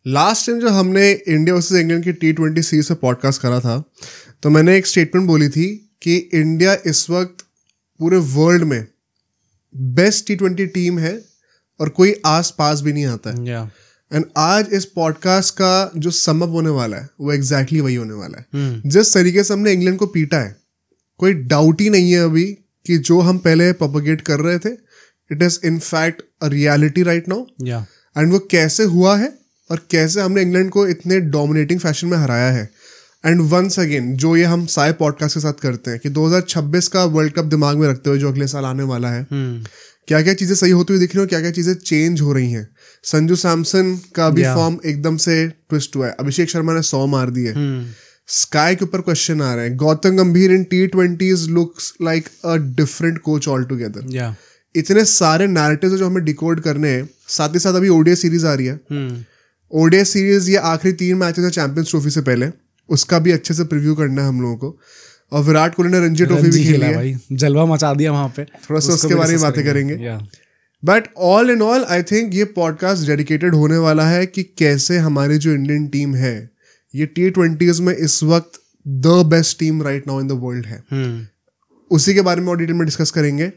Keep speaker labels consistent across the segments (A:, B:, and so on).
A: Last time जो हमने India versus England की T20 सीरीज पे पॉडकास्ट करा था, तो मैंने एक स्टेटमेंट बोली थी कि इंडिया इस वक्त पूरे वर्ल्ड में बेस्ट T20 टीम है और कोई आस पास भी नहीं आता है। एंड आज इस पॉडकास्ट का जो समअप होने वाला है वो एग्जैक्टली वही होने वाला है। जिस तरीके से हमने इंग्लैंड को पीटा है, कोई डाउट ही नहीं है अभी कि जो हम पहले प्रोपेगेट कर रहे थे, it is in fact a reality right now. And वो कैसे हुआ है और कैसे हमने इंग्लैंड को इतने डोमिनेटिंग फैशन में हराया है। एंड वंस अगेन जो ये हम सारे पॉडकास्ट के साथ करते हैं कि 2026 का वर्ल्ड कप दिमाग में रखते हुए जो अगले साल आने वाला है, क्या क्या चीजें सही होती हुई दिख रही हैं, क्या क्या चीजें चेंज हो रही हैं। संजू सैमसन का भी फॉर्म एकदम से ट्विस्ट हुआ है, अभिषेक शर्मा ने 100 मार दिए, स्काई के ऊपर क्वेश्चन आ रहे हैं, Gautam Gambhir in T20s looks like a different coach all together. इतने सारे नैरेटिव्स जो हमें डिकोड करने हैं। साथ ही साथ अभी ओडीआई सीरीज आ रही है। ओडीआई सीरीज ये आखिरी 3 मैचेस है चैंपियंस ट्रॉफी से पहले, उसका भी अच्छे से प्रीव्यू करना है हम लोगों को। और विराट कोहली ने रणजी ट्रॉफी भी खेली है भाई,
B: जलवा मचा दिया वहां पे,
A: थोड़ा सा उसके बारे में बातें करेंगे। But all in all I think ये पॉडकास्ट डेडिकेटेड होने वाला है कि कैसे हमारी जो इंडियन टीम है ये T20s में इस वक्त the best team right now in the world है। उसी के बारे में और डिटेल में डिस्कस करेंगे।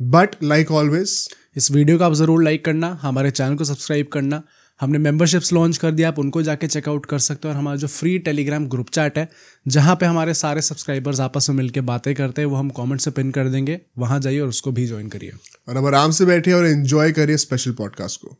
A: बट लाइक ऑलवेज
B: इस वीडियो को आप जरूर लाइक करना, हमारे चैनल को सब्सक्राइब करना। हमने मेंबरशिप्स लॉन्च कर दिया, आप उनको जाके चेकआउट कर सकते हो। और हमारा जो फ्री टेलीग्राम ग्रुप चैट है जहाँ पे हमारे सारे सब्सक्राइबर्स आपस में मिलकर बातें करते हैं, वो हम कमेंट से पिन कर देंगे, वहाँ जाइए और उसको भी ज्वाइन करिए
A: और अब आराम से बैठिए और एंजॉय करिए स्पेशल पॉडकास्ट को।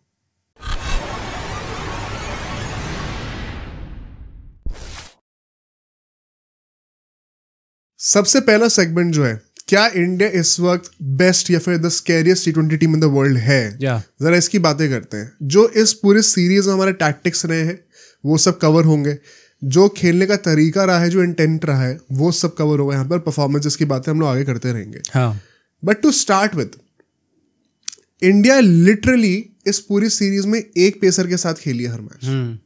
A: सबसे पहला सेगमेंट जो है, क्या इंडिया इस वक्त बेस्ट या फिर the scariest T20 team in the world है? जरा इसकी बातें करते हैं। जो इस पूरी सीरीज में हमारे टैक्टिक्स रहे हैं वो सब कवर होंगे, जो खेलने का तरीका रहा है, जो इंटेंट रहा है वो सब कवर होगा। यहाँ पर परफॉर्मेंसेस की बातें हम लोग आगे करते रहेंगे। But to start with, India literally इस पूरी सीरीज में एक पेसर के साथ खेली है हर मैच।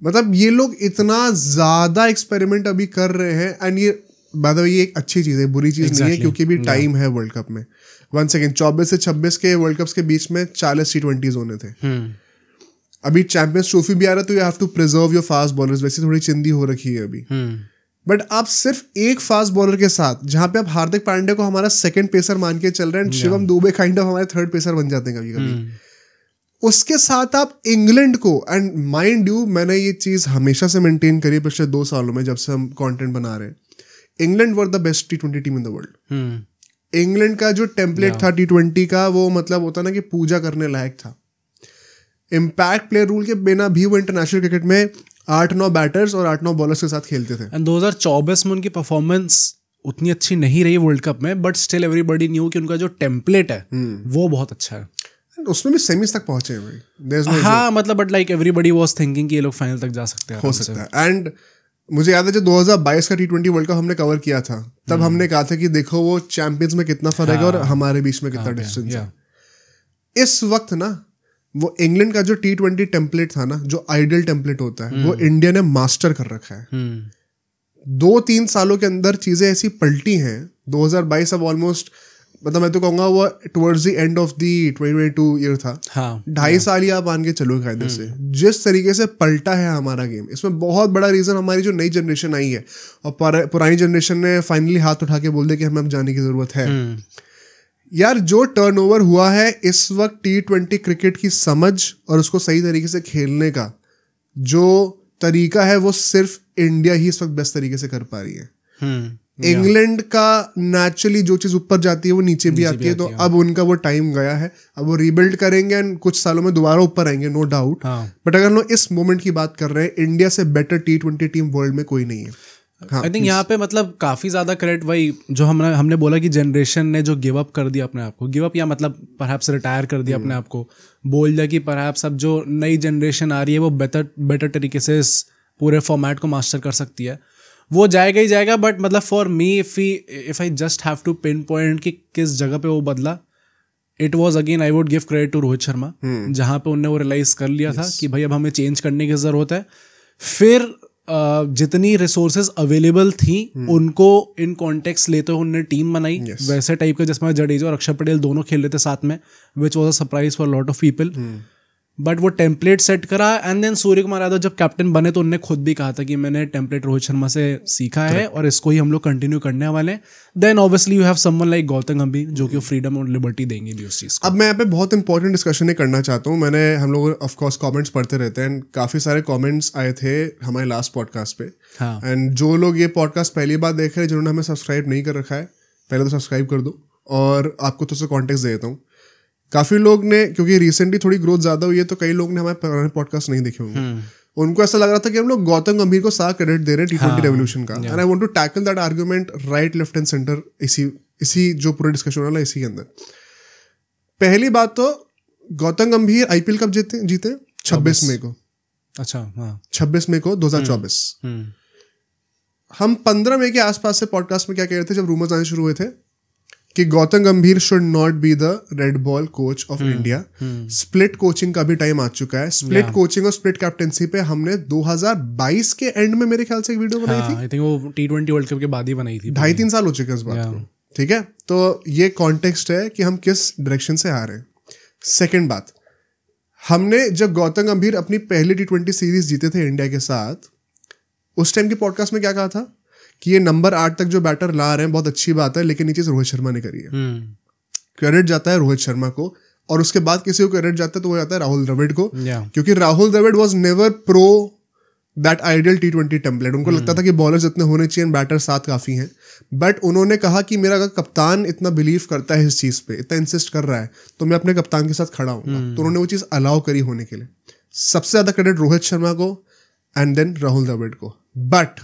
A: मतलब ये लोग इतना ज्यादा एक्सपेरिमेंट अभी कर रहे हैं। एंड ये बात है, ये एक अच्छी चीज है, बुरी चीज नहीं है, क्योंकि भी टाइम है वर्ल्ड कप में। 1 सेकेंड, 24 से 26 के वर्ल्ड कप्स के बीच में 40 T20s होने थे। अभी चैंपियंस ट्रॉफी भी आ रहा है, तो you have to preserve your fast bowlers. वैसे थोड़ी चिंदी हो रखी है अभी। बट आप सिर्फ एक फास्ट बॉलर के साथ, जहां पे आप हार्दिक पांड्या को हमारा सेकंड पेसर मान के चल रहे हैं, शिवम दुबे काइंड ऑफ हमारे थर्ड पेसर बन जाते हैं कभी कभी। उसके साथ आप इंग्लैंड को, एंड माइंड यू मैंने ये चीज हमेशा से मेंटेन करी पिछले 2 सालों में जब से हम कंटेंट बना रहे हैं, England were the best T20 team in the world. England का जो टेम्पलेट था T20 का, वो मतलब होता ना कि पूजा करने लायक था। इम्पैक्ट प्लेयर रूल के बिना भी वो इंटरनेशनल क्रिकेट में 8-9 बैटर्स और 8-9 बॉलर्स के साथ खेलते थे।
B: एंड 2024 में उनकी परफॉर्मेंस उतनी अच्छी नहीं रही वर्ल्ड कप में, बट स्टिल एवरीबॉडी न्यू कि उनका जो टेम्पलेट है वो बहुत अच्छा है।
A: उसमें भी सेमीज तक पहुंचे हैं भाई।
B: हाँ, मतलब but like everybody was thinking कि ये लोग फाइनल तक जा सकते हैं,
A: हो सकता है। एंड मुझे याद है जब 2022 का T20 वर्ल्ड कप हमने कवर किया था, तब हमने कहा था कि देखो वो चैंपियंस में कितना फर्क है और हमारे बीच में कितना डिस्टेंस है। इस वक्त ना वो इंग्लैंड का जो T20 टेम्पलेट था ना, जो आइडियल टेम्पलेट होता है, वो इंडिया ने मास्टर कर रखा है। 2-3 सालों के अंदर चीजें ऐसी पलटी हैं। 2022 अब ऑलमोस्ट, मतलब मैं तो कहूंगा वो towards the end of the 2022 year था। 2.5 साल ही आप मान के चलो कायदे से। जिस तरीके से पलटा है हमारा गेम, इसमें बहुत बड़ा रीजन हमारी जो नई जनरेशन आई है और पुरानी जनरेशन ने फाइनली हाथ उठा के बोल दिया कि हमें अब जाने की जरूरत है। यार जो टर्नओवर हुआ है इस वक्त T20 क्रिकेट की समझ और उसको सही तरीके से खेलने का जो तरीका है, वो सिर्फ इंडिया ही इस वक्त बेस्ट तरीके से कर पा रही है। इंग्लैंड का नेचुरली जो चीज ऊपर जाती है वो नीचे भी आती है, तो अब उनका वो टाइम गया है। अब वो रीबिल्ड करेंगे एंड कुछ सालों में दोबारा ऊपर आएंगे, नो डाउट। बट अगर लोग इस मोमेंट की बात कर रहे हैं, इंडिया से बेटर T20 टीम वर्ल्ड में कोई नहीं है। आई
B: थिंक यहाँ पे मतलब काफी ज्यादा क्रेडिट वही जो हमने बोला कि जनरेशन ने जो गिव अप कर दिया अपने आप को, गिव अप या मतलब परहैप्स रिटायर कर दिया अपने आप को, बोल दिया कि परहैप्स अब जो नई जनरेशन आ रही है वो बेटर तरीके से इस पूरे फॉर्मेट को मास्टर कर सकती है, वो जाएगा ही जाएगा। बट मतलब for me if I just have to pin point कि किस जगह पे वो बदला, it was again I would give credit to Rohit Sharma, जहाँ पे उनने वो रियलाइज कर लिया था कि भाई अब हमें चेंज करने की जरूरत है। फिर जितनी रिसोर्सेज अवेलेबल थी उनको इन कॉन्टेक्स्ट लेते हुए उन्होंने टीम बनाई वैसे टाइप का, जिसमें जडेजा और अक्षर पटेल दोनों खेल रहे थे साथ में, which was a surprise for lot of people. But वो टेम्पलेट सेट करा एंड देन सूर्य कुमार यादव जब कैप्टन बने तो उनने खुद भी कहा था कि मैंने टेम्पलेट रोहित शर्मा से सीखा है और इसको ही हम लोग कंटिन्यू करने वाले हैं. Then obviously you have someone like Gautam Gambhir जो कि फ्रीडम और लिबर्टी देंगे भी उस चीज़ को.
A: अब मैं यहाँ पे बहुत इंपॉर्टेंट डिस्कशन करना चाहता हूँ. हम लोग ऑफकोर्स कॉमेंट्स पढ़ते रहते हैं एंड काफ़ी सारे कॉमेंट्स आए थे हमारे लास्ट पॉडकास्ट पे.
B: हाँ.
A: एंड जो लोग ये पॉडकास्ट पहली बार देख रहे हैं जिन्होंने हमें सब्सक्राइब नहीं कर रखा है, पहले तो सब्सक्राइब कर दो. और आपको तो कॉन्टेक्स्ट दे देता हूँ. काफ़ी लोग ने, क्योंकि रिसेंटली थोड़ी ग्रोथ ज़्यादा हुई है तो कई लोग ने हमारे पुराने पॉडकास्ट नहीं देखे होंगे. उनको ऐसा लग रहा था कि हम लोग गौतम गंभीर को सारा क्रेडिट दे रहे हैं T20 रेवोल्यूशन का. And I want to tackle that argument right left and centre इसी जो पूरा डिस्कशन वाला इसी के अंदर. पहली बात तो गौतम गंभीर IPL कब जीते 26 मई को.
B: अच्छा. हाँ.
A: 26 मई को 2024. हम 15 मई के आसपास से पॉडकास्ट में क्या कह रहे थे जब रूमर्स आने शुरू हुए थे कि गौतम गंभीर should not be the red ball coach of India. Split coaching का भी टाइम आ चुका है. स्प्लिट कोचिंग और स्प्लिट कैप्टेंसी पे हमने 2022 के एंड में मेरे ख्याल से एक वीडियो बनाई थी.
B: आई थिंक वो T20 वर्ल्ड कप के बाद ही बनाई थी.
A: 2.5-3 साल हो चुके हैं इस बात को. ठीक है, तो ये कॉन्टेक्स्ट है कि हम किस डायरेक्शन से आ रहे हैं. सेकेंड बात, हमने जब गौतम गंभीर अपनी पहली T20 सीरीज जीते थे इंडिया के साथ, उस टाइम की पॉडकास्ट में क्या कहा था कि ये नंबर 8 तक जो बैटर ला रहे हैं बहुत अच्छी बात है, लेकिन ये चीज़ रोहित शर्मा ने करी है. क्रेडिट जाता है रोहित शर्मा को, और उसके बाद किसी को क्रेडिट जाता है तो वो जाता है राहुल द्रविड़ को. क्योंकि Rahul Dravid was never pro that ideal T20 template. उनको लगता था कि बॉलर्स इतने होने चाहिए, बैटर 7 काफ़ी हैं. बट उन्होंने कहा कि मेरा अगर कप्तान इतना बिलीव करता है इस चीज़ पे, इतना इंसिस्ट कर रहा है, तो मैं अपने कप्तान के साथ खड़ा हूँ. तो उन्होंने वो चीज़ अलाउ करी होने के लिए. सबसे ज़्यादा क्रेडिट रोहित शर्मा को एंड देन राहुल द्रविड़ को. बट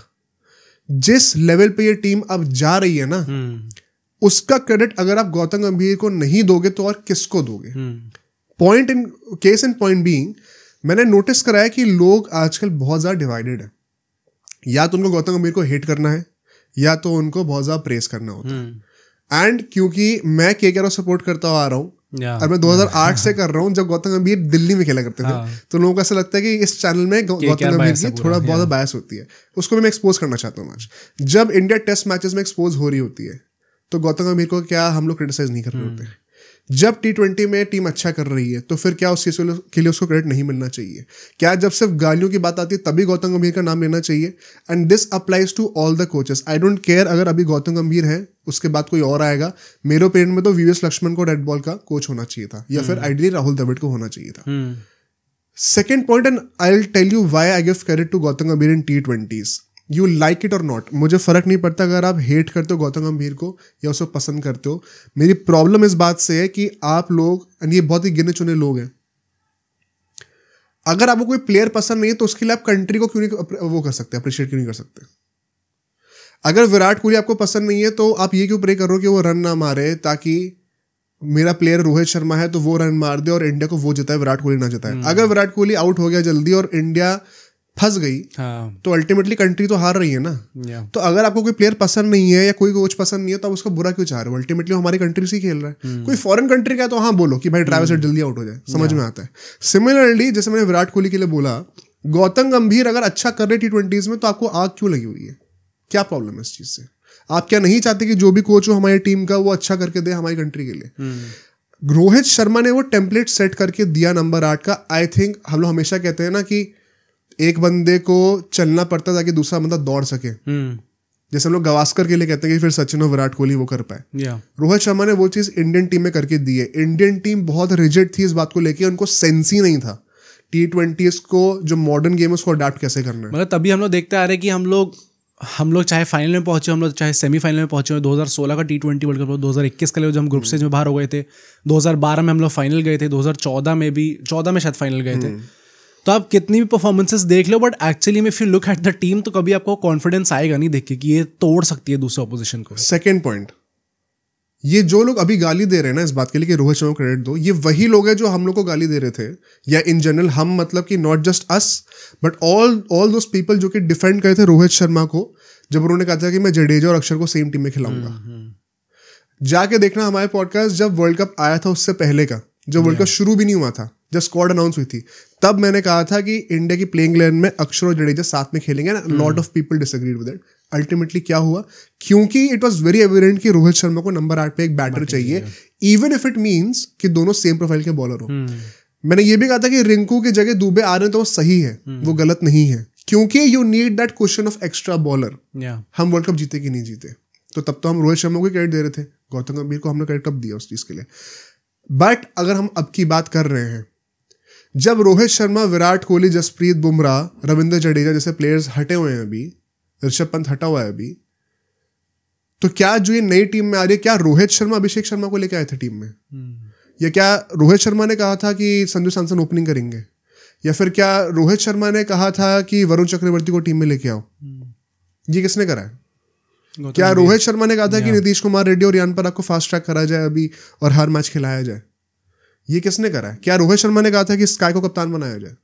A: जिस लेवल पे ये टीम अब जा रही है ना, उसका क्रेडिट अगर आप गौतम गंभीर को नहीं दोगे तो और किसको दोगे. केस इन पॉइंट बीइंग, मैंने नोटिस करा है कि लोग आजकल बहुत ज़्यादा डिवाइडेड है. या तो उनको गौतम गंभीर को हेट करना है या तो उनको बहुत ज़्यादा प्रेस करना होता है. एंड क्योंकि मैं KKR सपोर्ट करता हुआ आ रहा हूँ और मैं 2008 से कर रहा हूँ, जब गौतम गंभीर दिल्ली में खेला करते थे, तो लोगों को ऐसा लगता है कि इस चैनल में गौतम गंभीर की थोड़ा बहुत बायस होती है. उसको भी मैं एक्सपोज करना चाहता हूँ आज. जब इंडिया टेस्ट मैचेस में एक्सपोज हो रही होती है तो गौतम गंभीर को क्या हम लोग क्रिटिसाइज नहीं कर रहे होते. जब T20 में टीम अच्छा कर रही है तो फिर क्या उस चीज़ के लिए उसको क्रेडिट नहीं मिलना चाहिए? क्या जब सिर्फ गालियों की बात आती है तभी गौतम गंभीर का नाम लेना चाहिए? And this applies to all the coaches. I don't care अगर अभी गौतम गंभीर है, उसके बाद कोई और आएगा. मेरे ओपिनियन में तो VVS लक्ष्मण को रेड बॉल का कोच होना चाहिए था, या फिर आइडियली राहुल द्रविड़ को होना चाहिए था. Second point, and I will tell you why I give credit to Gautam Gambhir in T20s. You like it और नॉट, मुझे फर्क नहीं पड़ता अगर आप हेट करते हो गौतम गंभीर को या उसको पसंद करते हो. मेरी प्रॉब्लम इस बात से है कि आप लोग, ये बहुत ही गिने चुने लोग हैं, अगर आपको कोई प्लेयर पसंद नहीं है तो उसके लिए आप कंट्री को क्यों नहीं वो कर सकते, अप्रिशिएट क्यों नहीं कर सकते? अगर विराट कोहली आपको पसंद नहीं है तो आप ये क्यों प्रे कर रहे हो कि वो रन ना मारे, ताकि मेरा प्लेयर रोहित शर्मा है तो वो रन मार दे और इंडिया को वो जिताए, विराट कोहली ना जिताए. अगर विराट कोहली आउट हो गया जल्दी और इंडिया फंस गई, तो अल्टीमेटली कंट्री तो हार रही है ना. तो अगर आपको कोई प्लेयर पसंद नहीं है या कोई कोच पसंद नहीं है तो आप उसका बुरा क्यों चाह रहे हो? अल्टीमेटली हमारी कंट्री से ही खेल रहा है. कोई फॉरेन कंट्री का है तो हाँ बोलो कि भाई ट्रैविस हेड जल्दी आउट हो जाए, समझ में आता है. सिमिलरली जैसे मैंने विराट कोहली के लिए बोला, गौतम गंभीर अगर अच्छा कर रहे T20s में तो आपको आग क्यों लगी हुई है? क्या प्रॉब्लम है इस चीज से? आप क्या नहीं चाहते कि जो भी कोच हो हमारी टीम का वो अच्छा करके दे हमारी कंट्री के लिए? रोहित शर्मा ने वो टेम्पलेट सेट करके दिया नंबर 8 का. आई थिंक हम लोग हमेशा कहते हैं ना कि एक बंदे को चलना पड़ता ताकि दूसरा बंदा दौड़ सके. जैसे हम लोग गावस्कर के लिए कहते हैं कि फिर सचिन और विराट कोहली वो कर पाए. रोहित शर्मा ने वो चीज़ इंडियन टीम में करके दी है. इंडियन टीम बहुत रिजिड थी इस बात को लेके, उनको सेंस ही नहीं था T20s को, जो मॉडर्न गेम है उसको अडाप्ट कैसे करना है.
B: मतलब तभी हम लोग देखते आ रहे हैं कि हम लोग चाहे फाइनल में पहुंचे, हम लोग चाहे सेमीफाइनल में पहुंचे. 2016 का T20 वर्ल्ड कप, 2021 के लिए जब हम ग्रुप स्टेज में बाहर हो गए थे, 2012 में हम लोग फाइनल गए थे, 2014 में भी, 14 में शायद फाइनल गए थे. तो आप कितनी भी परफॉर्मेंसेस देख लो, बट एक्चुअली में if you look at the team तो कभी आपको कॉन्फिडेंस आएगा नहीं देख के कि ये तोड़ सकती है दूसरे ऑपोजिशन को.
A: सेकेंड पॉइंट, ये जो लोग अभी गाली दे रहे हैं ना इस बात के लिए कि रोहित शर्मा को क्रेडिट दो, ये वही लोग हैं जो हम लोग को गाली दे रहे थे, या इन जनरल हम, मतलब कि not just us but all those people जो कि डिफेंड करे थे रोहित शर्मा को जब उन्होंने कहा था कि मैं जडेजा और अक्षर को सेम टीम में खिलाऊंगा. जाके देखना हमारे पॉडकास्ट जब वर्ल्ड कप आया था उससे पहले का, जब वर्ल्ड कप शुरू भी नहीं हुआ था, जब स्क्वाड अनाउंस हुई थी, तब मैंने कहा था कि इंडिया की प्लेइंग 11 में अक्षर और जडेजा साथ में खेलेंगे. Lot of people disagreed with it. Ultimately क्या हुआ, क्योंकि इट वाज वेरी एविडेंट कि रोहित शर्मा को नंबर 8 पे एक बैटर चाहिए, इवन इफ इट मींस कि दोनों सेम प्रोफाइल के बॉलर हो. मैंने ये भी कहा था कि रिंकू की जगह दुबे आ रहे हैं तो वो सही है, वो गलत नहीं है, क्योंकि you need that question of extra bowler. हम वर्ल्ड कप जीते कि नहीं जीते, तो तब तो हम रोहित शर्मा को क्रेडिट दे रहे थे, गौतम गंभीर को हमने क्रेडिट कब दिया उस चीज के लिए। बट अगर हम अब की बात कर रहे हैं, जब रोहित शर्मा, विराट कोहली, जसप्रीत बुमराह, रविंद्र जडेजा जैसे प्लेयर्स हटे हुए हैं, अभी ऋषभ पंत हटा हुआ है अभी, तो क्या जो ये नई टीम में आ रही है, क्या रोहित शर्मा अभिषेक शर्मा को लेके आए थे टीम में, या क्या रोहित शर्मा ने कहा था कि संजू सैमसन ओपनिंग करेंगे, या फिर क्या रोहित शर्मा ने कहा था कि वरुण चक्रवर्ती को टीम में लेके आओ? ये किसने करा है? क्या रोहित शर्मा ने कहा था कि नीतीश कुमार रेड्डी और रियान पराग को फास्ट ट्रैक करा जाए अभी और हर मैच खिलाया जाए? ये किसने करा है? क्या रोहित शर्मा ने कहा था कि स्काई को कप्तान बनाया जाए?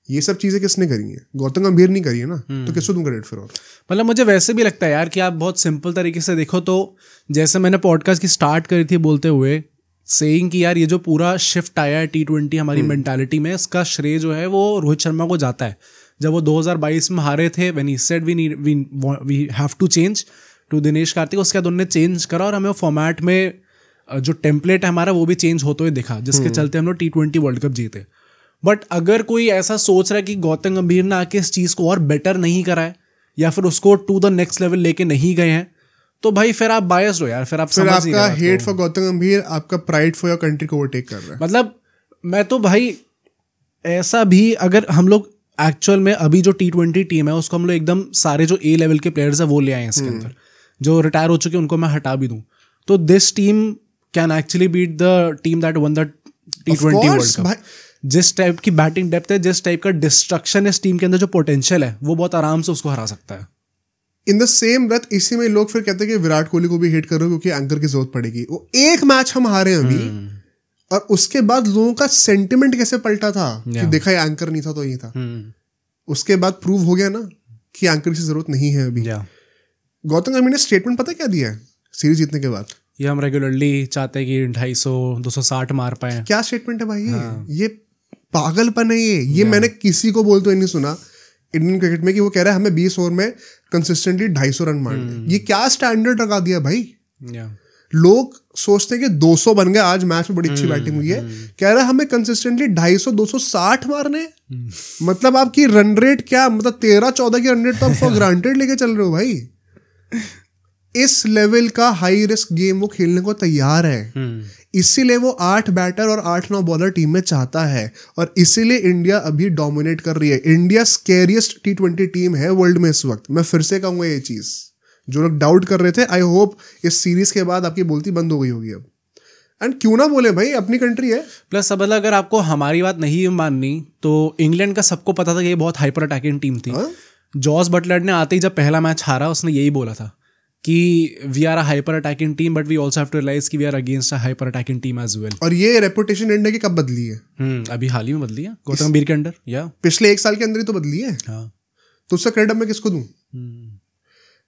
A: ये सब चीजें किसने करी है? गौतम गंभीर नहीं करी है ना, तो किसको तुम क्रेडिट फिर? और
B: मतलब मुझे वैसे भी लगता है यार कि आप बहुत सिंपल तरीके से देखो तो, जैसे मैंने पॉडकास्ट की स्टार्ट करी थी बोलते हुए सेइंग कि यार ये जो पूरा शिफ्ट आया है T20 हमारी मेंटालिटी में, इसका श्रेय जो है वो रोहित शर्मा को जाता है। जब वो 2022 में हारे थे, when he said we have to change to Dinesh Karthik, उसके बाद उन्होंने चेंज करा और हमें वो फॉर्मेट में जो टेम्पलेट है हमारा वो भी चेंज होते हुए दिखा, जिसके चलते हम लोग T20 वर्ल्ड कप जीते। बट अगर कोई ऐसा सोच रहा है कि गौतम गंभीर ने आके इस चीज़ को और बेटर नहीं करा है या फिर उसको टू द नेक्स्ट लेवल लेके नहीं गए हैं, तो भाई फिर आप बायस्ड हो यार, फिर
A: आपका हेट फॉर गौतम गंभीर आपका प्राइड फॉर योर कंट्री को ओवरटेक कर रहा है।
B: मतलब मैं तो भाई ऐसा भी, अगर हम लोग एक्चुअल में अभी जो T20 टीम है उसको हम लोग एकदम सारे जो A लेवल के प्लेयर्स है वो ले आए हैं इसके अंदर, जो रिटायर हो चुके हैं उनको मैं हटा भी दूं, तो this team can actually beat the team that won the T20 world cup. जिस टाइप की बैटिंग डेप्थ है, जिस टाइप का डिस्ट्रक्शन है इस टीम के अंदर, जो पोटेंशियल है, वो बहुत आराम से उसको हरा सकता है।
A: इन द सेम ब्रेथ इसी में लोग फिर कहते हैं कि विराट कोहली को भी हेट कर रहे हो क्योंकि एंकर की जरूरत पड़ेगी। वो एक मैच हम हारे अभी और उसके बाद लोगों का सेंटिमेंट कैसे पलटा था कि देखा ये एंकर नहीं था तो ये था। उसके बाद प्रूव हो गया ना कि एंकर की जरूरत नहीं है अभी। गौतम गंभीर ने स्टेटमेंट पता क्या दिया है सीरीज जीतने के बाद?
B: ये हम रेगुलरली चाहते हैं कि 250-260 मार पाए।
A: क्या स्टेटमेंट है भाई? ये पागलपन है ये मैंने किसी को बोलते हुए नहीं सुना इंडियन क्रिकेट में कि वो कह रहा है हमें 20 ओवर में कंसिस्टेंटली 250 रन मारने। ये क्या स्टैंडर्ड लगा दिया भाई? लोग सोचते हैं कि 200 बन गए, आज मैच में बड़ी अच्छी बैटिंग हुई है, कह रहा है हमें कंसिस्टेंटली 250-260 मारने। मतलब आपकी रन रेट क्या, मतलब 13-14 की रन रेट तो आप फॉर ग्रांटेड लेके चल रहे हो भाई। इस लेवल का हाई रिस्क गेम वो खेलने को तैयार है, इसीलिए वो 8 बैटर और 8-9 बॉलर टीम में चाहता है और इसीलिए इंडिया अभी डोमिनेट कर रही है। इंडिया स्कैरियस्ट T20 टीम है वर्ल्ड में इस वक्त। मैं फिर से कहूंगा ये चीज, जो लोग डाउट कर रहे थे, आई होप इस सीरीज के बाद आपकी बोलती बंद हो गई होगी अब। एंड क्यों ना बोले भाई, अपनी कंट्री है।
B: प्लस अब अगर आपको हमारी बात नहीं माननी तो इंग्लैंड का सबको पता था कि ये बहुत हाइपर अटैकिंग टीम थी। जॉस बटलर ने आते ही जब पहला मैच हारा उसने यही बोला था कि we are a hyper attacking team but we also have to realize कि we are against a hyper attacking team as well.
A: और ये रेपुटेशन इंडिया की कब बदली है?
B: अभी हाल ही में बदली है, गौतम गंभीर के अंडर, या
A: पिछले 1 साल के अंदर ही तो बदली है। हाँ। तो उसका क्रेडिट मैं किसको दूं?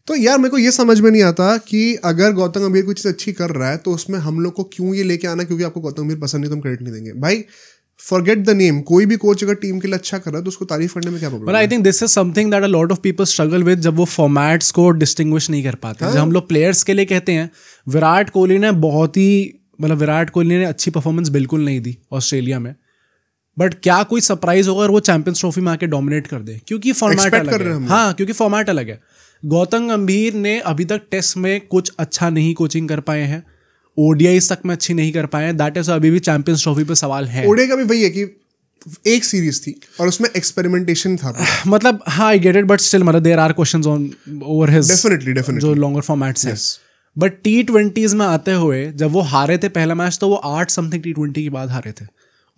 A: तो यार मेरे को ये समझ में नहीं आता कि अगर गौतम गंभीर कोई चीज अच्छी कर रहा है तो उसमें हम लोग को क्यों ये लेके आना क्योंकि आपको गौतम गंभीर पसंद नहीं तो हम क्रेडिट नहीं देंगे। भाई फॉरगेट द नेम, कोई भी कोच अगर टीम के लिए अच्छा कर रहा है तो उसको तारीफ करने में क्या प्रॉब्लम है?
B: I think this is something that a lot of people struggle with, जब वो फॉर्मेट्स को डिस्टिंग्विश नहीं कर पाते। जब हम लोग प्लेयर्स के लिए कहते हैं, विराट कोहली ने विराट कोहली ने अच्छी परफॉर्मेंस बिल्कुल नहीं दी ऑस्ट्रेलिया में, बट क्या कोई सरप्राइज होगा और वो चैंपियंस ट्रॉफी में आके डोमिनेट कर दे? क्योंकि फॉर्मेट अलग है। हाँ, क्योंकि फॉर्मेट अलग है। गौतम गंभीर ने अभी तक टेस्ट में कुछ अच्छा नहीं कोचिंग कर पाए हैं, ओडीआई तक में अच्छी नहीं कर पाए हैं, दैट इज अभी भी चैंपियंस ट्रॉफी पे सवाल है।
A: ओडीआई का भी वही है कि एक सीरीज थी और उसमें एक्सपेरिमेंटेशन था।
B: मतलब हाँ, I get it, but still मतलब there are questions on over his
A: definitely
B: जो लॉन्गर फॉर्मेट्स हैं। बट T20s में आते हुए जब वो हारे थे पहला मैच, तो वो 8 समथिंग T20 के बाद हारे थे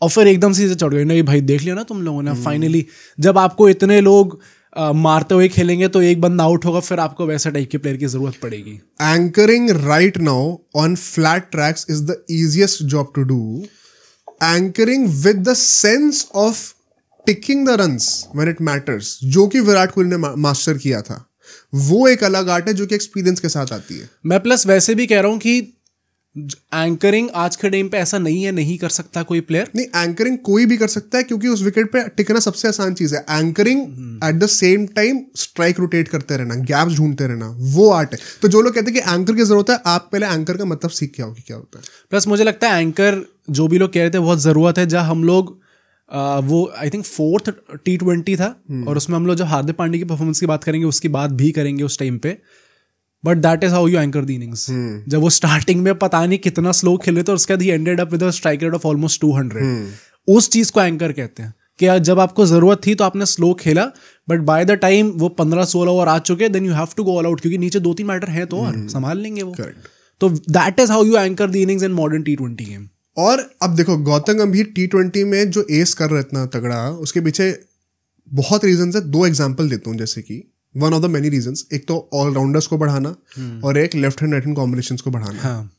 B: और फिर एकदम से चढ़ गए। नहीं भाई देख लिया ना तुम लोगों ने, फाइनली जब आपको इतने लोग मारते हुए खेलेंगे तो एक बंदा आउट होगा, फिर आपको वैसा टाइप के प्लेयर की जरूरत पड़ेगी।
A: Anchoring right now on flat tracks is the easiest job to do. Anchoring with the sense of ticking the runs when it matters, जो कि विराट कोहली ने मास्टर किया था, वो एक अलग आर्ट है जो कि एक्सपीरियंस के साथ आती है।
B: मैं प्लस वैसे भी कह रहा हूँ कि एंकरिंग आज के टाइम पे ऐसा नहीं है, नहीं कर सकता कोई प्लेयर।
A: नहीं, एंकरिंग कोई भी कर सकता है क्योंकि उस विकेट पे टिकना सबसे आसान चीज है। Anchoring eight the same time strike rotate करते रहना, गैप्स ढूंढते रहना, वो आर्ट है। तो जो लोग कहते हैं कि एंकर की जरूरत है, आप पहले एंकर का मतलब सीख के आओ कि क्या होता है।
B: प्लस मुझे लगता है एंकर जो भी लोग कह रहे थे बहुत जरूरत है। जहाँ हम लोग वो आई थिंक 4th T20 था और उसमें हम लोग जब हार्दिक पांड्या की परफॉर्मेंस की बात करेंगे उसकी बात भी करेंगे उस टाइम पे। But that is how you anchor the innings. जब वो स्टार्टिंग में पता नहीं कितना स्लो खेल रहे थे और उसके बाद ही ended up with a strike rate of almost 200। उस चीज को एंकर कहते हैं कि जब आपको जरूरत थी तो आपने स्लो खेला, बट बाय द टाइम वो 15-16 ओवर आ चुके, then you have to go all out क्योंकि नीचे 2-3 बैटर हैं तो और संभाल लेंगे वो। तो that is how you anchor the innings in modern T20 game.
A: और अब देखो गौतम गंभीर T20 में जो एस कर रहा है इतना तगड़ा, उसके पीछे बहुत रीजंस है। 2 एग्जांपल देता हूँ, जैसे कि one of the many reasons, एक तो ऑलराउंडर्स को बढ़ाना और एक left hand right hand combinations को बढ़ाना।
B: हाँ।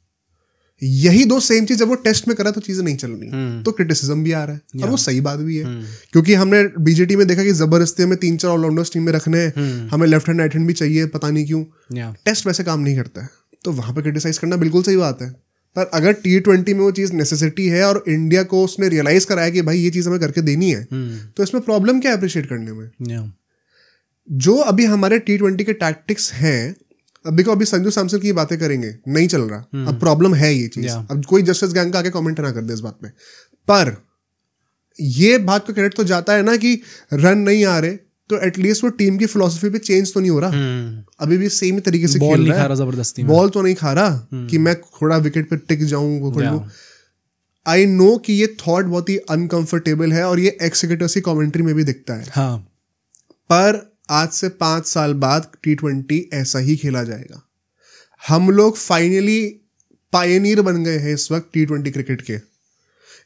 A: यही 2 सेम चीज जब वो टेस्ट में करा तो चीजें नहीं चल रही, तो क्रिटिसिज्म भी आ रहा है और वो सही बात भी है। क्योंकि हमने बीजेटी में देखा कि जबरदस्ती हमें 3-4 ऑलराउंडर्स टीम में रखने हैं, हमें लेफ्ट हैंड राइट हैंड भी चाहिए, पता नहीं क्यों। टेस्ट वैसे काम नहीं करता है, तो वहां पे क्रिटिसाइज करना बिल्कुल सही बात है। पर अगर T20 में वो चीज़ नेसेसिटी है और इंडिया को उसने रियलाइज कराया कि भाई ये चीज़ हमें करके देनी है, तो इसमें प्रॉब्लम क्या है अप्रिशिएट करने में? जो अभी हमारे T20 के टैक्टिक्स हैं, अब देखो अभी संजू सैमसन की बातें करेंगे, नहीं चल रहा, अब प्रॉब्लम है ये चीज़। अब कोई जस्टिस गैंग का आके कमेंट ना कर दे इस बात पे, पर ये बात का क्रेडिट तो जाता है ना कि रन नहीं आ रहे तो एटलीस्ट वो टीम की फिलॉसफी पे चेंज तो नहीं हो रहा। अभी भी सेम तरीके से खेल रहा है,
B: जबरदस्ती
A: बॉल तो नहीं खा रहा कि मैं थोड़ा विकेट पे टिक जाऊं, वो कर लूं। आई नो कि ये थॉट बहुत ही अनकंफर्टेबल है और ये एग्जीक्यूटिव्स की कमेंट्री में भी दिखता है।
B: हाँ।
A: पर आज से 5 साल बाद T20 ऐसा ही खेला जाएगा। हम लोग फाइनली पायनियर बन गए हैं इस वक्त T20 क्रिकेट के।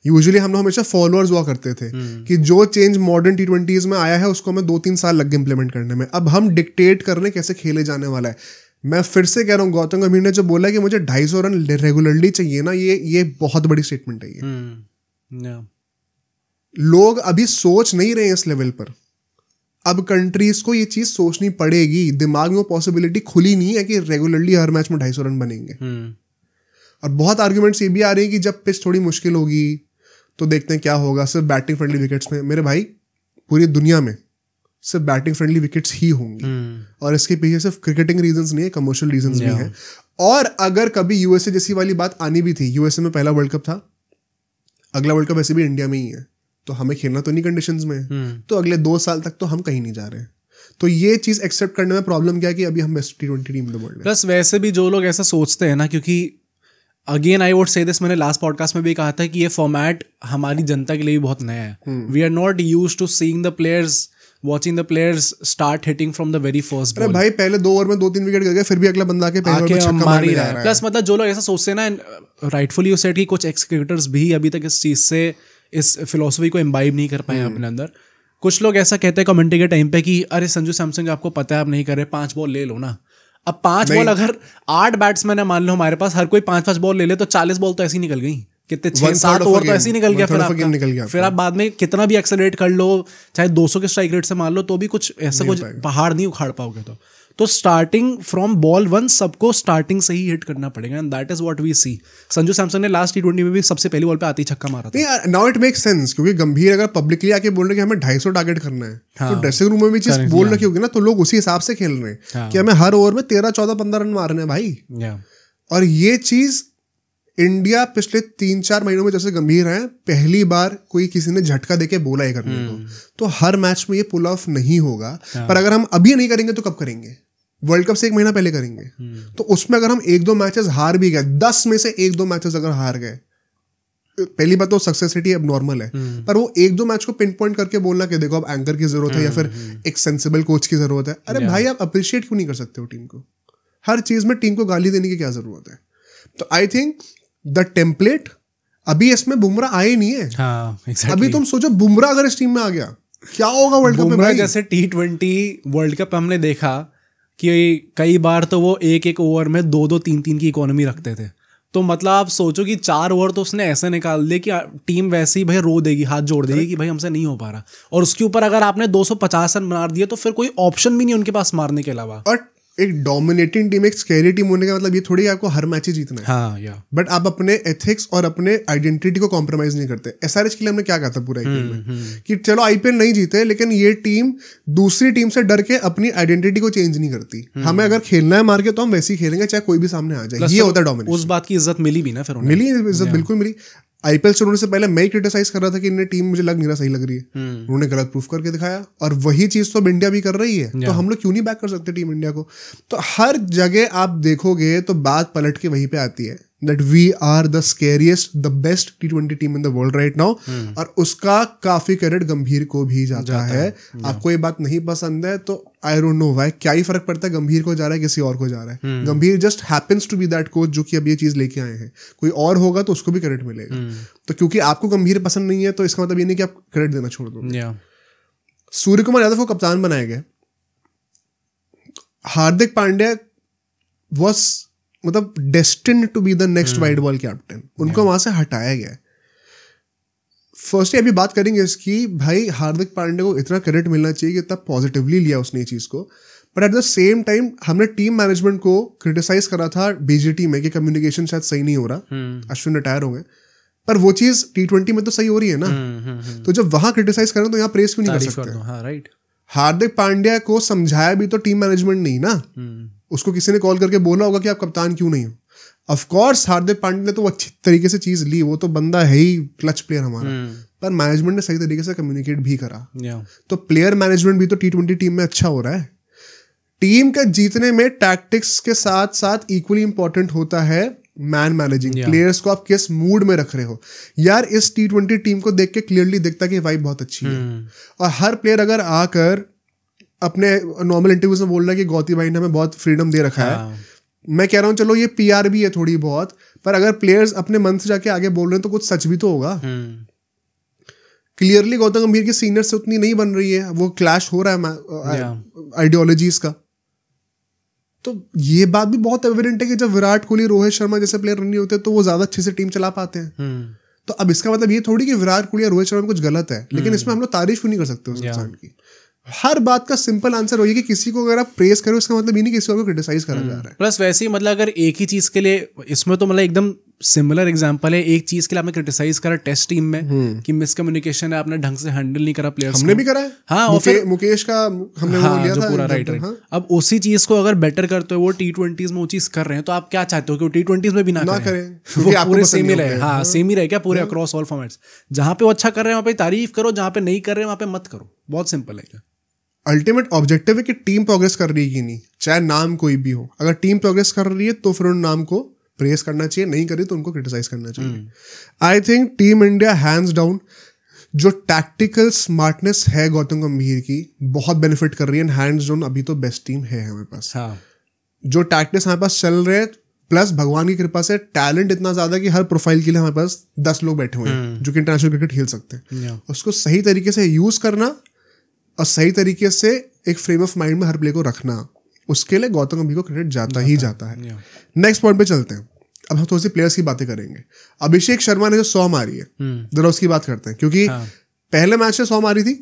A: यूजुअली हम लोग हमेशा फॉलोअर्स हुआ करते थे कि जो चेंज मॉडर्न T20s में आया है उसको हमें 2-3 साल लग गए इंप्लीमेंट करने में। अब हम डिक्टेट कर रहे हैं कैसे खेले जाने वाला है। मैं फिर से कह रहा हूँ, गौतम गंभीर ने जो बोला कि मुझे 250 रन रेगुलरली चाहिए ना, ये बहुत बड़ी स्टेटमेंट है ये। लोग अभी सोच नहीं रहे हैं इस लेवल पर। अब कंट्रीज को ये चीज सोचनी पड़ेगी, दिमाग में वो पॉसिबिलिटी खुली नहीं है कि रेगुलरली हर मैच में 250 रन बनेंगे। और बहुत आर्ग्यूमेंट्स ये भी आ रहे हैं कि जब पिच थोड़ी मुश्किल होगी तो देखते हैं क्या होगा, सिर्फ बैटिंग फ्रेंडली विकेट्स में। मेरे भाई, पूरी दुनिया में सिर्फ बैटिंग फ्रेंडली विकेट्स ही होंगी और इसके पीछे सिर्फ क्रिकेटिंग रीजंस नहीं है, कमर्शियल रीजंस भी हैं। और अगर कभी यूएसए जैसी वाली बात आनी भी थी, यूएसए में पहला वर्ल्ड कप था, अगला वर्ल्ड कप वैसे भी इंडिया में ही है, तो हमें खेलना तो नहीं कंडीशंस में, तो अगले 2 साल तक तो हम कहीं नहीं जा रहे हैं। तो ये चीज एक्सेप्ट करने में प्रॉब्लम क्या है कि अभी हम best T20 team in the world है।
B: प्लस वैसे भी जो लोग ऐसा सोचते हैं ना, क्योंकि again I would say this, मैंने लास्ट पॉडकास्ट में भी कहा था कि ये फॉर्मेट हमारी जनता के लिए भी बहुत नया है। We are not used to seeing the players, watching the players start hitting from the very first ball.
A: अरे भाई, पहले 2 ओवर में 2-3 विकेट गिर गए, फिर भी अगला बंदा आके
B: मार ही रहा है। प्लस मतलब जो लोग ऐसा सोचते हैं ना, राइटफुली उस सेट की कुछ एक्स क्रिकेटर्स भी अभी तक इस चीज से, इस फिलोसफी को इम्बाइब नहीं कर पाए अपने अंदर। कुछ लोग ऐसा कहते हैं कमेंट्री के टाइम पे कि अरे संजू सैमसन आपको पता है आप नहीं कर रहे, 5 बॉल ले लो ना। अब 5 बॉल, अगर 8 बैट्समैन है मान लो हमारे पास, हर कोई 5-5 बॉल ले ले तो 40 बॉल तो ऐसी निकल गई। कितने 6-7 ओवर तो ऐसे ही निकल गया। फिर आप बाद में कितना भी एक्सेलरेट कर लो, चाहे 200 के स्ट्राइक रेट से मान लो, तो भी कुछ ऐसा कुछ पहाड़ नहीं उखाड़ पाओगे। तो स्टार्टिंग फ्रॉम बॉल 1 सबको स्टार्टिंग से ही हिट करना पड़ेगा, and that is what we see. Sanju Samson ने लास्ट T20 में भी सबसे पहली बॉल पे आते ही छक्का मारा था।
A: नाउ इट मेक्स सेंस, क्योंकि गंभीर अगर पब्लिकली आके बोल रहे कि हमें 250 टारगेट करना है, तो ड्रेसिंग रूम में भी चीज बोल रखी होगी ना, तो लोग उसी हिसाब से खेल रहे हैं कि हमें हर ओवर में 13, 14, 15 रन मारने हैं भाई। और ये चीज इंडिया पिछले 3-4 महीनों में जैसे गंभीर है, पहली बार कोई किसी ने झटका देके बोला है करने को। तो हर मैच में ये पुल ऑफ नहीं होगा। पर अगर हम अभी नहीं करेंगे तो कब करेंगे? वर्ल्ड कप से 1 महीना पहले करेंगे। तो उसमें अगर हम 1-2 मैचेस हार भी गए, 10 में से 1-2 मैचेस अगर हार गए, पहली बात तो सक्सेस रेट अब नॉर्मल है, पर वो 1-2 मैच को पिन पॉइंट करके बोलना कि देखो अब एंकर की जरूरत है या फिर एक सेंसिबल कोच की जरूरत है। अरे भाई, आप अप्रिशिएट क्यों नहीं कर सकते हो टीम को? हर चीज में टीम को गाली देने की क्या जरूरत है? तो आई थिंक द टेम्पलेट, अभी इसमें बुमराह आए नहीं है।
B: exactly.
A: अभी तुम सोचो बुमराह अगर इस टीम में आ गया, क्या होगा वर्ल्ड कप में भाई?
B: जैसे T20 वर्ल्ड कप हमने देखा कि कई बार तो वो 1-1 ओवर में 2-2, 3-3 की इकोनॉमी रखते थे। तो मतलब आप सोचो कि 4 ओवर तो उसने ऐसे निकाल दिए कि टीम वैसे ही भाई रो देगी, हाथ जोड़ देगी कि भाई हमसे नहीं हो पा रहा। और उसके ऊपर अगर आपने 250 रन मार दिए तो फिर कोई ऑप्शन भी नहीं उनके पास मारने के अलावा।
A: और एक डोमिनेटिंग टीम, एक स्कैरी टीम होने का मतलब ये थोड़ी आपको हर मैच ही जीतना है।
B: हाँ, या
A: बट आप अपने एथिक्स और अपने आइडेंटिटी को कॉम्प्रोमाइज नहीं करते। एसआरएच के लिए हमने क्या कहा था पूरा आईपीएल में कि चलो आईपीएल नहीं जीते, लेकिन ये टीम दूसरी टीम से डर के अपनी आइडेंटिटी को चेंज नहीं करती। हमें अगर खेलना है मार के तो हम वैसे ही खेलेंगे, चाहे कोई भी सामने आ जाए। ये होता है डोमिनेशन।
B: उस बात की इज्जत मिली भी ना, फिर
A: मिली इज्जत, बिल्कुल मिली। आईपीएल शुरू होने से पहले मैं ही क्रिटिसाइज कर रहा था कि इन्हें टीम मुझे लग नहीं रहा सही लग रही है, उन्होंने गलत प्रूफ करके दिखाया, और वही चीज तो अब इंडिया भी कर रही है। तो हम लोग क्यों नहीं बैक कर सकते टीम इंडिया को? तो हर जगह आप देखोगे तो बात पलट के वहीं पे आती है that we are the scariest, the best T20 team in the world right now। और उसका काफी क्रेडिट गंभीर को भी जाता है। आपको ये बात नहीं पसंद है तो आई डोंट नो व्हाई, क्या ही फर्क पड़ता है गंभीर को जा रहा है किसी और को जा रहा है। Gambhir just happens to be that coach जो कि अब ये चीज लेके आए हैं। कोई और होगा तो उसको भी क्रेडिट मिलेगा। तो क्योंकि आपको गंभीर पसंद नहीं है तो इसका मतलब ये नहीं कि आप क्रेडिट देना छोड़ दो। सूर्य कुमार यादव को कप्तान बनाया गया। हार्दिक पांड्या वॉज मतलब destined to be the next white ball captain, उनको वहां से हटाया गया। फर्स्टली अभी बात करेंगे इसकी, भाई हार्दिक पांड्या को इतना क्रेडिट मिलना चाहिए कि इतना पॉजिटिवली लिया उसने ये चीज को। But at the same time हमने टीम मैनेजमेंट को क्रिटिसाइज करा था बीजीटी में कि कम्युनिकेशन शायद सही नहीं हो रहा, अश्विन रिटायर हो गए, पर वो चीज T20 में तो सही हो रही है ना। तो जब वहां क्रिटिसाइज करें तो यहाँ प्रेस क्यों नहीं कर सकते? हार्दिक पांड्या को समझाया भी तो टीम मैनेजमेंट नहीं ना, उसको किसी ने कॉल करके बोला होगा कि आप कप्तान क्यों नहीं हो। ऑफ कोर्स हार्दिक पांड्या ने तो वो अच्छी तरीके से चीज ली, वो तो बंदा है ही क्लच प्लेयर हमारा, पर मैनेजमेंट ने सही तरीके से कम्युनिकेट भी करा। तो प्लेयर मैनेजमेंट भी तो T20 टीम में अच्छा हो रहा है। टीम के जीतने में टैक्टिक्स के साथ साथ इक्वली इंपॉर्टेंट होता है मैन मैनेजिंग। प्लेयर्स को आप किस मूड में रख रहे हो। यार इस T20 टीम को देख के क्लियरली दिखता है कि वाइब बहुत अच्छी है, और हर प्लेयर अगर आकर अपने नॉर्मल इंटरव्यूज में बोल रहा है कि गौती भाई ने हमें बहुत फ्रीडम दे रखा है, मैं कह रहा हूँ चलो ये PR भी है थोड़ी बहुत, पर अगर प्लेयर्स अपने मन से जाके आगे बोल रहे हैं तो कुछ सच भी तो होगा। क्लियरली गौतम गंभीर की सीनियर से उतनी नहीं बन रही है, वो क्लैश हो रहा है आइडियोलॉजीज का। तो ये बात भी बहुत एविडेंट है कि जब विराट कोहली, रोहित शर्मा जैसे प्लेयर नहीं होते तो वो ज्यादा अच्छे से टीम चला पाते हैं। तो अब इसका मतलब ये थोड़ी कि विराट कोहली या रोहित शर्मा में कुछ गलत है, लेकिन इसमें हम लोग तारीफ क्यों नहीं कर सकते उस इंसान की? हर बात का सिंपल आंसर हो कि किसी को अगर आप प्रेस करो इसका मतलब ये नहीं किसी और को क्रिटिसाइज करा जा रहा है।
B: प्लस वैसे ही मतलब अगर एक ही चीज के लिए, इसमें तो मतलब एकदम सिमिलर एग्जांपल है, एक चीज के लिए आपने क्रिटिसाइज करा टेस्ट टीम में कि मिसकम्युनिकेशन है, आपने ढंग से हैंडल नहीं करा प्लेयर्स,
A: हमने भी करा है। हाँ, और फिर मुकेश का हमने वो लिया था
B: पूरा राइट। अब उसी चीज को अगर बेटर करते हो, वो T20s में वो चीज कर रहे हैं, तो आप क्या चाहते हो कि वो T20s में भी ना करें? पूरे सेम ही रहे। हाँ, सेम ही रहे क्या पूरे अक्रॉस ऑल फॉर्मेट्स? जहां पे वो अच्छा कर रहे हैं वहां पे तारीफ करो, जहां पे नहीं कर रहे हैं वहां पे मत करो। बहुत सिंपल है क्या।
A: अल्टीमेट ऑब्जेक्टिव है कि टीम प्रोग्रेस कर रही है कि नहीं, चाहे नाम कोई भी हो। अगर टीम प्रोग्रेस कर रही है तो फिर उन नाम को प्रेस करना चाहिए, नहीं करी तो उनको क्रिटिसाइज करना चाहिए। I think team India hands down जो टैक्टिकल स्मार्टनेस है गौतम गंभीर की बहुत बेनिफिट कर रही है। हैंड्स डाउन अभी तो बेस्ट टीम है हमारे पास। जो टैक्टिक्स हमारे पास चल रहे हैं, प्लस भगवान की कृपा से टैलेंट इतना ज्यादा कि हर प्रोफाइल के लिए हमारे पास 10 लोग बैठे हुए हैं जो कि इंटरनेशनल क्रिकेट खेल सकते हैं। उसको सही तरीके से यूज करना और सही तरीके से एक फ्रेम ऑफ माइंड में हर प्ले को रखना, उसके लिए गौतम गंभीर को क्रेडिट जाता ही जाता है। नेक्स्ट पॉइंट पे चलते हैं। अब हम थोड़ी सी प्लेयर्स की बातें करेंगे। अभिषेक शर्मा ने जो 100 मारी है, जरा उसकी बात करते हैं, क्योंकि पहले मैच में 100 मारी थी,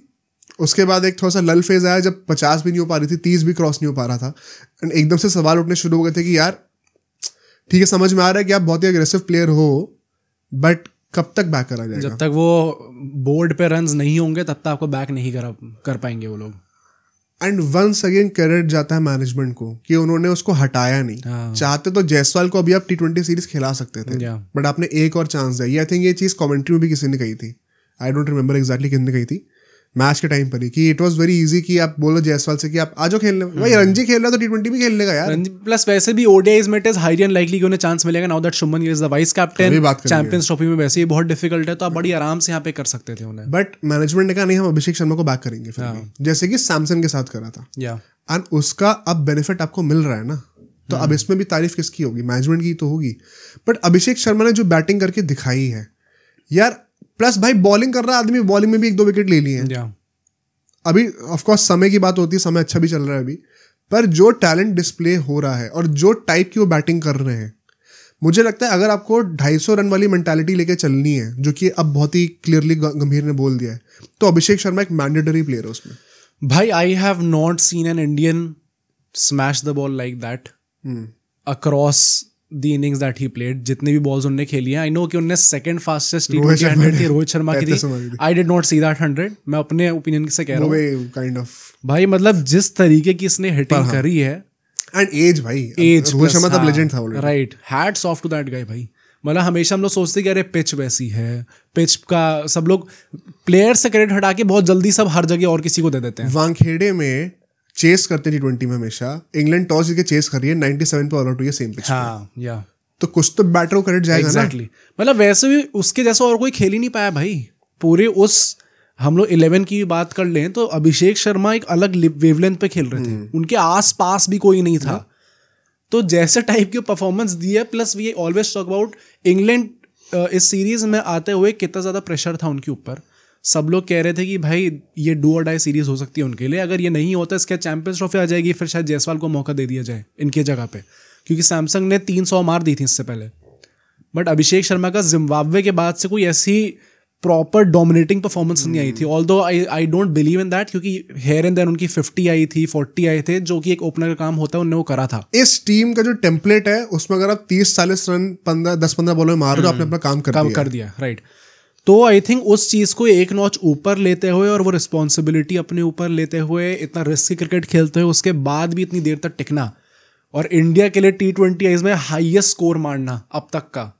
A: उसके बाद एक थोड़ा सा लल फेज आया जब 50 भी नहीं हो पा रही थी, 30 भी क्रॉस नहीं हो पा रहा था, एंड एकदम से सवाल उठने शुरू हो गए थे कि यार ठीक है, समझ में आ रहा है कि आप बहुत ही अग्रेसिव प्लेयर हो, बट कब तक बैक करा जाएगा?
B: जब तक वो बोर्ड पे रन्स नहीं होंगे तब तक आपको बैक नहीं कर पाएंगे वो लोग।
A: एंड वंस अगेन क्रेडिट जाता है मैनेजमेंट को कि उन्होंने उसको हटाया नहीं। चाहते तो जायसवाल को अभी आप T20 सीरीज खिला सकते थे, बट आपने एक और चांस दिया। आई थिंक ये चीज कमेंट्री में भी किसी ने कही थी, आई डोंट रिमेंबर एग्जैक्टली किसने कही थी, मैच के टाइम पर ही, कि इट वाज वेरी इजी कि आप बोलो जायसवाल से कि आप आ जाओ खेलने। भाई रणजी खेल रहा तो T20 भी खेल लेगा यार।
B: प्लस वैसे भी ODIs में इट इज हाईली अनलाइकली कि उन्हें चांस मिलेगा। Now that Shubman Gill is the vice captain, champions trophy में वैसे ही बहुत डिफिकल्ट है, तो आप बड़ी आराम से यहाँ पे कर सकते थे उन्हें।
A: बट मैनेजमेंट ने कहा नहीं, हम अभिषेक शर्मा को बैक करेंगे फिर भी, जैसे कि सैमसन के साथ करा था। एंड उसका अब बेनिफिट आपको मिल रहा है ना, तो अब इसमें भी तारीफ किसकी होगी? मैनेजमेंट की तो होगी। बट अभिषेक शर्मा ने जो बैटिंग करके दिखाई है यार, प्लस भाई बॉलिंग कर रहा आदमी, बॉलिंग में भी 1-2 विकेट ले लिए हैं। अभी ऑफ कोर्स समय की बात होती है, समय अच्छा भी चल रहा है अभी, पर जो टैलेंट डिस्प्ले हो रहा है और जो टाइप की वो बैटिंग कर रहे हैं, मुझे लगता है अगर आपको 250 रन वाली मेंटालिटी लेके चलनी है, जो कि अब बहुत ही क्लियरली गंभीर ने बोल दिया है, तो अभिषेक शर्मा एक मैंडेटरी प्लेयर है उसमें।
B: भाई आई have not seen an Indian smash the ball like that across the innings that he played. जितने भी बॉल्स उन्होंने खेली हैं, आई नो कि उनने सेकंड फास्टेस्ट T20 100 थी रोहित शर्मा की थी. I did not see that 100. मैं अपने ओपिनियन से कह रहा हूँ
A: काइंड ऑफ
B: भाई, मतलब जिस तरीके की इसने हिटिंग करी है
A: एंड एज भाई, एज रोहित शर्मा तब लेजेंड था already.
B: Right, hats off to that guy भाई. मतलब हमेशा हम लोग सोचते कि अरे पिच वैसी है, पिच का सब लोग प्लेयर से क्रेडिट हटा के बहुत जल्दी सब हर जगह और किसी को दे देते हैं.
A: वानखेड़े में चेस करते T20 में हमेशा इंग्लैंड टॉस जीत के चेस कर रही है, 97 पे ऑल आउट हुई है सेम पिच.
B: हाँ या
A: तो कुछ तो बैटर को क्रेडिट जाएगा ना.
B: मतलब वैसे भी उसके जैसा और कोई खेल ही नहीं पाया भाई. पूरे उस हम लोग 11 की बात कर लें तो अभिषेक शर्मा एक अलग वेवलेंथ पे खेल रहे थे, उनके आस पास भी कोई नहीं था. तो जैसे टाइप की परफॉर्मेंस दी है, plus we always talk about England इस सीरीज में आते हुए कितना ज़्यादा प्रेशर था उनके ऊपर. सब लोग कह रहे थे कि भाई ये डू और डाई सीरीज हो सकती है उनके लिए. अगर ये नहीं होता इसके चैंपियंस ट्रॉफी आ जाएगी, फिर शायद जायसवाल को मौका दे दिया जाए इनके जगह पे, क्योंकि सैमसंग ने 300 मार दी थी इससे पहले. बट अभिषेक शर्मा का जिम्बाब्वे के बाद से कोई ऐसी प्रॉपर डोमिनेटिंग परफॉर्मेंस नहीं आई थी. Although I don't believe in that, क्योंकि हेयर एंड देन उनकी 50 आई थी, 40 आए थे, जो कि एक ओपनर का काम होता है, उन्होंने वो करा था.
A: इस टीम का जो टेम्पलेट है उसमें अगर आप 30-40 रन 10-15 बॉलों में मार रहे हो, आपने अपना काम कर दिया.
B: राइट. तो आई थिंक उस चीज़ को एक नॉच ऊपर लेते हुए और वो रिस्पॉन्सिबिलिटी अपने ऊपर लेते हुए इतना रिस्की क्रिकेट खेलते हुए उसके बाद भी इतनी देर तक टिकना और इंडिया के लिए T20 में हाईएस्ट स्कोर मारना अब तक का,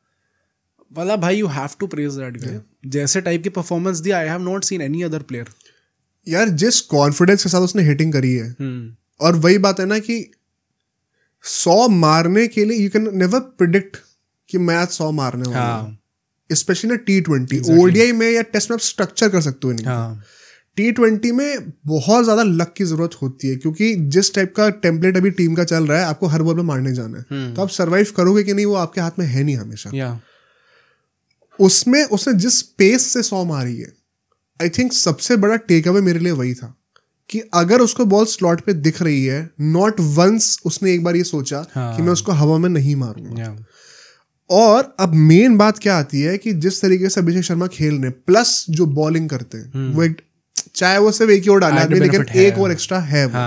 B: मतलब भाई you have to praise that guy. जैसे टाइप की परफॉर्मेंस दी, I have not seen any other player.
A: यार जिस कॉन्फिडेंस के साथ उसने हिटिंग करी है, और वही बात है ना कि 100 मारने के लिए यू कैन नेवर प्रिडिक्ट कि मैं आज 100 मारने वाला हूं. स्पेशली ना T20 ODI में या टेस्ट में आप स्ट्रक्चर कर सकते हो नहीं. T20 में बहुत ज्यादा लक की जरूरत होती है, क्योंकि जिस टाइप का टेम्पलेट अभी टीम का चल रहा है, आपको हर बॉल में मारने जाना है. तो आप सर्वाइव करोगे कि नहीं वो आपके हाथ में है नहीं हमेशा. उसमें उसने जिस पेस से 100 मारी है, आई थिंक सबसे बड़ा टेक अवे मेरे लिए वही था कि अगर उसको बॉल स्लॉट पे दिख रही है, नॉट वंस उसने एक बार ये सोचा कि मैं उसको हवा में नहीं मारूंगा. और अब मेन बात क्या आती है कि जिस तरीके से अभिषेक शर्मा खेल रहे, प्लस जो बॉलिंग करते हैं, वो एक, चाहे वो सिर्फ एक ही और डाला आदमी, लेकिन एक और एक्स्ट्रा है वो.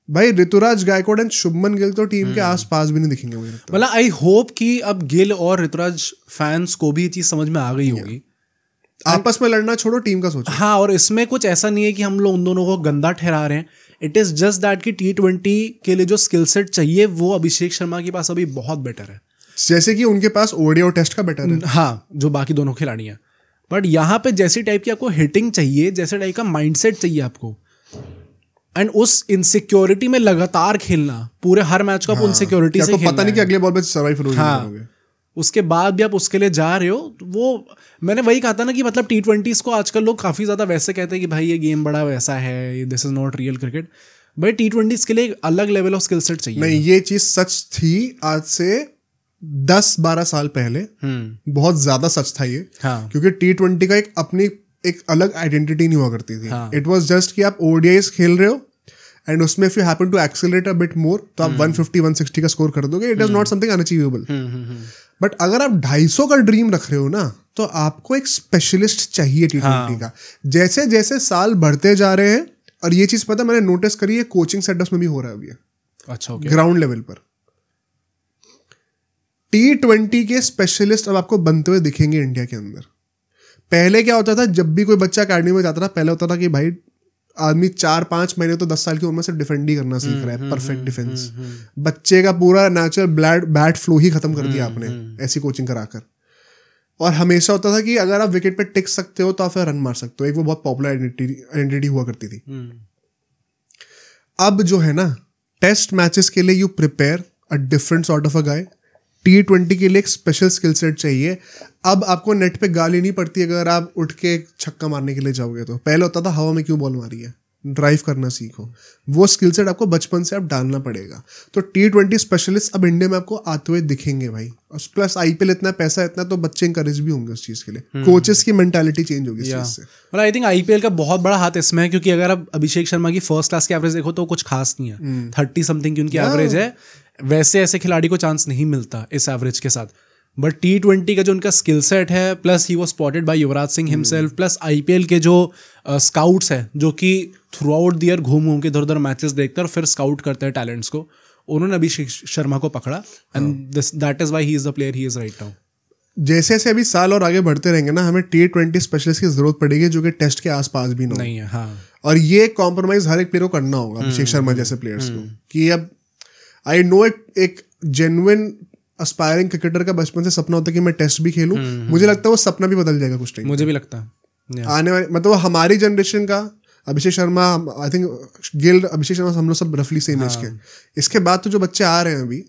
A: भाई ऋतुराज गायकवाड एंड शुभमन गिल तो टीम के आसपास भी नहीं दिखेंगे मुझे.
B: मतलब आई होप कि अब गिल और ऋतुराज फैंस को भी ये चीज समझ में आ गई होगी.
A: आपस में लड़ना छोड़ो, टीम का सोचो.
B: हाँ, और इसमें कुछ ऐसा नहीं है कि हम लोग उन दोनों को गंदा ठहरा रहे हैं. इट इज जस्ट दैट कि T20 के लिए जो स्किल सेट चाहिए वो अभिषेक शर्मा के पास अभी बहुत बेटर है,
A: जैसे कि उनके पास ODI और टेस्ट का बेटर है.
B: हाँ, जो बाकी दोनों खिलाड़ी हैं. बट यहाँ पे जैसी टाइप की आपको हिटिंग चाहिए, जैसे टाइप का माइंडसेट चाहिए आपको, एंड उस इनसिक्योरिटी में लगातार खेलना, पूरे हर मैच को आप इनसिक्योरिटी से खेलना,
A: पता नहीं कि अगले बॉल पे सर्वाइव करोगे.
B: हाँ, उसके बाद भी आप उसके लिए जा रहे हो. वो मैंने वही कहा था ना कि मतलब T20s को आजकल लोग काफ़ी ज़्यादा वैसे कहते हैं कि भाई ये गेम बड़ा वैसा है, this is not real cricket. भाई T20s के लिए एक अलग लेवल ऑफ स्किल सेट चाहिए.
A: नहीं, ये चीज़ सच थी आज से 10-12 साल पहले. बहुत ज़्यादा सच था ये. क्योंकि T20 का एक अपनी एक अलग आइडेंटिटी नहीं हुआ करती थी. इट वाज जस्ट कि आप ODIs खेल रहे हो एंड उसमें if you happen to accelerate a bit more तो आप 150-160 का स्कोर कर दोगे. It is not something unachievable. But अगर आप 250 का ड्रीम रख रहे हो ना, तो आपको एक स्पेशलिस्ट चाहिए T20 का. जैसे जैसे साल बढ़ते जा रहे हैं, और ये चीज पता मैंने नोटिस करी है, कोचिंग सेटअप्स में भी हो रहा है अभी. अच्छा, ग्राउंड लेवल पर T20 के स्पेशलिस्ट अब आपको बनते हुए दिखेंगे इंडिया के अंदर. पहले क्या होता था, जब भी कोई बच्चा अकेडमी में जाता था, पहले होता था कि भाई आदमी 4-5 महीने तो 10 साल की उम्र में सिर्फ डिफेंड ही करना सीख रहा है, परफेक्ट डिफेंस. बच्चे का पूरा नेचुरल बैट फ्लो ही खत्म कर दिया आपने ऐसी कोचिंग कराकर. और हमेशा होता था कि अगर आप विकेट पे टिक सकते हो तो आप फिर रन मार सकते हो. एक वो बहुत पॉपुलर आइडेंटिटी हुआ करती थी. अब जो है ना, टेस्ट मैचेस के लिए you prepare a different sort of a guy. T20 के लिए एक स्पेशल स्किल सेट चाहिए. अब आपको नेट पे गाली नहीं पड़ती अगर आप उठ के छक्का मारने के लिए जाओगे. तो पहले होता था हवा में क्यों बॉल मारी है, ड्राइव करना सीखो. वो स्किल सेट आपको बचपन से आप डालना पड़ेगा. तो T20 स्पेशलिस्ट अब इंडिया में आपको आते हुए दिखेंगे भाई. और प्लस IPL इतना पैसा इतना, तो बच्चे इंकरेज भी होंगे उस चीज़ के लिए. कोचेस की मेंटालिटी चेंज होगी इस चीज़ से.
B: और आई थिंक IPL का बहुत बड़ा हाथ इसमें है, क्योंकि अगर आप अभिषेक शर्मा की फर्स्ट क्लास की एवरेज देखो तो कुछ खास नहीं है. 30 समथिंग की उनकी एवरेज है. वैसे ऐसे खिलाड़ी को चांस नहीं मिलता इस एवरेज के साथ. बट T20 का जो उनका स्किल सेट है, plus he was spotted by Yuvraj Singh himself, plus IPL के जो स्काउट्स हैं जो कि थ्रू आउट द ईयर घूम के इधर उधर मैचेस देखते हैं और फिर स्काउट करते हैं टैलेंट्स को, उन्होंने अभिषेक शर्मा को पकड़ा and that is why he is the player he is right now.
A: जैसे जैसे अभी साल और आगे बढ़ते रहेंगे ना, हमें T20 स्पेशलिस्ट की जरूरत पड़ेगी जो कि टेस्ट के आसपास भी नहीं
B: है। हाँ,
A: और ये कॉम्प्रोमाइज हर एक प्लेयर को करना होगा, अभिषेक शर्मा जैसे प्लेयर्स को, कि अब आई नो एक जेन्युइन एस्पायरिंग क्रिकेटर का बचपन से सपना होता है कि मैं टेस्ट भी खेलूं। मुझे लगता है वो सपना भी बदल जाएगा कुछ टाइम,
B: मुझे भी लगता है
A: आने वाले, मतलब हमारी जनरेशन का अभिषेक शर्मा, आई थिंक गिल, अभिषेक शर्मा, हम लोग सब रफली सेम एज के। इसके बाद तो जो बच्चे आ रहे हैं अभी,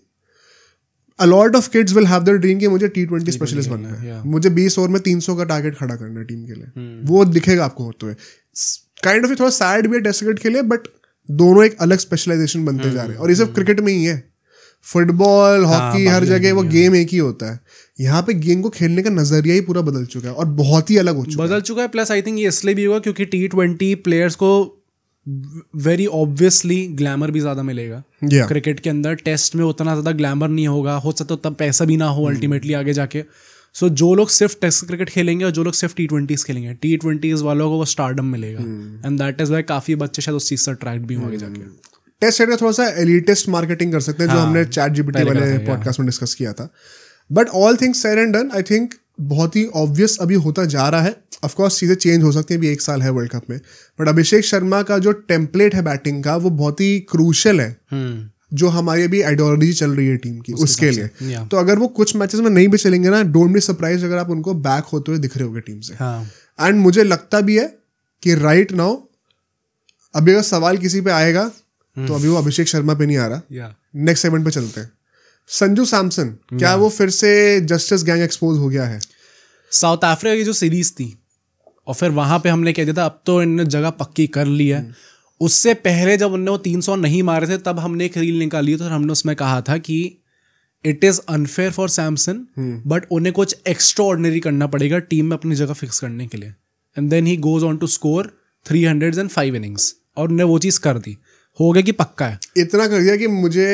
A: a lot of kids will have their dream कि मुझे T20 स्पेशलिस्ट बनना है, मुझे 20 ओवर में 300 का टारगेट खड़ा करना है टीम के लिए, वो दिखेगा आपको होते हुए। काइंड ऑफ थोड़ा सैड भी है टेस्ट क्रिकेट के लिए, बट दोनों एक अलग स्पेशलाइजेशन बनते जा रहे हैं, और ये सब क्रिकेट में ही है। फुटबॉल, हॉकी, हर जगह वो गेम एक ही होता है। यहाँ पे गेम को खेलने का नजरिया ही पूरा बदल चुका है और बहुत ही अलग हो चुका है।
B: प्लस आई थिंक ये इसलिए भी होगा क्योंकि T20 प्लेयर्स को वेरी ऑब्वियसली ग्लैमर भी ज्यादा मिलेगा क्रिकेट के अंदर। टेस्ट में उतना ज्यादा ग्लैमर नहीं होगा, हो सकता है उतना पैसा भी ना हो अल्टीमेटली आगे जाके। सो जो लोग सिर्फ टेस्ट क्रिकेट खेलेंगे और जो लोग सिर्फ T20 खेलेंगे, T20 वालों को वो स्टारडम मिलेगा, एंड दैट इज वाई काफी बच्चे शायद उस चीज से अट्रैक्ट भी होंगे जाके।
A: टेस्ट का थोड़ा सा एलिटिस्ट मार्केटिंग कर सकते हैं, जो हमने ChatGPT वाले पॉडकास्ट में डिस्कस किया था। But all things said and done, I think बहुत ही ऑब्वियस अभी होता जा रहा है। ऑफ कोर्स चीज़ें चेंज हो सकती हैं, अभी 1 साल है वर्ल्ड कप में, बट अभिषेक शर्मा का जो टेम्पलेट है बैटिंग का वो बहुत ही क्रूशियल है, जो हमारी अभी आइडियोलॉजी चल रही है टीम की उसके लिए। तो अगर वो कुछ मैचेस में नहीं भी चलेंगे ना, डोंट बी सरप्राइज अगर आप उनको बैक होते हुए दिख रहे होगे टीम से। एंड मुझे लगता भी है कि राइट नाउ अभी अगर सवाल किसी पे आएगा तो अभी वो अभिषेक शर्मा पे नहीं आ रहा। नेक्स्ट सेगमेंट पे चलते हैं। संजू सैमसन, क्या वो फिर से जस्टिस गैंग एक्सपोज हो गया है?
B: साउथ अफ्रीका की जो सीरीज थी और फिर वहां पे हमने कह दिया था अब तो इन्होंने जगह पक्की कर ली है। उससे पहले जब उन्होंने वो 300 नहीं मारे थे तब हमने एक रील निकाली तो हमने उसमें कहा था कि it is unfair for Samson, but उन्हें कुछ एक्स्ट्रा ऑर्डिनरी करना पड़ेगा टीम में अपनी जगह फिक्स करने के लिए। And then he goes on to score 305 innings, और उन्होंने वो चीज कर दी, हो गया कि पक्का है।
A: इतना कर दिया कि मुझे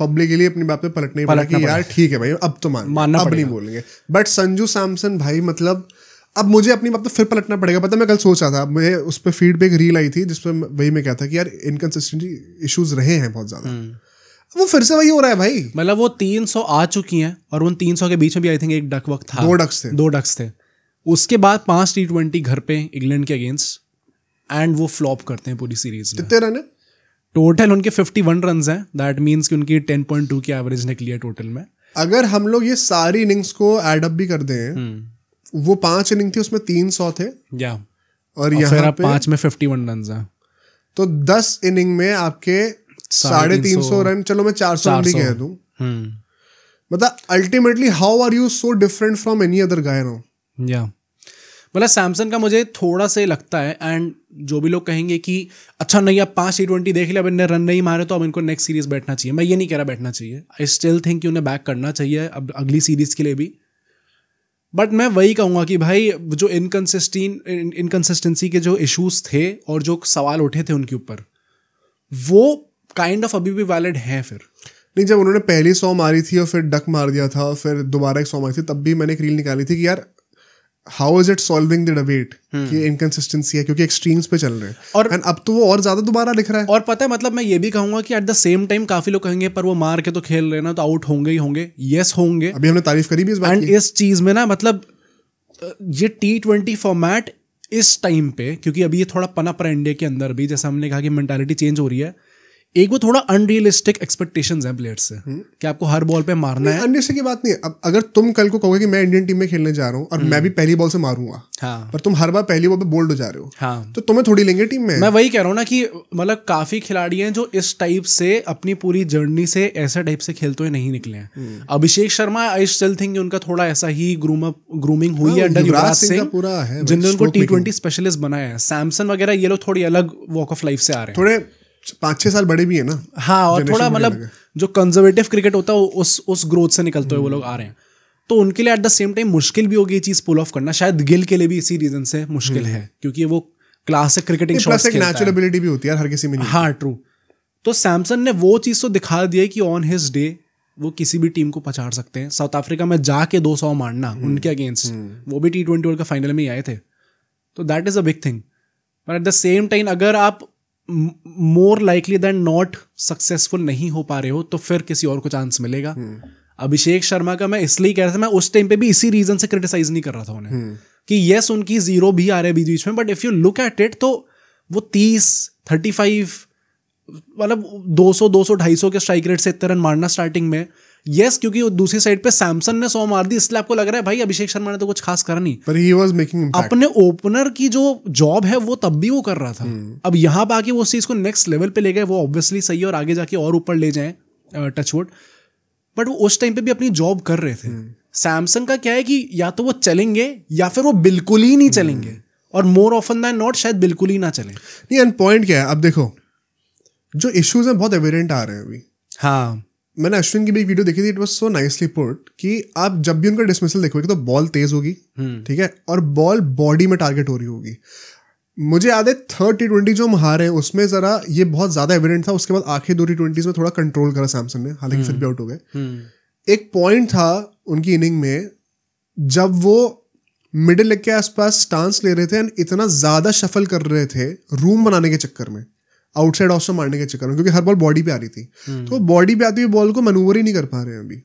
A: पब्लिकली अपनी बात पे पलटना ही पड़ा कि यार ठीक है भाई, अब तो मानना अब नहीं बोलेंगे। बट संजू सैमसन भाई, मतलब अब मुझे अपनी बात पे फिर पलटना पड़ेगा। पता मैं कल सोच रहा था, मुझे उस पर फीड पे एक रील आई थी जिसपे वही मैं कहता कि यार इनकंसिस्टेंसी इश्यूज रहे हैं बहुत ज्यादा, वो फिर से वही हो रहा है भाई।
B: मतलब वो 300 आ चुकी हैं और उन 300 के बीच में भी आई थिंक एक डक वक्त था, 2 डक्स थे। उसके बाद 5 T20 घर पे इंग्लैंड के अगेंस्ट, एंड वो फ्लॉप करते हैं पूरी सीरीज में।
A: कितने रन है
B: टोटल? उनके 51 रन हैं। दैट मीन्स कि उनकी 10.2 की एवरेज निकली है टोटल में।
A: अगर हम लोग ये सारी इनिंग्स को एड अप भी कर दें, वो 5 इनिंग थी, उसमें 300 थे, और यहाँ पे
B: 5 में 51 रन हैं,
A: तो 10 इनिंग में आपके 350 रन, चलो मैं 400 रन भी कह दूं। मतलब ultimately how are you so different from any other guy now?
B: मतलब सैमसन का मुझे थोड़ा सा लगता है, एंड जो भी लोग कहेंगे कि अच्छा नहीं अब 5 T20 देख लिया, अब इन्हें रन नहीं मारे तो अब इनको नेक्स्ट सीरीज बैठना चाहिए, मैं ये नहीं कह रहा बैठना चाहिए। आई स्टिल थिंक कि उन्हें बैक करना चाहिए अब अगली सीरीज के लिए भी। बट मैं वही कहूँगा कि भाई जो इनकंसिस्टेंसी के जो इश्यूज थे और जो सवाल उठे थे उनके ऊपर, वो काइंड ऑफ अभी भी वैलिड है। फिर
A: नहीं, जब उन्होंने पहली 100 मारी थी और फिर डक मार दिया था और फिर दोबारा एक 100 मारी थी, तब भी मैंने एक रील निकाली थी कि यार how is it solving the debate कि इनकंसिस्टेंसी है, क्योंकि एक्सट्रीम्स पे चल रहे हैं। और एंड अब तो वो और ज्यादा दोबारा दिख रहा है।
B: और पता है, मतलब मैं ये भी कहूंगा कि एट द सेम टाइम काफी लोग कहेंगे पर वो मार के तो खेल रहे हैं ना, तो आउट होंगे ही होंगे। यस होंगे,
A: अभी हमने तारीफ करी भी इस बात की।
B: एंड इस चीज में ना, मतलब ये T20 फॉर्मेट इस टाइम पे, क्योंकि अभी ये थोड़ा पनप रहा है इंडिया के अंदर भी, जैसे हमने कहा कि मेंटालिटी चेंज हो रही है। एक वो थोड़ा अनरियलिस्टिक एक्सपेक्टेशंस हैं प्लेयर्स से कि आपको हर बॉल पे मारना है।
A: अनरियलिस्टिक की बात नहीं है। अब अगर तुम कल को कहोगे कि मैं इंडियन टीम में खेलने जा रहा हूँ और मैं भी पहली बॉल से मारूंगा, पर तुम हर बार पहली बॉल पे बोल्ड हो जा रहे हो, तो तुम्हें थोड़ी लेंगे टीम में।
B: मैं वही कह रहा हूँ ना कि मतलब काफी खिलाड़ी हैं जो इस टाइप से अपनी पूरी जर्नी से ऐसा टाइप से खेलते हुए नहीं निकले हैं। Abhishek Sharma, I still think उनका थोड़ा ऐसा ही ग्रूमिंग हुई है अंडर युवराज सिंह, जिन्होंने उनको T20 स्पेशलिस्ट बनाया है। सैमसन वगैरह ये लोग थोड़ी अलग वॉक ऑफ लाइफ से आ रहे हैं,
A: थोड़े 5-6 साल बड़े भी है ना।
B: हाँ, और थोड़ा मतलब जो कंजर्वेटिव क्रिकेट होता है उस ग्रोथ से निकलते हुए वो लोग आ रहे हैं। तो उनके लिए एट द सेम टाइम मुश्किल भी होगी ये चीज पुल ऑफ करना। शायद गिल के लिए भी इसी रीजन से मुश्किल है, क्योंकि वो क्लासिक क्रिकेटिंग शॉट्स खेलता है।
A: नेचुरल एबिलिटी भी होती है हर किसी में।
B: हाँ, ट्रू। तो सैमसन ने वो चीज तो दिखा दी है कि ऑन हिज डे वो किसी भी टीम को पछाड़ सकते हैं। साउथ अफ्रीका में जाके 200 मारना उनके अगेंस्ट, वो भी T20 वर्ल्ड कप फाइनल में ही आए थे, तो that is a big thing. But at the same time अगर आप more likely than not successful नहीं हो पा रहे हो तो फिर किसी और को चांस मिलेगा। अभिषेक शर्मा का मैं इसलिए कह रहा था, मैं उस टाइम पे भी इसी रीजन से क्रिटिसाइज नहीं कर रहा था उन्हें कि यस उनकी 0 भी आ रहे हैं बीच बीच में, but if you look at it तो वो 30, 35 मतलब 200, 250 के स्ट्राइक रेट से इतने रन मारना स्टार्टिंग में, यस क्योंकि दूसरी साइड पे सैमसन ने 100 मार दी इसलिए आपको लग रहा है भाई अभिषेक शर्मा ने तो कुछ खास करा नहीं,
A: पर ही वाज मेकिंग इम्पैक्ट।
B: अपने ओपनर की जो जॉब है वो तब भी वो कर रहा था। अब यहाँ पे आके वो उस चीज को नेक्स्ट लेवल पे ले गए, वो ऑब्वियसली सही है और आगे जाके और ऊपर ले जाएं, टचवुड, बट वो उस टाइम पे भी अपनी जॉब कर रहे थे। सैमसन का क्या है कि या तो वो चलेंगे या फिर वो बिल्कुल ही नहीं चलेंगे, और मोर ऑफन दैन नॉट शायद बिल्कुल ही ना चलें।
A: नहीं, एंड पॉइंट क्या है, अब देखो जो इश्यूज हैं बहुत एविडेंट आ रहे हैं अभी।
B: हाँ,
A: मैंने अश्विन की भी एक वीडियो देखी थी, it was so nicely put कि आप जब भी उनका डिसमिसल देखोगे तो बॉल तेज होगी, ठीक है, और बॉल बॉडी में टारगेट हो रही होगी। मुझे याद है 3rd T20 जो हम हारे हैं उसमें जरा ये बहुत ज्यादा एविडेंट था, उसके बाद आखिरी 2 T20s में थोड़ा कंट्रोल करा सैमसन ने, हालांकि फिर भी आउट हो गए। एक पॉइंट था उनकी इनिंग में जब वो मिडिल लेग के आसपास स्टांस ले रहे थे एंड इतना ज्यादा शफल कर रहे थे रूम बनाने के चक्कर में, आउटसाइड ऑस्टर मारने के चक्कर में, क्योंकि हर बॉल बॉडी पे आ रही थी, तो बॉडी पे आती हुई बॉल को मैनूवर ही नहीं कर पा रहे हैं अभी।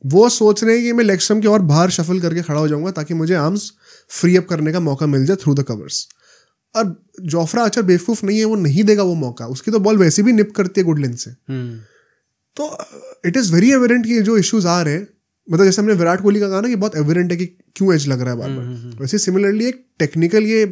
A: वो सोच रहे हैं कि मैं लेग स्टंप के और बाहर शफल करके खड़ा हो जाऊंगा ताकि मुझे आर्म्स फ्री अप करने का मौका मिल जाए थ्रू द कवर्स। और जोफ्रा आर्चर बेवकूफ नहीं है, वो नहीं देगा वो मौका, उसकी तो बॉल वैसे भी निप करती है गुड लेंथ से। तो इट इज वेरी एविडेंट कि जो इश्यूज आ रहे हैं, मतलब जैसे हमने विराट कोहली का कहा ना कि बहुत एविडेंट है कि क्यों एज लग रहा है बार बार, वैसे सिमिलरली एक टेक्निकल ये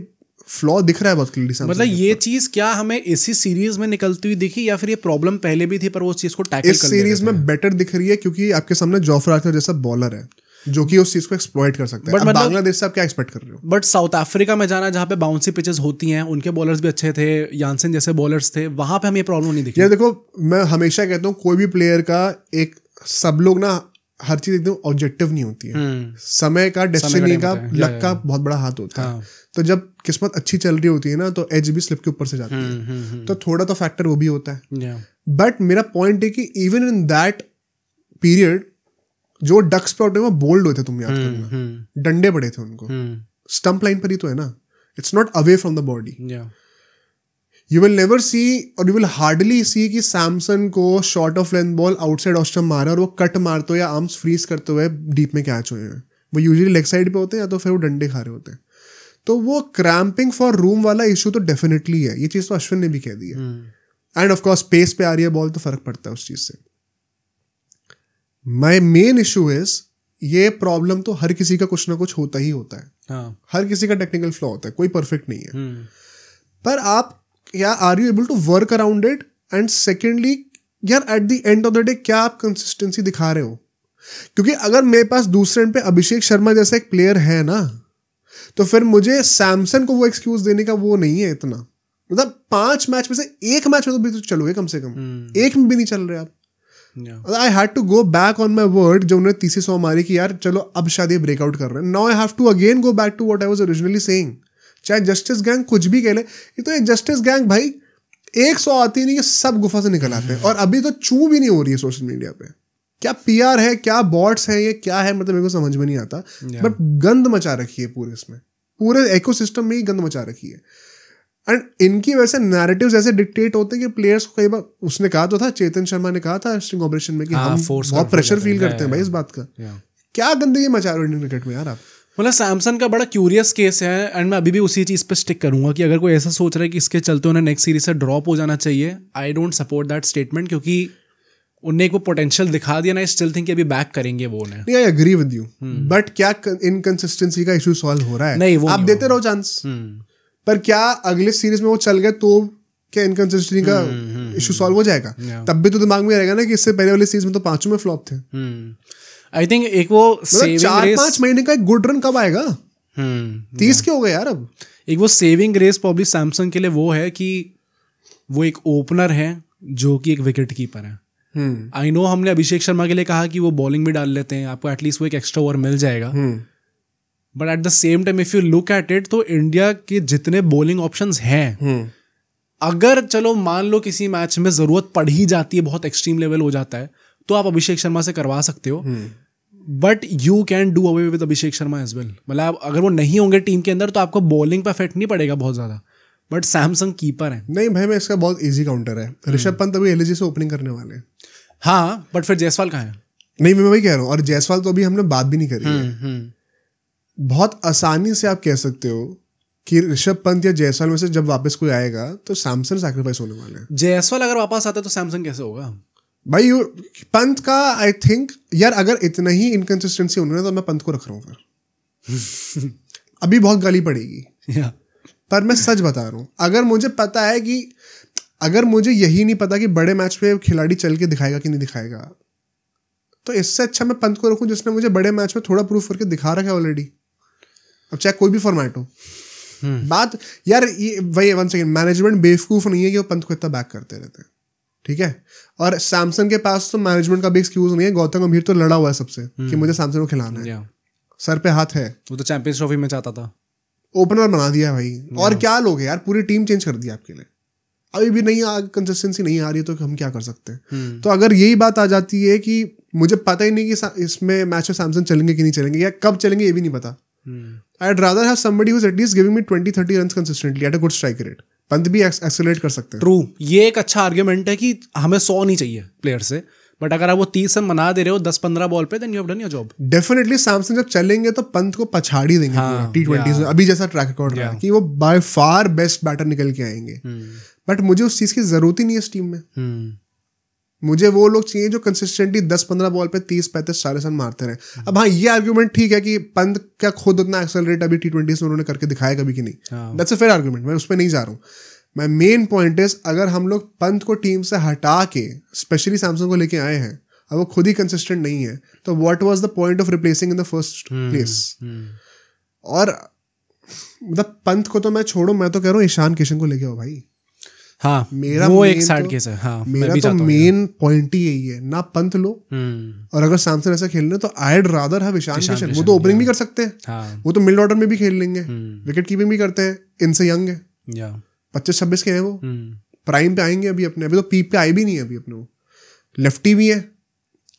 A: फ्लॉ दिख रहा है बहुत क्लियरली। मतलब
B: ये चीज क्या हमें इसी सीरीज में निकलती हुई दिखी या फिर ये प्रॉब्लम पहले भी थी पर वो चीज को टैकल कर
A: इस सीरीज में बेटर दिख रही है क्योंकि आपके सामने जोफ्रा आर्चर जैसा बॉलर है जो कि उस चीज को एक्सप्लॉइट कर सकता है। अब बांग्लादेश से आप क्या एक्सपेक्ट कर रहे हो?
B: बट साउथ अफ्रीका में जाना जहाँ पे बाउंसी पिचेस होती हैं, उनके बॉलर्स भी अच्छे थे, यानसेन जैसे बॉलर्स थे, वहां पे हमें ये प्रॉब्लम नहीं दिखी।
A: यार देखो, मैं हमेशा कहता हूँ कोई भी प्लेयर का एक, सब लोग ना हर चीज एकदम ऑब्जेक्टिव नहीं होती है, समय का, डेस्टिनी का, लक का बहुत बड़ा हाथ होता है। तो जब किस्मत अच्छी चल रही होती है ना तो एज भी स्लिप के ऊपर से जाती है, तो थोड़ा तो फैक्टर वो भी होता है। बट मेरा पॉइंट है कि इवन इन दैट पीरियड जो डक्स पे वो बोल्ड हुए थे, तुम याद करना, डंडे पड़े थे उनको, स्टंप लाइन पर ही तो है ना, it's not away from the body. You will never see or you will hardly see कि सैमसन को short of length ball outside off stump मारा और वो कट मारते हुए या आर्म्स फ्रीज करते हुए डीप में कैच हुए हैं। वो यूजुअली लेग साइड पे होते हैं या तो फिर वो डंडे खा रहे होते हैं। तो वो क्रैम्पिंग फॉर रूम वाला इशू तो डेफिनेटली है, ये चीज़ तो अश्विन ने भी कह दी है। एंड ऑफ कोर्स पेस पे आ रही है बॉल तो फर्क पड़ता है उस चीज़ से। माई मेन इशू इज ये प्रॉब्लम तो हर किसी का कुछ ना कुछ होता ही होता है। हर किसी का टेक्निकल फ्लॉ होता है, कोई परफेक्ट नहीं है। पर आप या are you able to work around it, and secondly यार at the end of the day क्या आप कंसिस्टेंसी दिखा रहे हो? क्योंकि अगर मेरे पास दूसरे एंड पे अभिषेक शर्मा जैसा एक प्लेयर है ना, तो फिर मुझे सैमसन को वो एक्सक्यूज देने का वो नहीं है इतना। मतलब 5 मैच में से 1 मैच में तो भी तो चलोगे कम से कम, एक में भी नहीं चल रहे आप। I had to go back on my word जब उन्होंने तीसरी 100 मारी कि यार चलो अब शायद ये ब्रेकआउट कर रहे हैं। Now I have to again go back to what I was originally saying. चाहे जस्टिस गैंग कुछ भी कह ले, ये तो एक जस्टिस गैंग भाई 100 आती नहीं कि सब गुफा से निकल आते हैं, और अभी तो चू भी नहीं हो रही है सोशल मीडिया पे। क्या पीआर है, क्या बॉट्स है, ये क्या है, मतलब मेरे को समझ में नहीं आता। बट गंद मचा रखी है पूरे इसमें, पूरे इकोसिस्टम में ही गंद मचा रखी है। एंड इनकी वजह से नैरेटिव्स ऐसे डिक्टेट होते हैं कि प्लेयर्स को कई बार, उसने कहा तो था, चेतन शर्मा ने कहा था स्टिंग ऑपरेशन में कि हम बहुत प्रेशर फील करते हैं भाई इस बात का। क्या गंदगी मचा रहे हो इंडियन क्रिकेट में यार आप?
B: मतलब सैमसन का बड़ा क्यूरियस केस है, एंड मैं अभी भी उसी चीज़ पे स्टिक करूंगा कि अगर कोई ऐसा सोच रहा है कि इसके चलते उन्हें नेक्स्ट सीरीज से ड्रॉप हो जाना चाहिए, I don't support that statement, क्योंकि उन्हें एक वो पोटेंशियल दिखा दिया ना, स्टिल थिंक अभी बैक करेंगे वो उन्हें।
A: नहीं, I agree with you, but क्या इनकंसिस्टेंसी का इशू सॉल्व हो रहा है?
B: नहीं, वो
A: आप देते रहो चांस, पर क्या अगले सीरीज में वो चल गए तो क्या इनकंसिस्टेंसी का इशू सॉल्व हो जाएगा? तब भी तो दिमाग में रहेगा ना कि इससे पहले वाली सीरीज में तो 5 में फ्लॉप थे।
B: आई थिंक एक वो
A: 4-5 महीने का एक गुड रन कब आएगा? 30 के हो गए यार अब।
B: एक वो सेविंग ग्रेस प्रॉब्ली सैमसंग के लिए वो है कि वो एक ओपनर है जो कि एक विकेट कीपर है। आई नो हमने अभिषेक शर्मा के लिए कहा कि वो बॉलिंग भी डाल लेते हैं, आपको एटलीस्ट वो एक एक्स्ट्रा ओवर मिल जाएगा। But at the same time if you look at it, तो इंडिया के जितने बॉलिंग ऑप्शंस हैं, अगर चलो मान लो किसी मैच में जरूरत पड़ ही जाती है, बहुत एक्सट्रीम लेवल हो जाता है, तो आप अभिषेक शर्मा से करवा सकते हो, but you can do away with Abhishek Sharma as well. मतलब अगर वो नहीं होंगे टीम के अंदर तो आपको बॉलिंग पर इफेक्ट नहीं पड़ेगा बहुत ज़्यादा, बट सैमसंग कीपर है।
A: नहीं भाई, मैं इसका बहुत ईजी काउंटर है, ऋषभ पंत अभी एलजी से ओपनिंग करने वाले हैं।
B: हाँ, बट फिर जायसवाल कहाँ है?
A: नहीं, मैं वही कह रहा हूँ, और जायसवाल तो अभी हमने बात भी नहीं करी है। बहुत आसानी से आप कह सकते हो कि ऋषभ पंत या जायसवाल में से जब वापस कोई आएगा तो सैमसंग सैक्रिफाइस होने वाले हैं।
B: जायसवाल अगर वापस आता है तो सैमसंग कैसे होगा
A: भाई? पंत का आई थिंक यार, अगर इतना ही इनकंसिस्टेंसी होने ना तो मैं पंत को रख रहा हूँ फिर। अभी बहुत गाली पड़ेगी पर मैं सच बता रहा हूँ, अगर मुझे पता है कि अगर मुझे यही नहीं पता कि बड़े मैच पे खिलाड़ी चल के दिखाएगा कि नहीं दिखाएगा, तो इससे अच्छा मैं पंत को रखूं जिसने मुझे बड़े मैच में थोड़ा प्रूफ करके दिखा रखा है ऑलरेडी। अब चाहे कोई भी फॉर्मेट हो। बात यार ये वही, वन सेकंड, मैनेजमेंट बेवकूफ नहीं है कि वो पंत को इतना बैक करते रहते हैं, ठीक है? और सैमसंग के पास तो मैनेजमेंट का भी एक्सक्यूज नहीं है। गौतम गंभीर तो लड़ा हुआ है सबसे कि मुझे सैमसंग को खिलाना है, सर पे हाथ है।
B: वो तो चैंपियंस ट्रॉफी में चाहता था,
A: ओपनर बना दिया भाई। और क्या लोग यार, पूरी टीम चेंज कर दी आपके लिए। अभी भी नहीं कंसिस्टेंसी नहीं आ रही है तो हम क्या कर सकते हैं? तो अगर यही बात आ जाती है कि मुझे पता ही नहीं कि इसमें मैच में सैमसंग चलेंगे कि नहीं चलेंगे या कब चलेंगे ये भी नहीं पता, I'd rather have somebody who's at least giving me 20-30 runs consistently at a good strike rate. Pant भी एक्सेलरेट कर सकते हैं।
B: ट्रू, ये एक अच्छा आर्ग्यूमेंट है कि हमें 100 नहीं चाहिए प्लेयर से, बट अगर आप वो 30 रन बना दे रहे हो 10-15 बॉल पे, then you have done your job.
A: Definitely Samson जब चलेंगे तो पंत को पछाड़ी देंगे T20 में। अभी जैसा ट्रैक रिकॉर्ड रहा है कि वो बाय फार बेस्ट बैटर निकल के आएंगे, बट मुझे उस चीज की जरूरत ही नहीं है इस टीम में। मुझे वो लोग चाहिए जो कंसिस्टेंटली 10-15 बॉल पे 30-35-40 रन मारते रहे। अब हाँ, ये आर्गुमेंट ठीक है कि पंत क्या खुद उतना एक्सेलरेट अभी T20 में उन्होंने करके दिखाया कभी कि नहीं, दैट्स अ फेयर आर्गुमेंट, मैं उस पर नहीं जा रहा हूँ। मैं मेन पॉइंट इज, अगर हम लोग पंत को टीम से हटा के स्पेशली सैमसंग को लेके आए हैं और वो खुद ही कंसिस्टेंट नहीं है, तो what was the point of replacing in the first place? और मतलब पंत को तो मैं छोड़ू, मैं तो कह रहा हूँ ईशान किशन को लेके आओ भाई।
B: हाँ, मेरा वो एक सैड केस है। हाँ,
A: मेरा तो मेन पॉइंट ही यही है ना, पंत लो और अगर सैमसंग ऐसा खेल रहे तो I'd rather have Ishan Kishan. वो तो ओपनिंग भी कर सकते हैं, वो तो मिड ऑर्डर में भी खेल लेंगे, विकेट कीपिंग भी करते हैं, इनसे यंग है, 25-26 के हैं वो, प्राइम पे आएंगे अभी अपने। अभी तो पीक पे आए भी नहीं है अभी अपने। वो लेफ्टी भी है,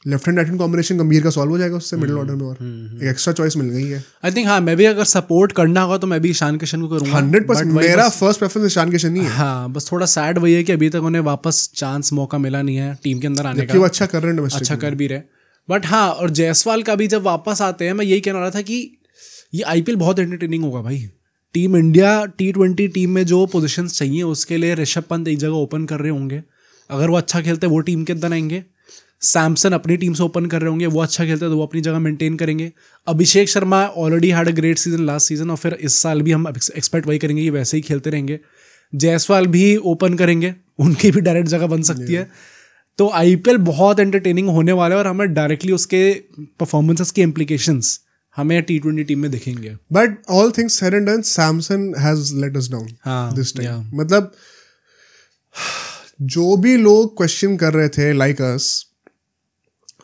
A: left hand right hand combination गंभीर का सॉल्व हो जाएगा उससे मिडिल ऑर्डर में, और एक एक्स्ट्रा चॉइस मिल गई है।
B: आई थिंक हाँ, मैं भी अगर सपोर्ट करना होगा तो मैं भी ईशान किशन को करूंगा
A: 100%। मेरा फर्स्ट प्रेफरेंस ईशान किशन ही है।
B: हाँ, बस थोड़ा सैड वही है कि अभी तक उन्हें वापस चांस मौका मिला नहीं है टीम के अंदर आने का।
A: वो अच्छा कर रहे हैं,
B: अच्छा कर भी रहे, बट हाँ, और जायसवाल का भी जब वापस आते हैं, मैं यही कहना रहा था कि ये IPL बहुत एंटरटेनिंग होगा भाई। टीम इंडिया T20 टीम में जो पोजीशन चाहिए उसके लिए ऋषभ पंत एक जगह ओपन कर रहे होंगे, अगर वो अच्छा खेलते वो टीम के अंदर आएंगे। सैमसन अपनी टीम से ओपन कर रहे होंगे, वो अच्छा खेलते तो वो अपनी जगह मेंटेन करेंगे। Abhishek Sharma already had a great season last season, और फिर इस साल भी हम एक्सपेक्ट वही करेंगे कि वैसे ही खेलते रहेंगे। जायसवाल भी ओपन करेंगे, उनकी भी डायरेक्ट जगह बन सकती है। तो IPL बहुत एंटरटेनिंग होने वाला है, और हमें डायरेक्टली उसके परफॉर्मेंसेस के इम्प्लीकेशंस हमें T20 टीम में दिखेंगे।
A: But all things said and done, Samson has let us down this time. मतलब जो भी लोग क्वेश्चन कर रहे थे लाइक अस,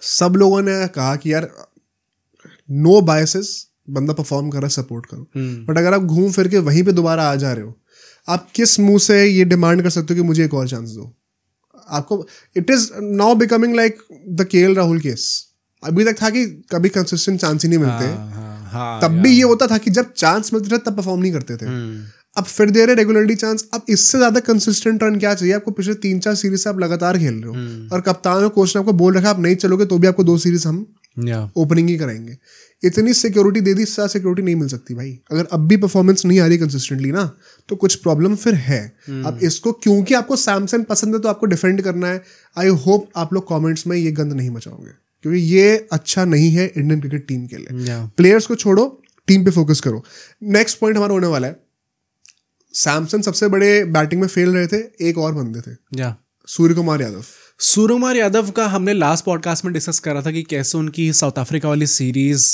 A: सब लोगों ने कहा कि यार नो बायसेस, बंदा परफॉर्म कर रहा है, सपोर्ट करो। बट अगर आप घूम फिर के वहीं पे दोबारा आ जा रहे हो, आप किस मुंह से ये डिमांड कर सकते हो कि मुझे एक और चांस दो? आपको it is now becoming like the KL Rahul case. अभी तक था कि कभी कंसिस्टेंट चांस ही नहीं मिलते, तब भी ये होता था कि जब चांस मिलते थे तब परफॉर्म नहीं करते थे। अब फिर दे रहे रेगुलरली चांस। अब इससे ज्यादा कंसिस्टेंट रन क्या चाहिए आपको? पिछले 3-4 सीरीज से आप लगातार खेल रहे हो, और कप्तान और कोच ने आपको बोल रखा आप नहीं चलोगे तो भी आपको 2 सीरीज हम ओपनिंग ही कराएंगे। इतनी सिक्योरिटी दे दी, इससे सिक्योरिटी नहीं मिल सकती भाई। अगर अब भी परफॉर्मेंस नहीं आ रही कंसिस्टेंटली ना, तो कुछ प्रॉब्लम फिर है। अब इसको क्योंकि आपको सैमसंग पसंद है तो आपको डिफेंड करना है। आई होप आप लोग कॉमेंट्स में ये गंद नहीं मचाओगे, क्योंकि ये अच्छा नहीं है इंडियन क्रिकेट टीम के लिए। प्लेयर्स को छोड़ो, टीम पे फोकस करो। नेक्स्ट पॉइंट हमारा होने वाला है, सैमसंग सबसे बड़े बैटिंग में फेल रहे थे, एक और बंदे थे, सूर्यकुमार यादव।
B: सूर्यकुमार यादव का हमने लास्ट पॉडकास्ट में डिस्कस करा था कि कैसे उनकी साउथ अफ्रीका वाली सीरीज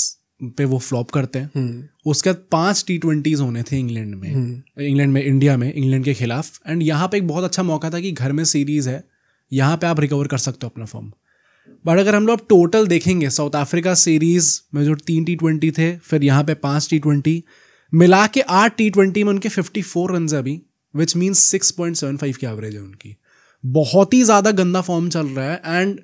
B: पे वो फ्लॉप करते हैं। उसके बाद 5 T20s होने थे इंग्लैंड में, इंडिया में, इंग्लैंड के खिलाफ। एंड यहाँ पे एक बहुत अच्छा मौका था कि घर में सीरीज है, यहाँ पे आप रिकवर कर सकते हो अपना फॉर्म। बट अगर हम लोग टोटल देखेंगे, साउथ अफ्रीका सीरीज में जो 3 T20 थे, फिर यहाँ पे 5 T20, मिला के 8 T20 में उनके 54 रन है अभी, विच मीन्स 6.75 की एवरेज है उनकी। बहुत ही ज़्यादा गंदा फॉर्म चल रहा है। एंड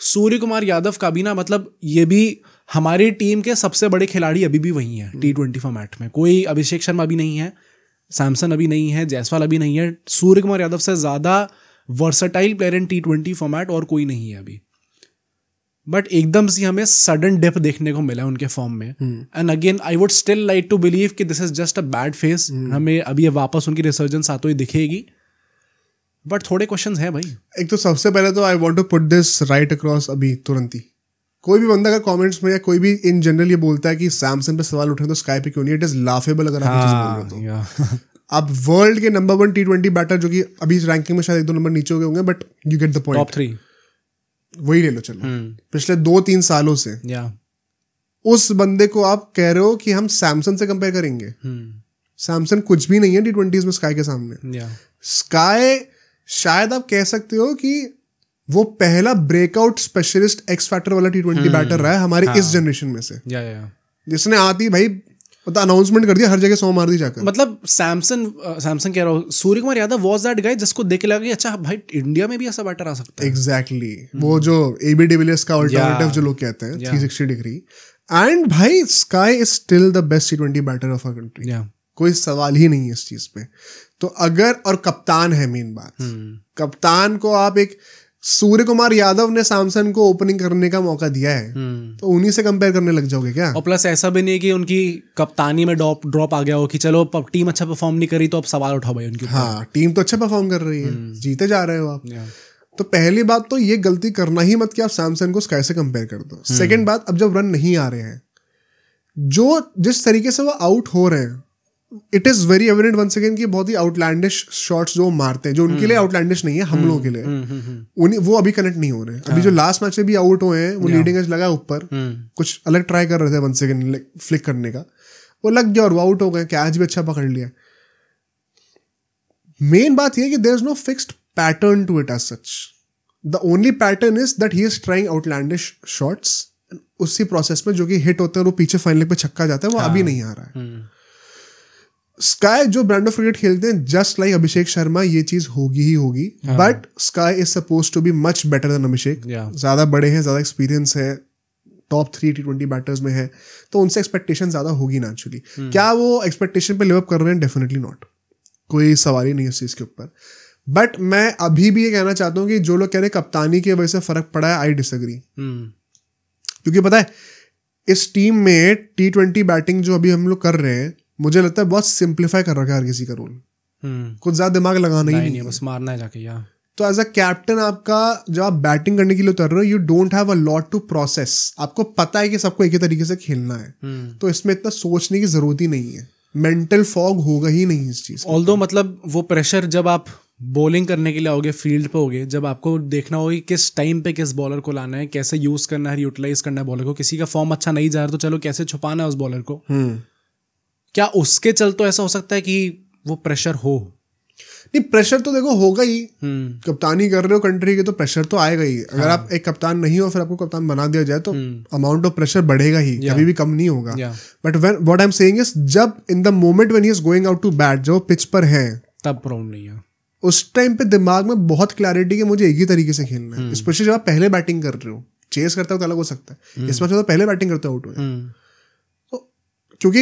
B: सूर्य कुमार यादव का भी ना, मतलब ये भी हमारी टीम के सबसे बड़े खिलाड़ी अभी भी वही हैं T20 फॉर्मेट में। कोई अभिषेक शर्मा अभी नहीं है, सैमसन अभी नहीं है, जायसवाल अभी नहीं है। सूर्य कुमार यादव से ज़्यादा versatile player in T20 format और कोई नहीं है अभी। बट एकदम से हमें सडन डेप देखने को मिला उनके फॉर्म में। And again I would still like to believe कि this is just a bad phase. हमें अभी ये वापस उनकी रिसर्जेंस आते हुए दिखेगी, बट थोड़े क्वेश्चंस हैं भाई।
A: एक तो सबसे पहले तो I want to put this right across अभी तुरंत ही। कोई भी बंदा अगर कमेंट्स में या कोई भी इन जनरल ये बोलता है कि सैमसन पे सवाल उठे तो स्काई पे क्यों नहीं, इट इज लाफेबल अगर आप ये चीज बोल रहे हो तो। अब वर्ल्ड के नंबर 1 T20 बैटर जो कि अभी रैंकिंग में शायद 1-2 नंबर नीचे हो गए होंगे, but you get the point.
B: Top 3
A: वही ले लो चलो। पिछले 2-3 सालों से उस बंदे को आप कह रहे हो कि हम सैमसन से कंपेयर करेंगे। सैमसन कुछ भी नहीं है T20s में स्काई के सामने। स्काई शायद आप कह सकते हो कि वो पहला ब्रेकआउट स्पेशलिस्ट एक्स फैक्टर वाला T20 बैटर रहा है हमारे इस जनरेशन में से, जिसने आती भाई पता अनाउंसमेंट कर दिया, हर जगह 100 मार दी जाकर। मतलब
B: सैमसन कह रहा हूँ, Suryakumar Yadav was that guy जिसको देख के लगा कि अच्छा भाई इंडिया में भी ऐसा बैटर आ सकता है।
A: एग्जैक्टली वो जो AB डिविलियर्स का अल्टरनेटिव जो लोग कहते हैं 360 डिग्री। एंड भाई SKY is still the best T20 batter of our country, कोई सवाल ही नहीं है इस चीज पे। तो अगर, और कप्तान है मेन बात, कप्तान को आप एक सूर्य कुमार यादव ने सैमसन को ओपनिंग करने का मौका दिया है तो उन्हीं से कंपेयर करने लग जाओगे क्या?
B: और प्लस ऐसा भी नहीं कि उनकी कप्तानी में ड्रॉप आ गया हो कि चलो टीम अच्छा परफॉर्म नहीं करी तो अब सवाल उठाओ भाई उनकी।
A: हाँ, टीम तो अच्छा परफॉर्म कर रही है, जीते जा रहे हो आप। तो पहली बात तो ये गलती करना ही मत कि आप सैमसन को स्काई से कंपेयर कर दो। सेकेंड बात, अब जब रन नहीं आ रहे हैं, जो जिस तरीके से वो आउट हो रहे हैं, it is very evident once again कि बहुत ही आउटलैंडिश शॉट्स जो मारते हैं, जो उनके लिए आउटलैंडिश नहीं है, हम लोगों के लिए उन्हीं वो अभी कनेक्ट नहीं हो रहे। अभी जो लास्ट मैच में भी आउट हुए हैं, वो लीडिंग एज लगा ऊपर, कुछ अलग ट्राई कर रहे थे वंस अगेन फ्लिक करने का, वो लग गया और वो आउट हो गए। कैच भी अच्छा पकड़ लिया। मेन बात ये कि there is no fixed pattern to it as such. The only pattern is that he is trying outlandish shots. उसी प्रोसेस में जो कि हिट होते हैं और वो पीछे फाइनल पे छक्का जाता है, वो अभी नहीं आ रहा है। स्काई जो ब्रांड ऑफ क्रिकेट खेलते हैं, जस्ट लाइक अभिषेक शर्मा, ये चीज होगी ही होगी। But SKY is suppose to be much better than Abhishek. ज्यादा बड़े हैं, ज्यादा एक्सपीरियंस है, टॉप 3 T20 बैटर्स में है, तो उनसे एक्सपेक्टेशन ज्यादा होगी नेचुरली। क्या वो एक्सपेक्टेशन पे लिव अप कर रहे हैं? डेफिनेटली नॉट, कोई सवाल ही नहीं है इस चीज के ऊपर। बट मैं अभी भी ये कहना चाहता हूँ कि जो लोग कह रहे हैं कप्तानी की वजह से फर्क पड़ा है, आई डिसएग्री। क्योंकि पता है इस टीम में T20 बैटिंग जो अभी हम लोग कर रहे हैं, मुझे लगता है बहुत सिंप्लीफाई कर रखा है हर किसी का रोल। कुछ ज्यादा दिमाग लगाना ही नहीं है, बस मारना है जाके। तो एज अ कैप्टन आपका जब आप बैटिंग करने के लिए उतर रहे हो, you don't have a lot to process. आपको पता है कि सबको एक ही तरीके से खेलना है, तो इसमें इतना सोचने की जरूरत ही नहीं है। मेंटल फॉग होगा ही नहीं इस चीज।
B: ऑल्दो मतलब वो प्रेशर जब आप बॉलिंग करने के लिए आओगे, फील्ड पे होगे, जब आपको देखना होगा किस टाइम पे किस बॉलर को लाना है, कैसे यूज करना है, यूटिलाइज करना है बॉलर को। किसी का फॉर्म अच्छा नहीं जा रहा तो चलो कैसे छुपाना है उस बॉलर को। क्या उसके चलते ऐसा हो सकता है कि वो प्रेशर हो?
A: नहीं, प्रेशर तो देखो होगा ही। कप्तानी कर रहे हो कंट्री के, तो प्रेशर तो आएगा ही। अगर आप एक कप्तान नहीं हो फिर आपको कप्तान बना दिया जाए तो अमाउंट ऑफ प्रेशर बढ़ेगा ही, कभी भी कम नहीं होगा। But what I am saying is, जब in the moment when he is going out to bat, जब पिच पर है,
B: तब प्रॉब्लम नहीं है।
A: उस टाइम पे दिमाग में बहुत क्लैरिटी कि मुझे एक ही तरीके से खेलना है। स्पेशली जब आप पहले बैटिंग कर रहे हो, चेस करते हो तो अलग हो सकता है, इसमें तो पहले बैटिंग करते हो आउट हुए। तो क्योंकि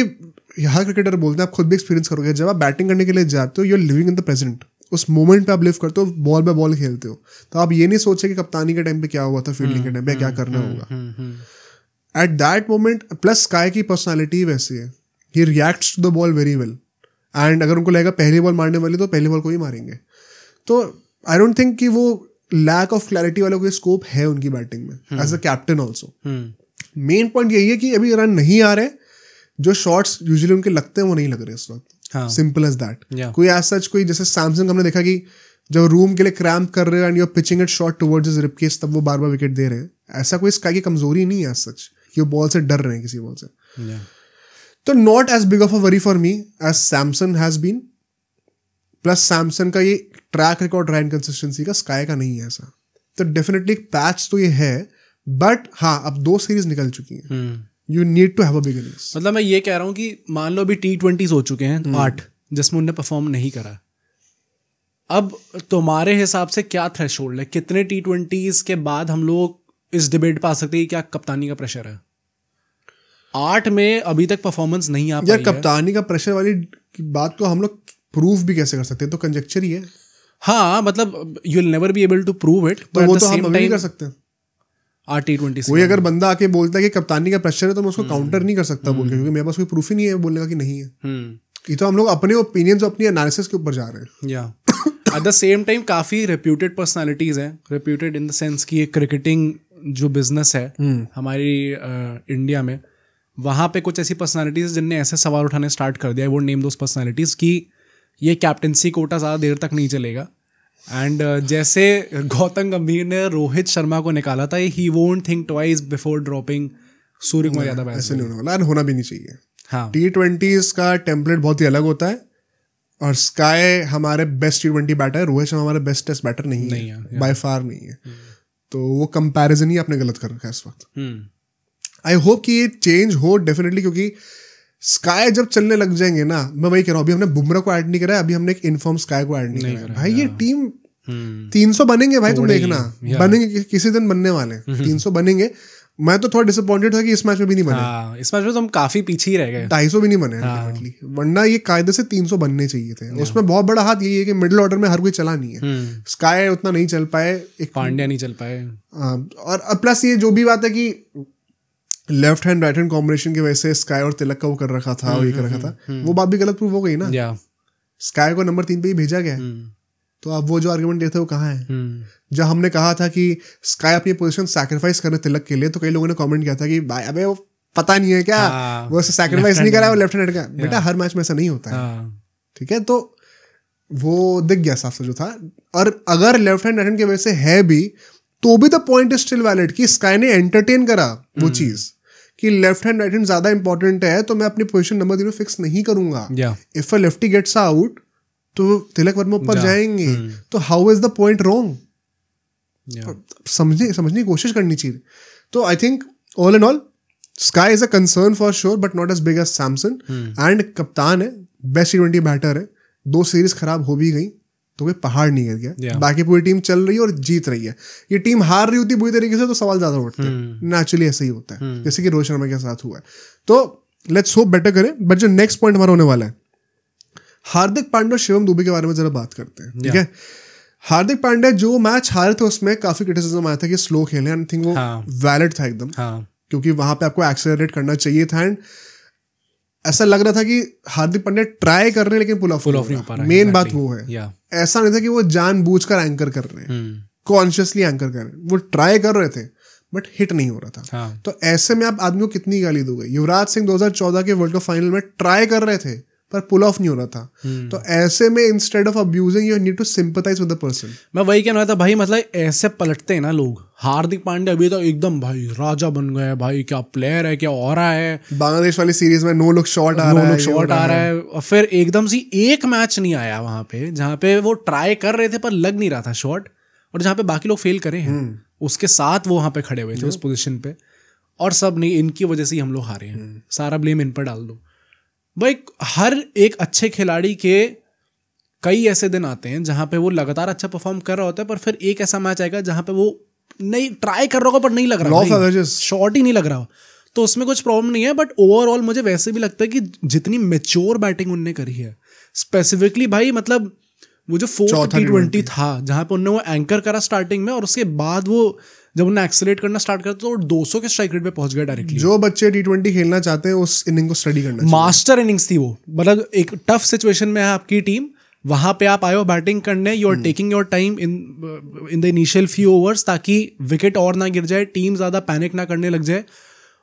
A: यहाँ क्रिकेटर बोलते हैं, आप खुद भी एक्सपीरियंस करोगे, जब आप बैटिंग करने के लिए जाते हो, you are living in the present. उस मोमेंट पे आप लिव करते हो, बॉल बाय बॉल खेलते हो, तो आप ये नहीं सोचे कि कप्तानी के टाइम पे क्या हुआ था, फील्डिंग के टाइम पे क्या करना होगा at that moment. Plus SKY की पर्सनालिटी वैसी है, he reacts to the ball very well. And अगर उनको लगेगा पहली बॉल मारने वाली तो पहली बॉल को ही मारेंगे। तो आई डोंट थिंक कि वो लैक ऑफ क्लैरिटी वाला कोई स्कोप है उनकी बैटिंग में as a captain also. Main point यही है कि अभी रन नहीं आ रहे, जो शॉट्स यूजुअली उनके लगते हैं वो नहीं लग रहे इस वक्त। Simple as that. कोई एज सच कोई जैसे सैमसंग हमने देखा कि जब रूम के लिए क्रैम्प कर रहे हो and you are pitching it short towards his ribcage, तब वो बार बार विकेट दे रहे हैं। ऐसा कोई स्काई की कमजोरी नहीं है एज सच कि वो बॉल से डर रहे हैं किसी बॉल से। तो not as big of a worry for me as Samson has been. Plus Samson का ये ट्रैक रिकॉर्ड रहा इनकंसिस्टेंसी का, स्काई का नहीं है ऐसा। तो डेफिनेटली पैच तो ये है, बट हाँ अब 2 सीरीज निकल चुकी हैं। You need to have a big innings.
B: मतलब मैं ये कह रहा हूँ कि मान लो अभी T20s हो चुके हैं 8, जिसमें उन्होंने परफॉर्म नहीं करा। अब तुम्हारे हिसाब से क्या थ्रेशोल्ड है? कितने T20s के बाद हम लोग इस डिबेट पे आ सकते हैं कि क्या कप्तानी का प्रेशर है? 8 में अभी तक परफॉर्मेंस नहीं आ पाई है।
A: कप्तानी का प्रेशर वाली बात को हम लोग प्रूव भी कैसे कर सकते हैं? तो कंजेक्चर ही है।
B: हाँ, मतलब you will never be able to prove it,
A: तो वो तो हम अभी कर सकते हैं।
B: T20
A: कोई अगर बंदा आके बोलता है कि कप्तानी का प्रेशर है तो मैं उसको काउंटर नहीं कर सकता बोल के, क्योंकि मेरे पास कोई प्रूफ ही नहीं है बोलने का कि नहीं है। ये तो हम लोग अपने ओपिनियंस, अपनी एनालिसिस के ऊपर जा रहे हैं।
B: या एट द सेम टाइम काफ़ी रेप्यूटेड पर्सनालिटीज़ हैं, रेप्यूटेड इन द सेंस कि ये क्रिकेटिंग जो बिजनेस है हमारी इंडिया में, वहाँ पे कुछ ऐसी पर्सनालिटीज़ जिनने ऐसे सवाल उठाने स्टार्ट कर दिया, वो नेम दोस पर्सनालिटीज़ कि ये कैप्टनसी कोटा ज़्यादा देर तक नहीं चलेगा। एंड जैसे गौतम गंभीर ने रोहित शर्मा को निकाला था, he won't think twice before dropping Suryakumar Yadav.
A: ऐसे नहीं होने वाला, होना भी नहीं चाहिए।
B: हाँ,
A: T20s का टेम्पलेट बहुत ही अलग होता है, और स्काई हमारे बेस्ट T20 बैटर है, रोहित शर्मा हमारे बेस्ट टेस्ट बैटर नहीं है, बाय फार नहीं है। तो वो कंपैरिजन ही आपने गलत कर रखा है इस वक्त। आई होप कि ये चेंज हो डेफिनेटली, क्योंकि स्काई जब चलने लग जाएंगे ना, मैं वही कह रहा हूँ, अभी हमने बुमराह को ऐड नहीं करा है, अभी हमने एक इनफॉर्म स्काई को ऐड नहीं करा है। भाई ये टीम 300 बनेंगे भाई, तुम देखना, बनेंगे किसी दिन, बनने वाले 300 बनेंगे। मैं तो थोड़ा डिसअपॉइंटेड था कि इस मैच में भी नहीं बने।
B: इस मैच में तो हम काफी पीछे ही रह गए,
A: 250 भी नहीं बने अल्टीमेटली, वरना ये कायदे से 300 बनने चाहिए थे। उसमें बहुत बड़ा हाथ यही है कि मिडिल ऑर्डर में हर कोई चला नहीं है। स्काई उतना नहीं चल पाए, एक
B: पांड्या नहीं चल पाए,
A: और प्लस ये जो भी बात है कि left hand right hand combination की वजह से स्काई और तिलक का वो कर रखा था, और ये कर रखा था, वो बात भी गलत प्रूव हो गई ना। स्काई को नंबर 3 पे ही भेजा गया, तो अब वो जो आर्गुमेंट देते वो कहाँ है? जब हमने कहा था कि स्काई अपनी पोजीशन सैक्रिफाइस करने तिलक के लिए, तो कई लोगों ने कमेंट किया था कि भाई अबे वो पता नहीं है क्या, वो सैक्रिफाइस नहीं करा, वो लेफ्ट हैंड का। बेटा हर मैच में ऐसा नहीं होता है, ठीक है? तो वो दिख गया साफ जो था। और अगर लेफ्ट हैंड राइट हैंड की वजह से है भी, तो भी the point is still valid कि स्काई ने एंटरटेन करा वो चीज कि लेफ्ट हैंड राइट हैंड ज्यादा इंपॉर्टेंट है, तो मैं अपनी पोजीशन नंबर 3 में फिक्स नहीं करूंगा। If a lefty gets out तो तिलक वर्मा ऊपर जाएंगे, तो how is the point wrong? समझने की कोशिश करनी चाहिए। तो I think all in all SKY is a concern for sure, but not as big as Samson. And कप्तान है, बेस्ट T20 बैटर है, 2 सीरीज खराब हो भी गई तो कोई पहाड़ नहीं गिर गया। बाकी पूरी टीम चल रही है और जीत रही है। ये टीम हार रही होती बुरी तरीके से तो सवाल ज्यादा उठते हैं, नेचुरली ऐसे ही होता है, जैसे कि रोहित शर्मा के साथ हुआ है। तो लेट्स होप बेटर करें। बट जो नेक्स्ट पॉइंट हमारा होने वाला है, हार्दिक पांड्या और शिवम दुबे के बारे में जरा बात करते हैं, ठीक है? हार्दिक पांड्या जो मैच हारे थे उसमें काफी क्रिटिसिज्म आया था कि स्लो खेले, आई थिंक वो वैलिड था एकदम, क्योंकि वहां पे आपको एक्सेलरेट करना चाहिए था। एंड ऐसा लग रहा था कि हार्दिक पांड्या ट्राई कर रहे हैं लेकिन पुल ऑफ नहीं हो रहा। मेन बात वो है, ऐसा नहीं था कि वो जानबूझकर एंकर कर रहे हैं, कॉन्शियसली एंकर कर रहे हैं, वो ट्राई कर रहे थे बट हिट नहीं हो रहा था। तो ऐसे में आप आदमी को कितनी गाली दोगे? युवराज सिंह 2014 के वर्ल्ड कप फाइनल में ट्राई कर रहे थे पर पुल ऑफ नहीं हो रहा था। तो ऐसे में instead of abusing you need to sympathise with the person.
B: मैं वही कहना था भाई, मतलब ऐसे पलटते हैं ना लोग। हार्दिक पांड्या अभी तो एकदम भाई राजा बन गया भाई, क्या प्लेयर है, क्या हो रहा है।
A: बांग्लादेश वाली सीरीज में नो लुक शॉट आ रहा है,
B: और फिर एकदम से एक मैच नहीं आया वहां पे जहां पे वो ट्राई कर रहे थे पर लग नहीं रहा था शॉट, और जहां पे बाकी लोग फेल करे हैं उसके साथ वो वहां पे खड़े हुए थे उस पोजीशन पे, और सब नहीं, इनकी वजह से ही हम लोग हारे हैं, सारा ब्लेम इन पर डाल दो। भाई हर एक अच्छे खिलाड़ी के कई ऐसे दिन आते हैं जहां पे वो लगातार अच्छा परफॉर्म कर रहा होता है, पर फिर एक ऐसा मैच आएगा जहां पे वो नहीं ट्राई कर रहा होगा पर नहीं लग रहा, शॉट ही नहीं लग रहा, तो उसमें कुछ प्रॉब्लम नहीं है। बट ओवरऑल मुझे वैसे भी लगता है कि जितनी मैच्योर बैटिंग उनने करी है, स्पेसिफिकली भाई, मतलब वो जो 4th T20 था जहां पे उन्होंने वो एंकर करा स्टार्टिंग में, और उसके बाद वो जब उन्हें एक्सेलरेट करना स्टार्ट करता तो 200 के स्ट्राइक रेट पे पहुंच गया डायरेक्टली।
A: जो बच्चे T20 खेलना चाहते हैं उस इनिंग को स्टडी करना चाहिए।
B: मास्टर इनिंग्स थी वो, मतलब एक टफ सिचुएशन में है आपकी टीम, वहां पे आप आए हो बैटिंग करने, you are taking your time in the initial few overs, ताकि विकेट और ना गिर जाए, टीम ज्यादा पैनिक ना करने लग जाए।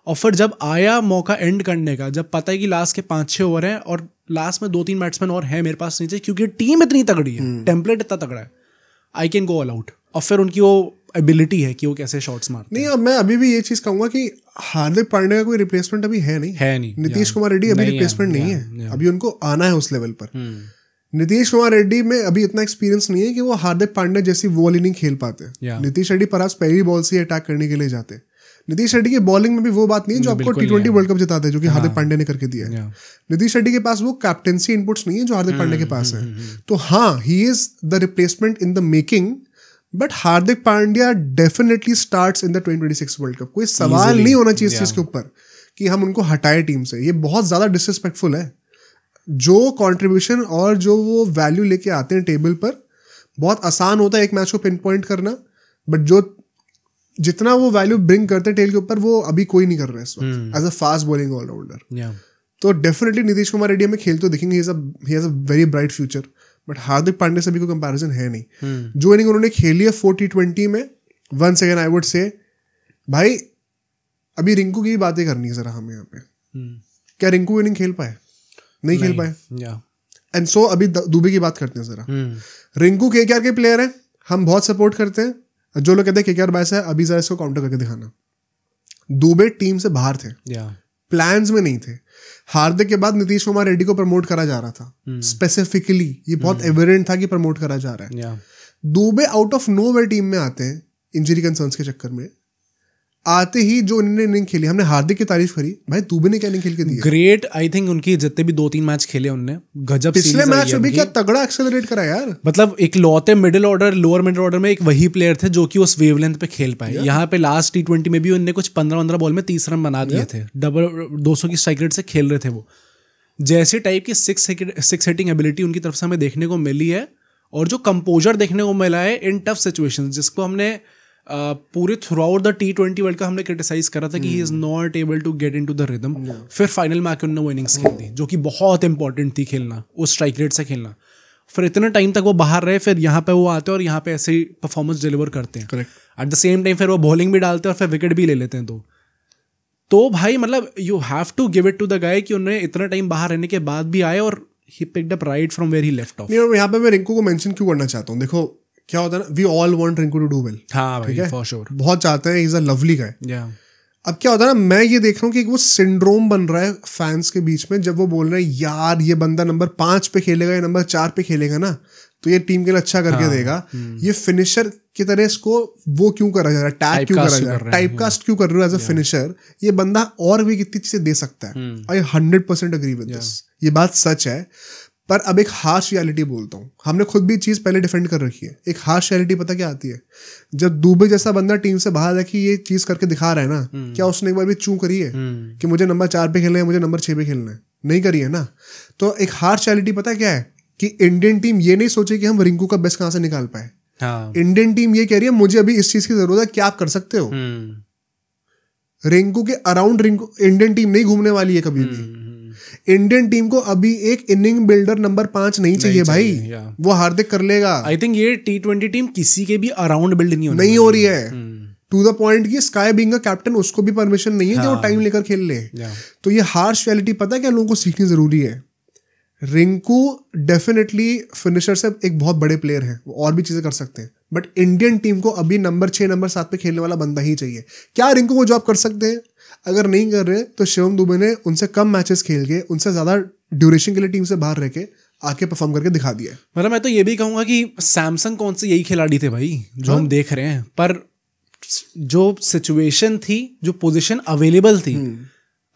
B: और फिर जब आया मौका एंड करने का, जब पता है कि लास्ट के 5-6 ओवर हैं और लास्ट में 2-3 बैट्समैन और है मेरे पास नीचे, क्योंकि टीम इतनी तगड़ी है, टेम्पलेट इतना तगड़ा है, I can go all out. और फिर उनकी वो एबिलिटी है कि वो कैसे शॉट्स मारते हैं।
A: नहीं, अब मैं अभी भी ये चीज कहूंगा कि हार्दिक पांड्या का कोई रिप्लेसमेंट अभी है नहीं। नीतीश कुमार रेड्डी अभी रिप्लेसमेंट नहीं है, अभी उनको आना है उस लेवल पर। नीतीश कुमार रेड्डी में अभी इतना एक्सपीरियंस नहीं है कि वो हार्दिक पांड्या जैसी वो इनिंग खेल पाते। नीतीश रेड्डी पर पहली बॉल से अटैक करने के लिए जाते। नीतीश रेड्डी की बॉलिंग में भी वो बात नहीं है जो आपको T20 वर्ल्ड कप जिताते हैं, जो कि हार्दिक पांड्या ने करके दिया है। नीतीश रेड्डी के पास वो कैप्टेंसी इनपुट्स नहीं है जो हार्दिक पांड्या के पास है। तो हाँ, he is the replacement in the making, but Hardik Pandya definitely starts in the 2026 world cup. कोई सवाल नहीं होना चाहिए इस चीज के ऊपर कि हम उनको हटाए टीम से. ये बहुत ज्यादा डिसरिस्पेक्टफुल है. जो कंट्रीब्यूशन और जो वो वैल्यू लेके आते हैं टेबल पर, बहुत आसान होता है एक मैच को पिन पॉइंट करना, बट जो जितना वो वैल्यू ब्रिंग करते हैं टेल के ऊपर वो अभी कोई नहीं कर रहा है इस वक्त as a fast bowling allrounder. तो डेफिनेटली नीतीश कुमार रेड्डी में खेल तो दिखेंगे, he has a very bright future. But Hardik Pandya से भी कोई कंपैरिजन है नहीं. जो इनिंग उन्होंने खेली है 40-20 में, once again I would say भाई अभी रिंकू की बातें करनी है जरा हमें यहाँ पे. क्या रिंकू इनिंग खेल पाए? नहीं खेल पाए. एंड सो अभी दुबे की बात करते हैं जरा. रिंकू केकेआर के प्लेयर है, हम बहुत सपोर्ट करते हैं. जो लोग कहते हैं केकेआर बायस है, अभी जरा इसको काउंटर करके दिखाना. दुबे टीम से बाहर थे, प्लान्स में नहीं थे. हार्दिक के बाद नीतीश कुमार रेड्डी को प्रमोट करा जा रहा था स्पेसिफिकली. ये बहुत एविडेंट था कि प्रमोट करा जा रहा है. Dubey out of nowhere team में आते हैं इंजरी कंसर्न्स के चक्कर में. आते ही जो उन्होंने इनिंग खेली, हमने हार्दिक की तारीफ करी, भाई दुबे ने क्या इनिंग खेल के दी.
B: ग्रेट. आई थिंक उनकी जितने भी 2-3 मैच खेले उनने गजब.
A: पिछले मैच में भी क्या तगड़ा एक्सेलरेट करा यार.
B: मतलब एक लौते middle order lower middle order में एक वही प्लेयर थे जो कि उस वेवलेंथ पे खेल पाए. यहाँ पे लास्ट T20 में भी उनने कुछ 15-15 बॉल में 30 रन बना दिए थे. डबल 200 की स्ट्राइक रेट से खेल रहे थे वो. जैसे टाइप की सिक्स हिटिंग एबिलिटी उनकी तरफ से हमें देखने को मिली है, और जो कंपोजर देखने को मिला है इन टफ सिचुएशंस, जिसको हमने पूरे throughout the T20 world cup हमने क्रिटिसाइज करा था कि he is not able to get into the rhythm. फिर फाइनल में आके उन्होंने वो इनिंग्स खेल दी जो कि बहुत इंपॉर्टेंट थी खेलना, उस स्ट्राइक रेट से खेलना. फिर इतने टाइम तक वो बाहर रहे, फिर यहाँ पे वो आते हैं और यहाँ पे ऐसे ही परफॉर्मेंस डिलीवर करते हैं. एट द सेम टाइम फिर वो बॉलिंग भी डालते हैं और फिर विकेट भी ले लेते हैं. तो भाई मतलब you have to give it to the guy कि उन्होंने इतना टाइम बाहर रहने के बाद भी आए और he picked up right from where he left off.
A: यहाँ पे मैं रिंकू को मेंशन क्यों करना चाहता हूँ. देखो क्या होता है ना, we all want Rinku to do well.
B: हाँ भाई, फॉर श्योर.
A: बहुत चाहते हैं, ही इज अ लवली गाय.
B: अब
A: क्या होता है ना, मैं ये देख रहा हूँ कि वो सिंड्रोम बन रहा है फैंस के बीच में, जब वो बोल रहे हैं यार ये बंदा नंबर 5 पे खेलेगा या नंबर 4 पे खेलेगा ना तो ये टीम के लिए अच्छा करके देगा. ये फिनिशर की तरह इसको वो क्यों करा जा रहा है, टैग क्यों करा जा रहा है, टाइपकास्ट क्यों कर रहे हो एज अ फिनिशर. ये बंदा और भी कितनी चीजें दे सकता है. आई 100% अग्री विद दिस. ये बात सच है. पर अब एक हार्श रियलिटी बोलता हूँ. हमने खुद भी चीज पहले डिफेंड कर रखी है. एक हार्श रियलिटी पता क्या आती है, जब दुबे जैसा बंदा टीम से बाहर है कि ये चीज करके दिखा रहा है ना, क्या उसने एक बार भी चूं करी है कि मुझे नंबर 4 पे खेलना है, मुझे नंबर 6 पे खेलना है? नहीं करी है ना. तो एक हार्श रियलिटी पता क्या है कि इंडियन टीम ये नहीं सोचे कि हम रिंकू का बेस्ट कहां से निकाल पाए. इंडियन टीम ये कह रही है मुझे अभी इस चीज की जरूरत है, क्या आप कर सकते हो. रिंकू के अराउंड रिंकू इंडियन टीम नहीं घूमने वाली है कभी भी. इंडियन टीम को अभी एक इनिंग बिल्डर नंबर 5 नहीं चाहिए भाई. वो हार्दिक कर लेगा.
B: आई थिंक ये T20 टीम किसी के भी अराउंड बिल्ड नहीं
A: हो रही है. टू द पॉइंट कि स्काई बीइंग अ कैप्टन उसको भी परमिशन नहीं है कि वो टाइम लेकर खेल ले. तो ये हार्श रियलिटी पता है क्या लोगों को सीखनी जरूरी है. रिंकू डेफिनेटली फिनिशर से एक बहुत बड़े प्लेयर हैं, वो और भी चीजें कर सकते हैं, बट इंडियन टीम को अभी नंबर 6 नंबर 7 पे खेलने वाला बंदा ही चाहिए. क्या रिंकू वो जॉब कर सकते हैं? अगर नहीं कर रहे तो शिवम दुबे ने उनसे कम मैचेस खेल के, उनसे ज्यादा ड्यूरेशन के लिए टीम से बाहर रह के आके परफॉर्म करके दिखा दिया.
B: मतलब मैं तो ये भी कहूंगा कि सैमसंग कौन से यही खिलाड़ी थे भाई जो हम देख रहे हैं, पर जो सिचुएशन थी, जो पोजीशन अवेलेबल थी,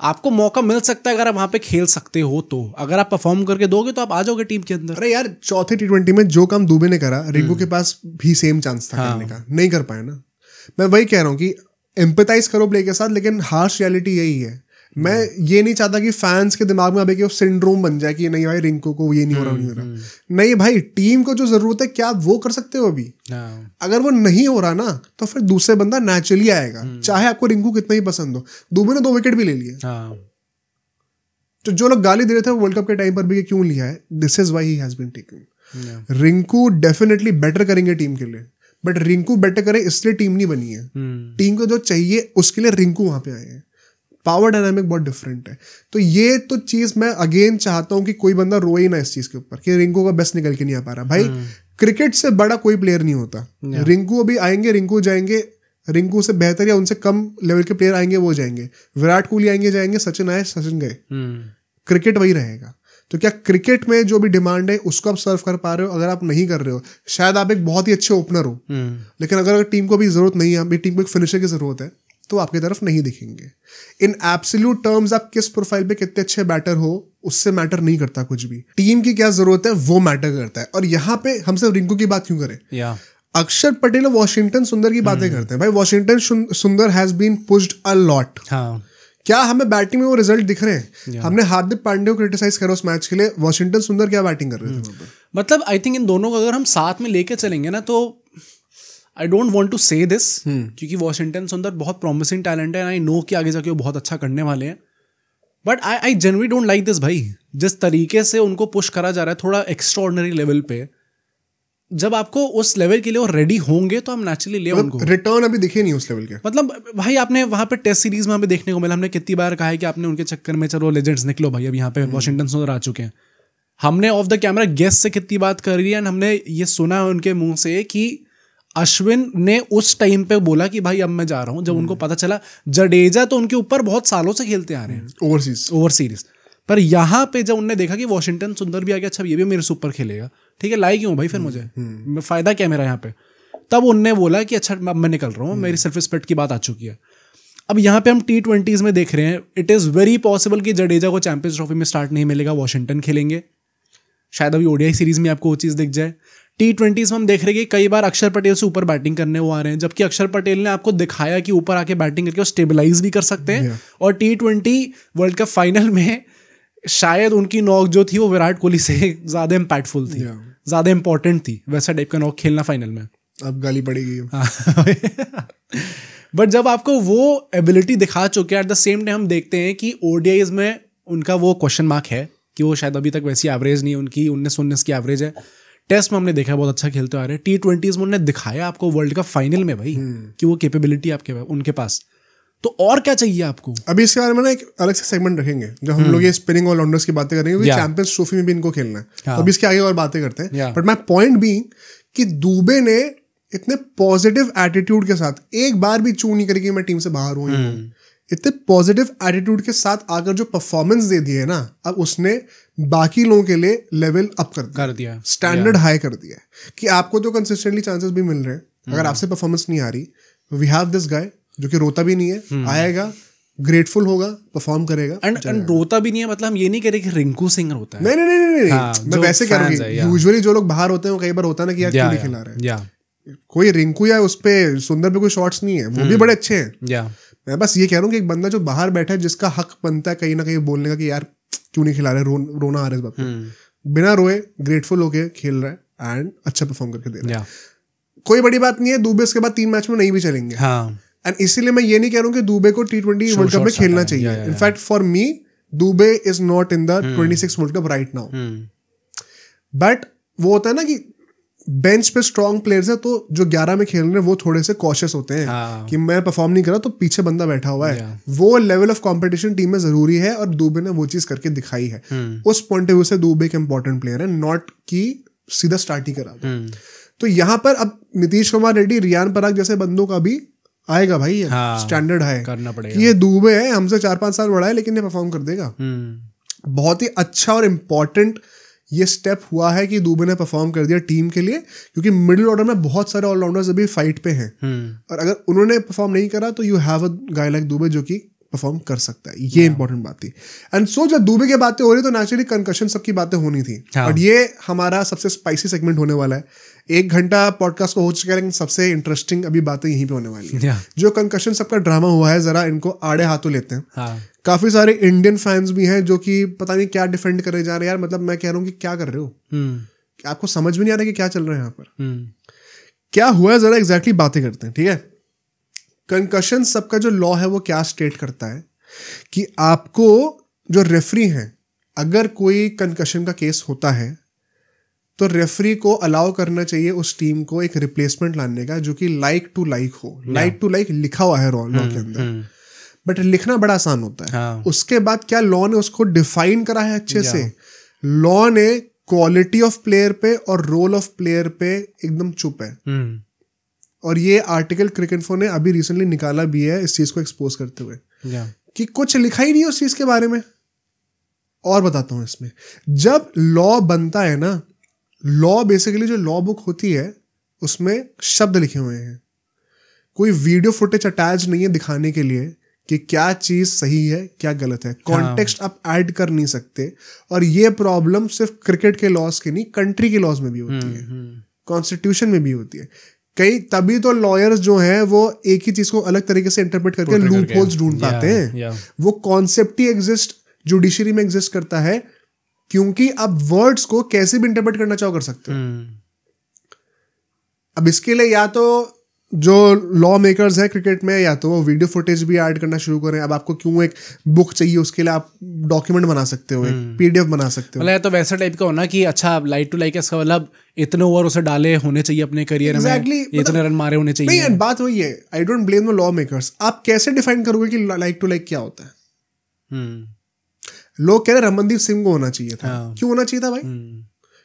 B: आपको मौका मिल सकता है अगर आप वहां पे खेल सकते हो. तो अगर आप परफॉर्म करके दोगे तो आप आ जाओगे टीम के अंदर.
A: अरे यार चौथे T20 में जो काम दुबे ने करा, रिंकू के पास भी सेम चांस था करने का, नहीं कर पाए ना. मैं वही कह रहा हूँ कि एम्पैथाइज करो प्ले के साथ, लेकिन हार्श रियलिटी यही है. मैं ये नहीं चाहता कि फैंस के दिमाग में अब एक सिंड्रोम बन जाए कि नहीं भाई रिंकू को ये नहीं हो रहा, नहीं हो रहा. नहीं भाई, टीम को जो जरूरत है क्या वो कर सकते हो अभी. अगर वो नहीं हो रहा ना तो फिर दूसरे बंदा नेचुरली आएगा, चाहे आपको रिंकू कितना ही पसंद हो. दुबे ने 2 विकेट भी ले लिए. तो जो लोग गाली दे रहे थे वर्ल्ड कप के टाइम पर भी क्यों लिया है, this is why he has been taken. Rinku definitely better करेंगे टीम के लिए, बट रिंकू बेटर करे इसलिए टीम नहीं बनी है. टीम को जो चाहिए उसके लिए रिंकू वहां पे आए हैं. पावर डायनामिक बहुत डिफरेंट है. तो ये तो चीज मैं अगेन चाहता हूं कि कोई बंदा रोए ही ना इस चीज के ऊपर कि रिंकू का बेस्ट निकल के नहीं आ पा रहा. भाई क्रिकेट से बड़ा कोई प्लेयर नहीं होता. रिंकू अभी आएंगे, रिंकू जाएंगे, रिंकू से बेहतर या उनसे कम लेवल के प्लेयर आएंगे, वो जाएंगे. विराट कोहली आएंगे जाएंगे, सचिन आए सचिन गए. क्रिकेट वही रहेगा. तो क्या क्रिकेट में जो भी डिमांड है उसको आप सर्व कर पा रहे हो? अगर आप नहीं कर रहे हो, शायद आप एक बहुत ही अच्छे ओपनर हो, लेकिन अगर टीम को भी जरूरत नहीं है, अभी टीम को एक फिनिशर की जरूरत है, तो आपकी तरफ नहीं दिखेंगे. इन एब्सोल्यूट टर्म्स आप किस प्रोफाइल पे कितने अच्छे बैटर हो उससे मैटर नहीं करता कुछ भी. टीम की क्या जरूरत है वो मैटर करता है. और यहाँ पे हम सिर्फ रिंकू की बात क्यों करें, अक्षर पटेल और वॉशिंगटन सुंदर की बातें करते हैं भाई, Washington Sundar has been pushed a lot. क्या हमें बैटिंग में वो रिजल्ट दिख रहे हैं? हमने हार्दिक पांड्या को क्रिटिसाइज करा उस मैच के लिए, वॉशिंगटन सुंदर क्या बैटिंग कर रहे थे?
B: मतलब आई थिंक इन दोनों को अगर हम साथ में लेके चलेंगे ना, तो आई डोंट वांट टू से दिस, क्योंकि वॉशिंगटन सुंदर बहुत प्रॉमिसिंग टैलेंट है, आई नो कि आगे जाके वो बहुत अच्छा करने वाले हैं, but I generally don't like this भाई। जिस तरीके से उनको पुश करा जा रहा है थोड़ा एक्स्ट्राऑर्डिनरी लेवल पे, जब आपको उस लेवल के लिए वो रेडी होंगे तो हम नेचुरली ले उनको।
A: रिटर्न अभी दिखे नहीं उस लेवल के।
B: मतलब भाई आपने वहां पे टेस्ट सीरीज में हमें देखने को मिला, हमने कितनी बार कहा है कि आपने उनके चक्कर में चलो लेजेंड्स निकलो भाई, अब यहाँ पे वॉशिंगटन सुंदर आ चुके हैं। हमने ऑफ द कैमरा गेस्ट से कितनी बात करी है, एंड हमने ये सुना है उनके मुंह से कि अश्विन ने उस टाइम पे बोला कि भाई अब मैं जा रहा हूं, जब उनको पता चला। जडेजा तो उनके ऊपर बहुत सालों से खेलते आ रहे हैं ओवरसीज, पर यहाँ पे जब उन्होंने देखा कि वॉशिंगटन सुंदर भी आ गया, अच्छा ये भी मेरे से ऊपर खेलेगा, ठीक है लाई क्यों भाई फिर मुझे फायदा क्या मेरा यहाँ पे, तब उनने बोला कि अच्छा मैं निकल रहा हूँ, मेरी सेल्फ रिस्पेक्ट की बात आ चुकी है। अब यहाँ पे हम T20s में देख रहे हैं, इट इज़ वेरी पॉसिबल कि जडेजा को चैंपियंस ट्रॉफी में स्टार्ट नहीं मिलेगा, वॉशिंगटन खेलेंगे, शायद अभी ODI सीरीज में आपको वो चीज़ दिख जाए। T20s में हम देख रहे हैं कि कई बार अक्षर पटेल से ऊपर बैटिंग करने वो आ रहे हैं, जबकि अक्षर पटेल ने आपको दिखाया कि ऊपर आके बैटिंग करके वो स्टेबलाइज भी कर सकते हैं। और T20 वर्ल्ड कप फाइनल में शायद उनकी नॉक जो थी वो विराट कोहली से ज़्यादा इम्पैक्टफुल थी, ज़्यादा इंपॉर्टेंट थी, वैसा टाइप का नॉक खेलना फाइनल में।
A: अब गाली पड़ेगी।
B: बट जब आपको वो एबिलिटी दिखा चुके हैं, एट द सेम टाइम हम देखते हैं कि ODIs में उनका वो क्वेश्चन मार्क है कि वो शायद अभी तक वैसी एवरेज नहीं है, उनकी 19-19 की एवरेज है। टेस्ट में हमने देखा बहुत अच्छा खेलते आ रहे हैं, T20s में उन्होंने दिखाया आपको वर्ल्ड कप फाइनल में भाई कि वो कैपेबिलिटी आपके उनके पास, तो और क्या चाहिए आपको?
A: अभी इसके बारे में ना एक अलग से सेगमेंट रखेंगे जब हम लोग ये स्पिनिंग ऑलराउंडर्स की बातें करेंगे, क्योंकि चैंपियंस ट्रॉफी में भी इनको खेलना है, तो अभी इसके आगे और बातें करते हैं। बट माय पॉइंट बीइंग कि दुबे ने इतने पॉजिटिव एटीट्यूड के साथ एक बार भी चू नहीं करी कि मैं टीम से बाहर हूँ, इतने पॉजिटिव एटीट्यूड के साथ आकर जो परफॉर्मेंस दे दी है ना, अब उसने बाकी लोगों के लिए लेवल अप कर दिया, स्टैंडर्ड हाई कर दिया कि आपको तो कंसिस्टेंटली चांसेस भी मिल रहे हैं। अगर आपसे परफॉर्मेंस नहीं आ रही, वी हैव दिस गाय जो कि रोता भी नहीं है, आएगा, ग्रेटफुल होगा, परफॉर्म करेगा,
B: एंड रोता भी नहीं है। मतलब हम ये नहीं कह रहे कि रिंकू सिंह रोता है,
A: नहीं। मैं वैसे कह रहा हूँ, यूजुअली जो लोग बाहर होते हैं कई बार होता है ना कि यार क्यों नहीं खिला रहे हैं, कोई रिंकू या उस पे सुंदर पे कोई शॉट्स नहीं है, वो भी बड़े अच्छे हैं। मैं बस ये कह रहा हूँ कि एक बंदा जो बाहर बैठा है, जिसका हक बनता है कहीं ना कहीं बोलने का कि यार क्यों नहीं खिला रहे, रोना आ रहा है इस बात पे, बिना रोए ग्रेटफुल होके खेल रहा है एंड अच्छा परफॉर्म करके दे रहा है, कोई बड़ी बात नहीं है। दुबे इसके बाद 3 मैच में नहीं भी चलेंगे, एंड इसीलिए मैं ये नहीं कह रहा हूँ कि दुबे को T20 वर्ल्ड कप में खेलना चाहिए। In fact for me Dubey is not in the 26 world cup right now, but वो होता है ना कि बेंच पे स्ट्रॉन्ग प्लेयर्स है, तो जो 11 में खेल रहे हैं वो थोड़े से कॉशियस होते हैं कि मैं परफॉर्म नहीं करा तो पीछे बंदा बैठा हुआ है। वो लेवल ऑफ कंपटीशन टीम में जरूरी है, और दुबे ने वो चीज करके दिखाई है। उस पॉइंट ऑफ व्यू से दुबे एक इंपॉर्टेंट प्लेयर है, नॉट कि सीधा स्टार्ट ही करा दो। तो यहाँ पर अब नीतीश कुमार रेड्डी, रियान पराग जैसे बंदों का भी आएगा भाई, स्टैंडर्ड है करना पड़ेगा कि ये दुबे है, हमसे 4-5 साल बड़ा है, लेकिन ये परफॉर्म कर देगा। बहुत ही अच्छा और इम्पोर्टेंट ये स्टेप हुआ है कि दुबे ने परफॉर्म कर दिया टीम के लिए, क्योंकि मिडिल ऑर्डर में बहुत सारे ऑलराउंडर्स अभी फाइट पे हैं, और अगर उन्होंने परफॉर्म नहीं करा तो you have a guy like Dubey जो कि परफॉर्म कर सकता है। ये इंपॉर्टेंट बात थी। एंड सो जब दुबे की बातें हो रही तो नेचुरली कंकशन सबकी बातें होनी थी, और ये हमारा सबसे स्पाइसी सेगमेंट होने वाला है। 1 घंटा पॉडकास्ट को हो चुका है, लेकिन सबसे इंटरेस्टिंग अभी बातें यहीं पे होने वाली है। जो कंकशन सबका ड्रामा हुआ है, जरा इनको आड़े हाथों लेते हैं। काफी सारे इंडियन फैंस भी हैं जो कि पता नहीं क्या डिफेंड करे जा रहे हैं। यार मतलब मैं कह रहा हूँ कि क्या कर रहे हो, आपको समझ में नहीं आ रहा कि क्या चल रहा है यहाँ पर, क्या हुआ है, जरा एग्जैक्टली बातें करते हैं। ठीक है, कंकशन सबका जो लॉ है वो क्या स्टेट करता है कि आपको जो रेफरी हैं, अगर कोई कंकशन का केस होता है तो रेफरी को अलाउ करना चाहिए उस टीम को एक रिप्लेसमेंट लाने का जो कि लाइक टू लाइक हो। लाइक टू लाइक लिखा हुआ है लॉ के अंदर, बट लिखना बड़ा आसान होता है। उसके बाद क्या लॉ ने उसको डिफाइन करा है अच्छे से। लॉ ने क्वालिटी ऑफ प्लेयर पे और रोल ऑफ प्लेयर पे एकदम चुप है, और ये आर्टिकल क्रिकेटइन्फो ने अभी रिसेंटली निकाला भी है इस चीज को एक्सपोज करते हुए कि कुछ लिखा ही नहीं है उस चीज के बारे में। और बताता हूं, इसमें जब लॉ बनता है ना, लॉ बेसिकली जो लॉ बुक होती है उसमें शब्द लिखे हुए हैं, कोई वीडियो फुटेज अटैच नहीं है दिखाने के लिए कि क्या चीज सही है क्या गलत है। कॉन्टेक्स्ट आप ऐड कर नहीं सकते, और ये प्रॉब्लम सिर्फ क्रिकेट के लॉज के नहीं, कंट्री के लॉज में भी होती है, कॉन्स्टिट्यूशन में भी होती है। कई तभी तो लॉयर्स जो हैं वो एक ही चीज को अलग तरीके से इंटरप्रेट करके लूप होल्स ढूंढ पाते हैं। वो कॉन्सेप्ट ही एग्जिस्ट जुडिशरी में एग्जिस्ट करता है, क्योंकि अब वर्ड्स को कैसे भी इंटरप्रेट करना चाहो कर सकते हो। अब इसके लिए या तो जो लॉ मेकर्स हैं क्रिकेट में, या तो वो वीडियो फुटेज भी ऐड करना शुरू करें। अब आपको क्यों एक बुक चाहिए, उसके लिए आप डॉक्यूमेंट बना सकते हो, एक पीडीएफ बना सकते हो।
B: मतलब तो वैसा टाइप का होना कि अच्छा लाइक टू लाइक इसका मतलब इतने ओवर उसे डाले होने चाहिए अपने करियर में, इतने रन मारे होने चाहिए।
A: नहीं, बात वही है, I don't blame the law makers. आप कैसे डिफाइन करोगे कि लाइक टू लाइक क्या होता है? लोग कह रहे रमनदीप सिंह को होना चाहिए था। क्यों होना चाहिए था भाई?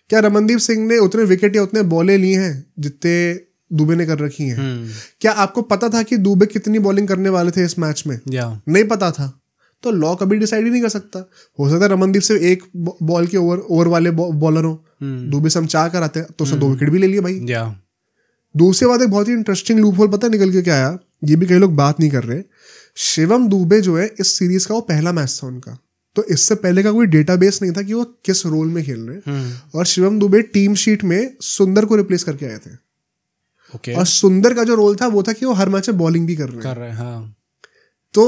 A: क्या रमनदीप सिंह ने उतने विकेट या उतने बॉलें ली हैं जितने दुबे ने कर रखी हैं? क्या आपको पता था कि दुबे कितनी बॉलिंग करने वाले थे इस मैच में? नहीं पता था, तो लॉ कभी डिसाइड ही नहीं कर सकता। हो सकता है रमनदीप से एक बॉल के ओवर वाले बॉलर हो, दुबे से हम चाह कर आते हैं तो उसने 2 विकेट भी ले लिए भाई। दूसरी बात, एक बहुत ही इंटरेस्टिंग लूप होल पता निकल के क्या आया, ये भी कई लोग बात नहीं कर रहे। शिवम दुबे जो है इस सीरीज का वो पहला मैच था उनका, तो इससे पहले का कोई डेटाबेस नहीं था कि वो किस रोल में खेल रहे हैं। और शिवम दुबे टीम शीट में सुंदर को रिप्लेस करके आए थे। और सुंदर का जो रोल था वो था कि वो हर मैच में बॉलिंग भी कर रहे हैं। हाँ। तो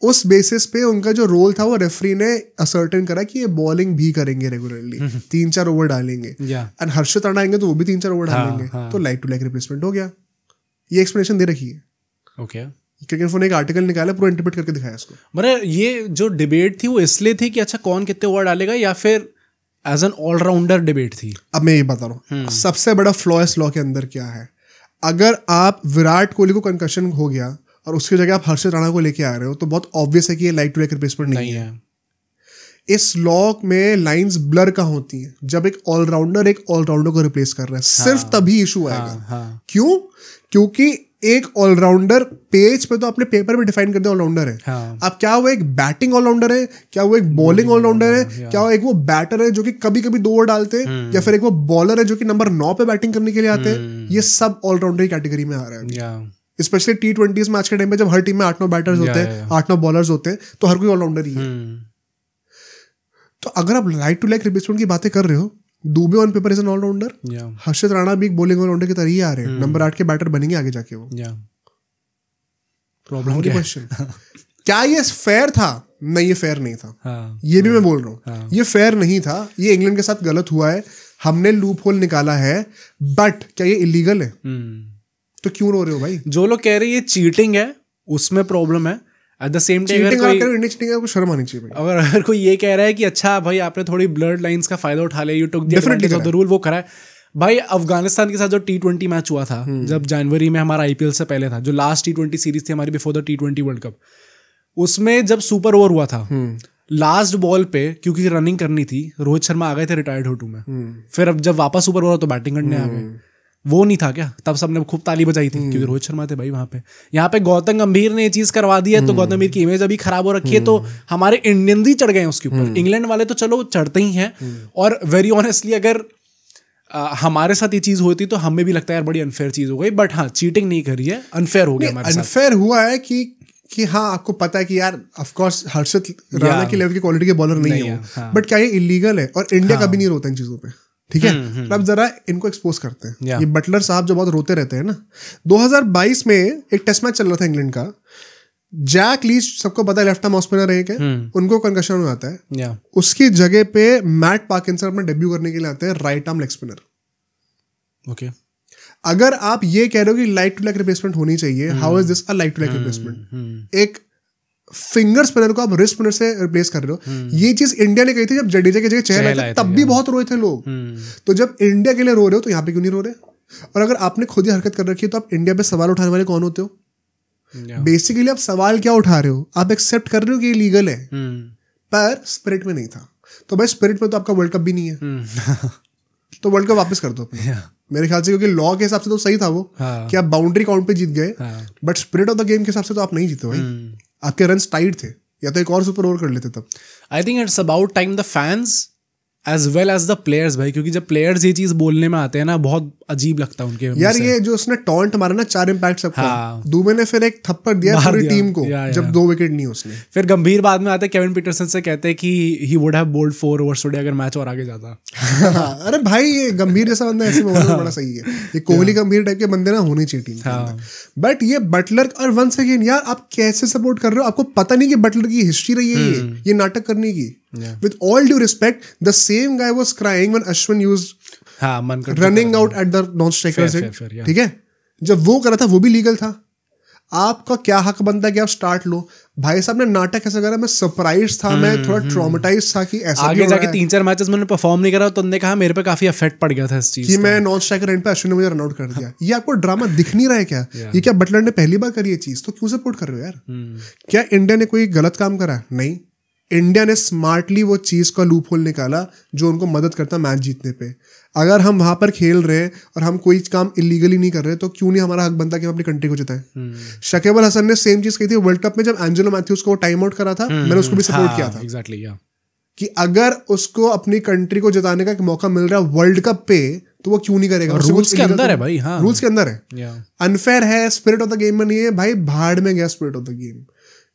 A: उस बेसिस पे उनका जो रोल था वो रेफरी ने असर्टेन करा कि ये बॉलिंग भी करेंगे रेगुलरली, 3-4 ओवर डालेंगे। एंड हर्षित राणा आएंगे तो वो भी 3-4 ओवर डालेंगे। तो लाइक टू लाइक रिप्लेसमेंट हो गया। ये एक्सप्लेनेशन दे रखी है। ओके, क्रिकेट ने एक आर्टिकल निकाला, पूरा इंटरप्रेट करके दिखाया इसको। मतलब
B: ये जो डिबेट थी वो इसलिए थी कि अच्छा कौन कितने ओवर डालेगा, या फिर एज एन ऑलराउंडर डिबेट थी?
A: अब मैं ये बता रहा हूँ सबसे बड़ा फ्लॉ इस लॉ के अंदर क्या है। अगर आप विराट कोहली को कंकशन हो गया और उसकी जगह आप हर्षित राणा को लेके आ रहे हो, तो बहुत ऑब्वियस है कि ये लाइक टू लाइक रिप्लेसमेंट नहीं है। इस लॉ में लाइंस ब्लर का होती हैं जब एक ऑलराउंडर को रिप्लेस कर रहा है। सिर्फ तभी इशू आएगा। क्यों? क्योंकि एक ऑलराउंडर पेज पे तो अपने पेपर में डिफाइन कर दिया ऑलराउंडर है। अब क्या वो एक बैटिंग ऑलराउंडर है, क्या वो एक बॉलिंग ऑलराउंडर है, क्या वो एक वो बैटर है जो कि कभी कभी 2 ओवर डालते हैं, या फिर एक वो बॉलर है जो कि नंबर 9 पे बैटिंग करने के लिए आते हैं। ये सब ऑलराउंडर की कैटेगरी में आ रहा है। स्पेशली T20 मैच के टाइम में जब हर टीम में 8-9 बैटर्स होते हैं, 8-9 बॉलर्स होते हैं, तो हर कोई ऑलराउंडर ही है। तो अगर आप लाइक टू लाइक रिप्लेसमेंट की बातें कर रहे हो, Dube on paper is an allrounder, Harshit Rana भी एक बॉलिंग ऑलराउंडर की तरह ही आ रहे हैं। नंबर 8 के बैटर बनेंगे आगे जाके वो। प्रॉब्लम क्वेश्चन क्या ये फेयर था? नहीं, ये फेयर नहीं था। ये भी मैं बोल रहा हूँ, ये फेयर नहीं था। ये इंग्लैंड के साथ गलत हुआ है, हमने लूप होल निकाला है, बट क्या ये इलीगल है? तो क्यों रो रहे हो भाई?
B: जो लोग कह रहे हैं ये चीटिंग है, उसमें प्रॉब्लम है। एट द सेम टाइम
A: अगर शर्म आनी चाहिए भाई।
B: अगर कोई ये कह रहा है कि अच्छा भाई आपने थोड़ी ब्लड लाइंस का फायदा उठा लिया, you took the advantage of the rule, वो करा है भाई। अफगानिस्तान के साथ जो T20 मैच हुआ था, जब जनवरी में हमारा IPL से पहले था, जो लास्ट T20 सीरीज थी हमारी before the T20 world cup, उसमें जब सुपर ओवर हुआ था, लास्ट बॉल पे क्योंकि रनिंग करनी थी, रोहित शर्मा आ गए थे रिटायर्ड होटू में। फिर अब जब वापस सुपर ओवर तो बैटिंग करने आ गए। वो नहीं था क्या? तब सबने खूब ताली बजाई थी क्योंकि रोहित शर्मा थे भाई वहां पे। यहाँ पे गौतम गंभीर ने ये चीज करवा दी है, तो गौतम गंभीर की इमेज अभी खराब हो रखी है, तो हमारे इंडियन ही चढ़ गए उसके ऊपर। इंग्लैंड वाले तो चलो चढ़ते ही हैं। और वेरी ऑनेस्टली अगर हमारे साथ ये चीज होती तो हमें भी लगता है यार बड़ी अनफेयर चीज हो गई, बट हाँ चीटिंग नहीं करी है, अनफेयर हो गया हमारे साथ।
A: अनफेयर हुआ है कि हाँ आपको पता है कि यार ऑफ कोर्स हर्षित राणा की लेवल की क्वालिटी के बॉलर नहीं है वो, बट क्या ये इलीगल है? और इंडिया कभी नहीं रोता इन चीजों पे, ठीक है? अब जरा इनको एक्सपोज करते हैं। ये बटलर साहब जो बहुत रोते रहते हैं ना, 2022 में एक टेस्ट मैच चल रहा था इंग्लैंड का। जैक लीच सबको पता है लेफ्ट आर्म ऑफ स्पिनर है क्या, उनको कंकशन हो जाता है। उसकी जगह पे मैट पार्किंसन अपना डेब्यू करने के लिए आते हैं, right arm leg spinner.
B: Okay,
A: अगर आप ये कह रहे हो कि लाइक टू लाइक रिप्लेसमेंट होनी चाहिए, how is this a like to like replacement? एक फिंगर स्पिनर को आप रिस्ट स्पिनर से रिप्लेस कर रहे हो। ये चीज इंडिया ने कही थी जब जडेजा की जगह चहल आया, तब भी बहुत रोए थे लोग। तो जब इंडिया के लिए रो रहे हो तो यहाँ पे क्यों नहीं रो रहे? और अगर आपने खुद ही हरकत कर रखी है तो आप इंडिया पे सवाल उठाने वाले कौन होते हो? बेसिकली आप सवाल क्या उठा रहे हो? आप एक्सेप्ट कर रहे हो कि ये लीगल है, पर स्पिरिट में नहीं था। तो भाई स्पिरिट में तो आपका वर्ल्ड कप भी नहीं है, तो वर्ल्ड कप वापस कर दो अपने। मेरे ख्याल से क्योंकि लॉ के हिसाब से तो सही था वो, कि आप बाउंड्री काउंट पे जीत गए, but spirit of the game के हिसाब से तो आप नहीं जीते भाई। आपके रन्स टाइट थे, या तो एक और सुपर ओवर कर लेते तब।
B: I think it's about time the fans as well as the players भाई, क्योंकि जब प्लेयर्स ये चीज बोलने में आते हैं ना बहुत अजीब लगता है उनके
A: यार। ये जो उसने टॉन्ट मारा ना 4 इम्पैक्ट सबका, दुबे ने फिर एक थप्पड़ दिया पूरी टीम को जब 2 विकेट नहीं उसने।
B: फिर गंभीर बाद में आते हैं केविन पीटरसन से कहते हैं कि he would have bowled 4 overs today अगर मैच और आगे जाता।
A: अरे भाई ये गंभीर जैसा बंदा ऐसे में बड़ा सही है, ये कोहली गंभीर टाइप के बंदे ना होने चाहिए टीम के अंदर। बट ये बटलर, और वंस अगेन यार आप कैसे सपोर्ट कर रहे हो? आपको पता नहीं कि बटलर की हिस्ट्री रही है ये नाटक करने की। With all due respect, the same guy was crying when Ashwin used running out at the non-strikers end. ठीक है, जब वो करा था वो भी लीगल था। आपका क्या हक बनता है कि आप स्टार्ट लो? भाई साहब ने नाटक ऐसा करा, मैं सरप्राइज था, मैं थोड़ा ट्रॉमेटाइज था कि ऐसा
B: आगे जाके 3-4 मैचेस मैंने परफॉर्म नहीं करा तो उन्होंने कहा मेरे पे काफी इफेक्ट पड़ गया था इस चीज
A: कि मैं नॉन स्ट्राइकर एंड पे अश्विन ने मुझे रन आउट कर दिया। ये आपको ड्रामा दिख नहीं रहा है क्या? ये क्या बटलर ने पहली बार करी ये चीज? तो क्यों सपोर्ट कर रहे हो यार? क्या इंडिया ने कोई गलत काम करा? नहीं, इंडिया ने स्मार्टली वो चीज़ का लूप होल निकाला जो उनको मदद करता मैच जीतने पे। अगर हम वहाँ पर खेल रहे हैं और हम कोई काम इलीगली नहीं कर रहे तो क्यों नहीं हमारा हक बनता कि हम अपनी कंट्री को जिताएं? शकीब अल हसन ने सेम चीज़ कही थी वर्ल्ड कप में, जब एंजेलो मैथ्यूज को टाइम आउट करा था, मैंने उसको भी सपोर्ट किया था।
B: एग्जैक्टली,
A: कि अगर उसको अपनी कंट्री को जिताने का एक मौका मिल रहा है वर्ल्ड कप पे तो वो क्यों नहीं करेगा?
B: रूल्स के अंदर है भाई। हाँ,
A: रूल्स के अंदर है, अनफेयर है, स्पिरिट ऑफ द गेम में नहीं है भाई। भाड़ में गया spirit of the game.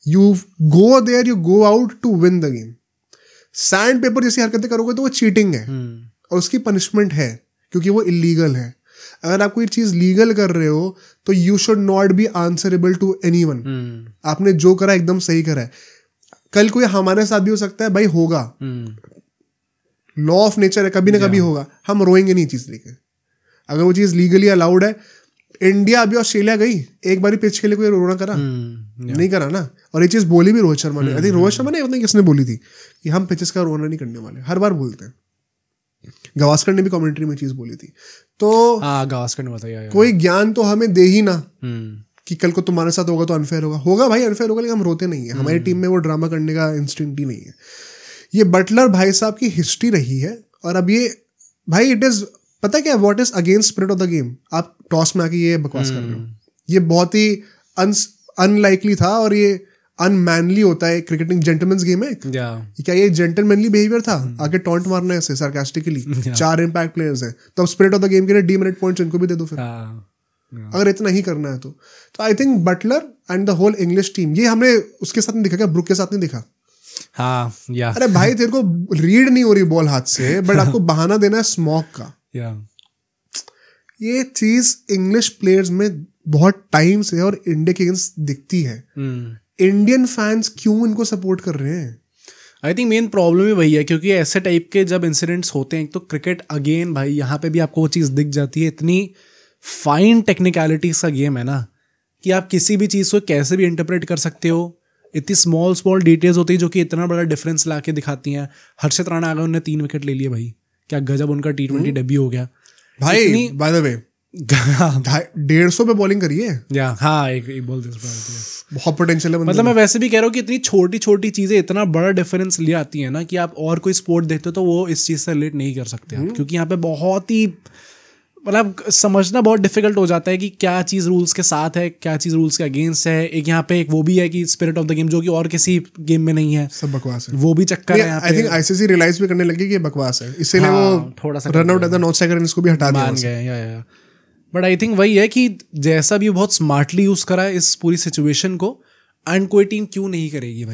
A: You go there, you go out to win the game. Sandpaper जैसी हरकतें करोगे तो वो चीटिंग है और उसकी पनिशमेंट है क्योंकि वो इलीगल है। अगर आप कोई चीज लीगल कर रहे हो तो you should not be answerable to anyone. आपने जो करा एकदम सही करा है। कल कोई हमारे साथ भी हो सकता है भाई, होगा, लॉ ऑफ नेचर है, कभी ना कभी होगा। हम रोएंगे नहीं चीज लेके। अगर वो चीज लीगली अलाउड है, इंडिया अभी ऑस्ट्रेलिया गई, एक बारी पिच के लिए कोई रोना करा? नहीं करा ना। और ये चीज बोली भी रोहित शर्मा ने, आई थिंक रोहित शर्मा ने, पता नहीं किसने बोली थी कि हम पिचेस का रोना नहीं करने वाले। हर बार बोलते हैं। गावस्कर ने भी कमेंट्री में चीज बोली थी। तो
B: गावस्कर ने बताया
A: कोई ज्ञान तो हमें दे ही ना कि कल को तुम्हारे साथ होगा तो अनफेयर होगा। होगा भाई, अनफेयर होगा, लेकिन हम रोते नहीं है। हमारी टीम में वो ड्रामा करने का इंस्टिंक्ट ही नहीं है। ये बटलर भाई साहब की हिस्ट्री रही है। और अब ये भाई इट इज, पता क्या, what is against spirit of the game? आप टॉस में आके ये बकवास कर रहे हो। ये बहुत ही अनलाइकली था और ये अनमैनली होता है। क्रिकेटिंग जेंटलमैन्स गेम है। क्या ये जेंटलमैनली बिहेवियर था? आके टॉन्ट मारना है ऐसे सार्कास्टिकली। 4 इम्पैक्ट प्लेयर्स हैं, तो अब स्पिरिट ऑफ द गेम के लिए डीमेरिट पॉइंट्स इनको भी दे दो फिर, अगर इतना ही करना है तो। I think Buttler and the whole English team, ये हमने उसके साथ नहीं दिखा क्या? ब्रुक के साथ नहीं दिखा?
B: हाँ, या
A: अरे भाई तेरे को रीड नहीं हो रही बॉल हाथ से, बट आपको बहाना देना है स्मॉक का। ये चीज इंग्लिश प्लेयर्स में बहुत टाइम से और इंडिया के अगेंस्ट दिखती है। इंडियन फैंस क्यों इनको सपोर्ट कर रहे हैं?
B: आई थिंक मेन प्रॉब्लम ही वही है, क्योंकि ऐसे टाइप के जब इंसिडेंट्स होते हैं, तो क्रिकेट अगेन भाई यहाँ पे भी आपको वो चीज़ दिख जाती है। इतनी फाइन टेक्निकलिटीज का गेम है ना कि आप किसी भी चीज़ को कैसे भी इंटरप्रेट कर सकते हो। इतनी स्मॉल डिटेल्स होती है जो कि इतना बड़ा डिफरेंस ला के दिखाती हैं। हर्षित राणा अगर उन्होंने 3 विकेट ले लिए भाई, क्या गजब उनका T20 डेब्यू हो गया
A: भाई। बाय द वे 150 पे बॉलिंग करी है।
B: हाँ, एक बोल दे,
A: बहुत पोटेंशियल है।
B: मतलब मैं वैसे भी कह रहा हूँ कि इतनी छोटी छोटी चीजें इतना बड़ा डिफरेंस ले आती है ना कि आप और कोई स्पोर्ट देखते हो तो वो इस चीज से रिलेट नहीं कर सकते आप, क्योंकि यहाँ पे बहुत ही मतलब समझना बहुत डिफिकल्ट हो जाता है कि क्या चीज़ रूल्स के साथ है, क्या चीज़ रूल्स के अगेंस्ट है। एक यहाँ पे एक वो भी है कि स्पिरिट ऑफ द गेम जो कि और किसी गेम में नहीं है, सब बकवास है, वो भी चक्कर है।
A: आई थिंक आईसीसी रियलाइज भी करने लगी कि ये बकवास है, इसीलिए वो थोड़ा सा run out at the not striker इसको भी हटा दिया।
B: बट आई थिंक वही है कि जैसा भी बहुत स्मार्टली यूज करा है इस पूरी सिचुएशन को, एंड कोई टीम क्यों नहीं करेगी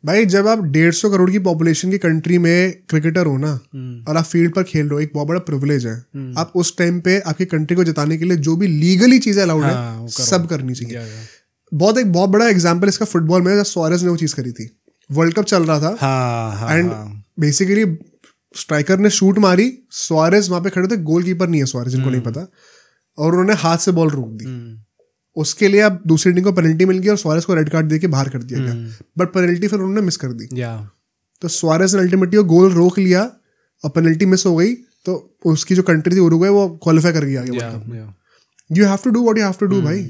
B: भाई।
A: जब आप 150 करोड़ की पॉपुलेशन की कंट्री में क्रिकेटर हो ना और आप फील्ड पर खेल रहे हो, एक बहुत बड़ा प्रिविलेज है। आप उस टाइम पे आपकी कंट्री को जिताने के लिए जो भी लीगली चीजें अलाउड है सब करनी चाहिए। एक बहुत बड़ा एग्जांपल इसका फुटबॉल में, सुआरेज ने वो चीज करी थी। वर्ल्ड कप चल रहा था एंड बेसिकली स्ट्राइकर ने शूट मारी, सुआरेज वहां पे खड़े थे, गोलकीपर नहीं है सुआरेज, जिनको नहीं पता, और उन्होंने हाथ से बॉल रोक दी। उसके लिए अब दूसरी टीम को पेनल्टी मिल गई और सुआरेज को रेड कार्ड देके बाहर कर दिया गया, बट पेनल्टी फिर उन्होंने मिस कर दी। तो सुआरेज ने अल्टीमेटली गोल रोक लिया और पेनल्टी मिस हो गई, तो उसकी जो कंट्री थी उरुग्वे वो क्वालिफाई कर गया आगे। You have to do what you have to do भाई।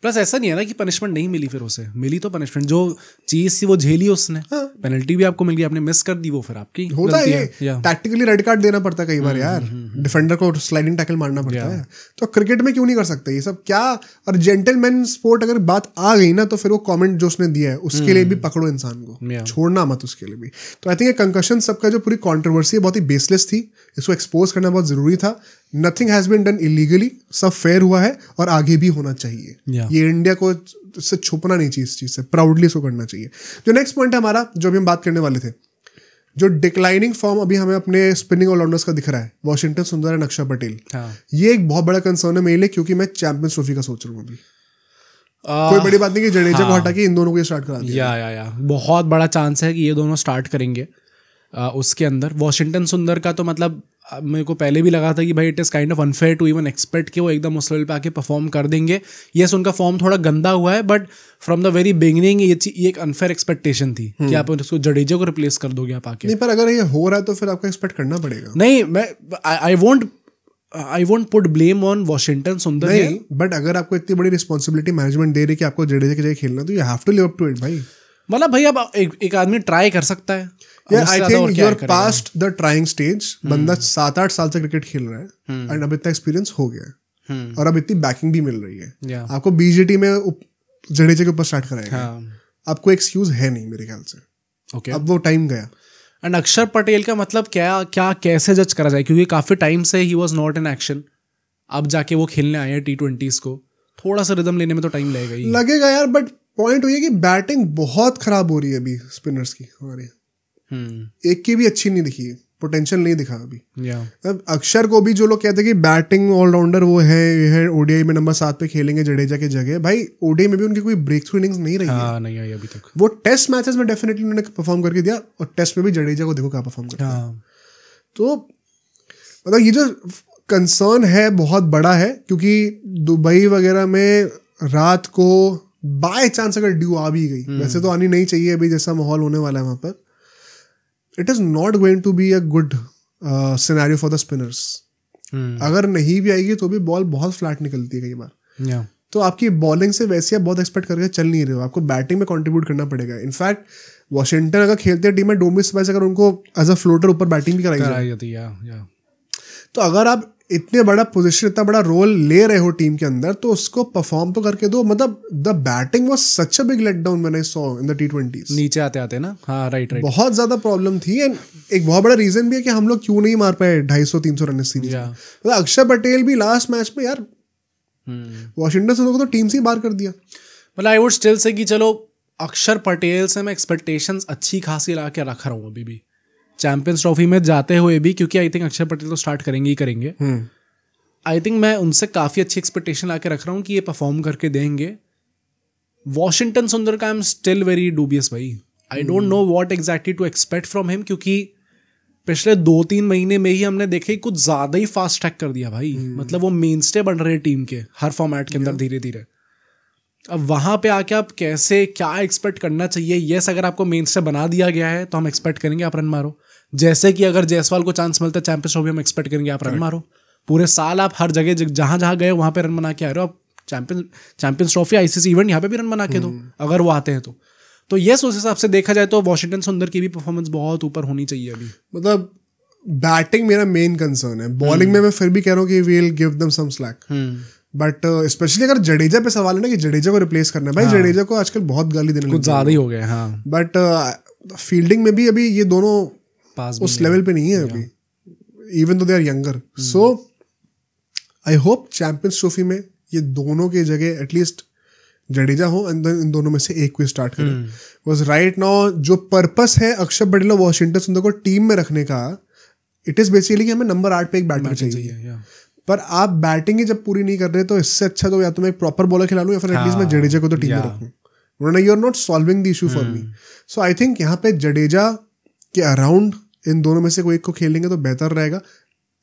B: प्लस ऐसा नहीं है ना कि पनिशमेंट नहीं मिली, फिर उसे मिली तो पनिशमेंट, जो चीज थी वो झेली उसने। पेनल्टी भी आपको मिल गई, आपने मिस कर दी, वो फिर आपकी
A: होता है। टैक्टिकली रेड कार्ड देना पड़ता है कई बार यार, डिफेंडर को स्लाइडिंग टैकल मारना पड़ता है। तो क्रिकेट में क्यों नहीं कर सकते ये सब क्या? और जेंटलमैन स्पोर्ट अगर बात आ गई ना, तो फिर वो कमेंट जो उसने दिया है उसके लिए भी पकड़ो इंसान को, छोड़ना मत उसके लिए भी। तो आई थिंक कंकशन सबका जो पूरी कंट्रोवर्सी है बहुत ही बेसलेस थी, इसको एक्सपोज करना बहुत जरूरी था। Nothing has been done illegally, सब फेयर हुआ है और आगे भी होना चाहिए। ये इंडिया को इससे छुपना नहीं चाहिए, इस चीज से प्राउडली इसको करना चाहिए। जो नेक्स्ट पॉइंट है हमारा, जो अभी हम बात करने वाले थे, जो डिक्लाइनिंग फॉर्म अभी हमें अपने स्पिनिंग ऑलराउंडर्स का दिख रहा है, वॉशिंगटन सुंदर एंड अक्षर पटेल, ये एक बहुत बड़ा कंसर्न है मेरे लिए, क्योंकि मैं चैंपियंस ट्रॉफी का सोच रहा हूँ अभी। कोई बड़ी बात नहीं कि जडेजा को हटा के इन दोनों को स्टार्ट करा दिया।
B: या बहुत बड़ा चांस है कि ये दोनों स्टार्ट करेंगे। उसके अंदर वॉशिंगटन सुंदर का तो मतलब मेरे को पहले भी लगा था कि भाई it is kind of unfair to even expect कि वो एकदम उस लेवल पे आके परफॉर्म कर देंगे। यस, उनका फॉर्म थोड़ा गंदा हुआ है, but from the very beginning ये एक अनफेयर एक्सपेक्टेशन थी कि आप उसको जडेजा को रिप्लेस कर दोगे आप आके।
A: नहीं, पर अगर ये हो रहा है तो फिर आपको एक्सपेक्ट करना पड़ेगा।
B: नहीं, मैं I won't put blame on Washington सुंदर।
A: नहीं, बट अगर आपको इतनी बड़ी रिस्पॉन्सिबिलिटी मैनेजमेंट दे रही है कि आपको जडेजा की जगह खेलना, तो you have to live up to it भाई।
B: मतलब भाई अब एक आदमी ट्राई कर सकता है।
A: I think you are past the trying stage. बंदा 7-8 साल से क्रिकेट खेल रहा है एंड अब इतना एक्सपीरियंस हो गया है और अब इतनी बैकिंग भी मिल रही है। आपको बीजेटी में जडेजा के ऊपर स्टार्ट कराएगा, आपको एक्सक्यूज है नहीं मेरे ख्याल से। अब वो टाइम गया।
B: एंड अक्षर पटेल का मतलब क्या कैसे जज करा जाए, क्योंकि काफी टाइम से ही वाज नॉट इन एक्शन। अब जाके वो खेलने आए हैं T20s को, थोड़ा सा रिदम लेने में तो टाइम लगेगा ही।
A: लगेगा यार, बट पॉइंट हुई है कि बैटिंग बहुत खराब हो रही है अभी स्पिनर्स की हमारे। एक की भी अच्छी नहीं दिखी है, पोटेंशियल नहीं दिखा अभी। अब अक्षर को भी जो लोग कहते हैं कि बैटिंग ऑलराउंडर वो है ओडीआई में नंबर 7 पे खेलेंगे जडेजा की जगह, भाई ओडीआई में भी उनकी कोई ब्रेक थ्रू इनिंग्स नहीं रही है।
B: नहीं आई अभी तक।
A: वो टेस्ट मैचेस में डेफिनेटली उन्होंने परफॉर्म करके दिया, और टेस्ट में भी जडेजा को देखो क्या परफॉर्म करता है। तो मतलब ये जो कंसर्न है बहुत बड़ा है, क्योंकि दुबई वगैरह में रात को बाय चांस अगर ड्यू आ भी गई, वैसे तो आनी नहीं चाहिए अभी जैसा माहौल होने वाला है वहां पर, it is not going to be a good scenario for the spinners. अगर नहीं भी आएगी तो भी बॉल बहुत फ्लैट निकलती है कई बार। तो आपकी बॉलिंग से वैसे आप बहुत एक्सपेक्ट करके चल नहीं रहे हो, आपको बैटिंग में कंट्रीब्यूट करना पड़ेगा। इनफैक्ट वॉशिंगटन अगर खेलते टीम में डोमिस वाइज अगर उनको एज अ फ्लोटर ऊपर बैटिंग भी कराई जाती है, तो अगर आप इतने बड़ा पोजीशन, इतना बड़ा रोल ले रहे हो टीम के अंदर, तो उसको परफॉर्म तो करके दो। मतलब the batting was such a big let down when I saw in the T20s।
B: नीचे आते ना, हाँ राइट
A: बहुत ज्यादा प्रॉब्लम थी। एंड एक बहुत बड़ा रीजन भी है कि हम लोग क्यों नहीं मार पाए 250-300 रन इस सीरीज में। मतलब अक्षर पटेल भी लास्ट मैच में यार वॉशिंगटन सुंदर को तो टीम से ही बाहर कर दिया।
B: मतलब आई वुड स्टिल से कि चलो अक्षर पटेल से मैं एक्सपेक्टेशंस अच्छी खासी ला के रख रहा हूँ अभी भी चैंपियंस ट्रॉफी में जाते हुए भी, क्योंकि आई थिंक अक्षर पटेल तो स्टार्ट करेंगे ही करेंगे। आई थिंक मैं उनसे काफ़ी अच्छी एक्सपेक्टेशन लाके रख रहा हूँ कि ये परफॉर्म करके देंगे। वॉशिंगटन सुंदर का I am still very dubious भाई। I don't know what exactly to expect from him, क्योंकि पिछले 2-3 महीने में ही हमने देखे कुछ ज़्यादा ही फास्ट ट्रैक कर दिया भाई। मतलब वो मेन स्टे बन रहे टीम के हर फॉर्मेट के अंदर धीरे धीरे। अब वहाँ पे आके आप कैसे क्या एक्सपेक्ट करना चाहिए? यस, अगर आपको मेन स्टे बना दिया गया है तो हम एक्सपेक्ट करेंगे आप रन मारो, जैसे कि अगर जायसवाल को चांस मिलता है चैंपियंस ट्रॉफी हम एक्सपेक्ट करेंगे आप रन मारो। पूरे साल आप हर जगह जहाँ जहाँ गए वहाँ पे रन बना के आ रहे हो। आप चैंपियंस ट्रॉफी आईसीसी इवेंट यहाँ पे भी रन बना के दो अगर वो आते हैं तो यस, उस हिसाब से देखा जाए तो वॉशिंगटन सुंदर की भी परफॉर्मेंस बहुत ऊपर होनी चाहिए अभी।
A: मतलब बैटिंग मेरा मेन कंसर्न है। बॉलिंग में मैं फिर भी कह रहा हूँ कि we will give them some slack, but especially अगर जडेजा पे सवाल है ना कि जडेजा को रिप्लेस करना है, भाई जडेजा को आजकल बहुत गाली देने
B: कुछ ज्यादा ही हो गया। हाँ,
A: बट फील्डिंग में भी अभी ये दोनों पास उस लेवल पे नहीं है अभी, even though they are younger. So I hope champions trophy में ये दोनों की जगह एटलीस्ट जडेजा हो एंड इन दोनों में से एक को स्टार्ट करें। बिकॉज राइट नाउ जो पर्पस है अक्षर पटेल और वॉशिंगटन सुंदर को टीम में रखने का, इट इज बेसिकली कि हमें नंबर 8 पे एक बैटर चाहिए। पर आप बैटिंग ही जब पूरी नहीं कर रहे तो इससे अच्छा तो या तो मैं एक प्रॉपर बॉलर खिला लूं या फिर एटलीस्ट मैं जडेजा को तो टीम में रखूं, वरना you are not solving the issue for me. So I think यहाँ पे जडेजा के अराउंड इन दोनों में से कोई एक को खेलेंगे तो बेहतर रहेगा।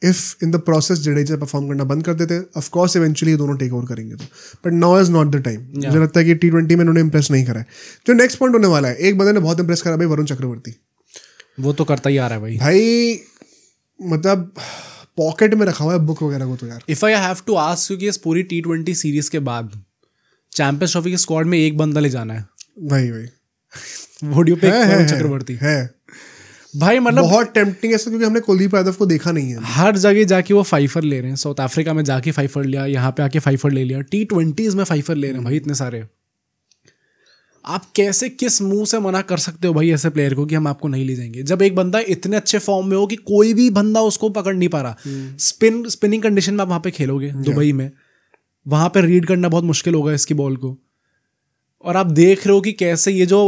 A: If in the process Jadeja perform करना बंद कर देते, ऑफ कोर्स इवेंचुअली ये दोनों टेक ओवर करेंगे, तो but now is not the time. मुझे लगता है कि T20 में इन्होंने इंप्रेस नहीं करा है। जो नेक्स्ट पॉइंट होने वाला है, एक बंदे ने बहुत इंप्रेस करा भाई, वरुण चक्रवर्ती।
B: वो तो करता ही आ रहा है
A: भाई मतलब पॉकेट में रखा हुआ है बुक वगैरह को तो यार।
B: If I have to ask you कि इस पूरी T20 सीरीज के बाद चैंपियंस ट्रॉफी के स्क्वाड में एक बंदा ले जाना है,
A: भाई
B: would you pick Varun Chakravarthy?
A: है
B: भाई, मतलब
A: बहुत टेम्पटिंग है क्योंकि हमने कुलदीप यादव को देखा नहीं है।
B: हर जगह जाके वो फाइफर ले रहे हैं। साउथ अफ्रीका में जाके फाइफर लिया, यहाँ पे आके फाइफर ले लिया, T20s में फाइफर ले रहे हैं भाई इतने सारे। आप कैसे, किस मुंह से मना कर सकते हो भाई ऐसे प्लेयर को कि हम आपको नहीं ले जाएंगे, जब एक बंदा इतने अच्छे फॉर्म में हो कि कोई भी बंदा उसको पकड़ नहीं पा रहा। स्पिनिंग कंडीशन में आप वहां पे खेलोगे दुबई में, वहां पे रीड करना बहुत मुश्किल होगा इसकी बॉल को। और आप देख रहे हो कि कैसे ये जो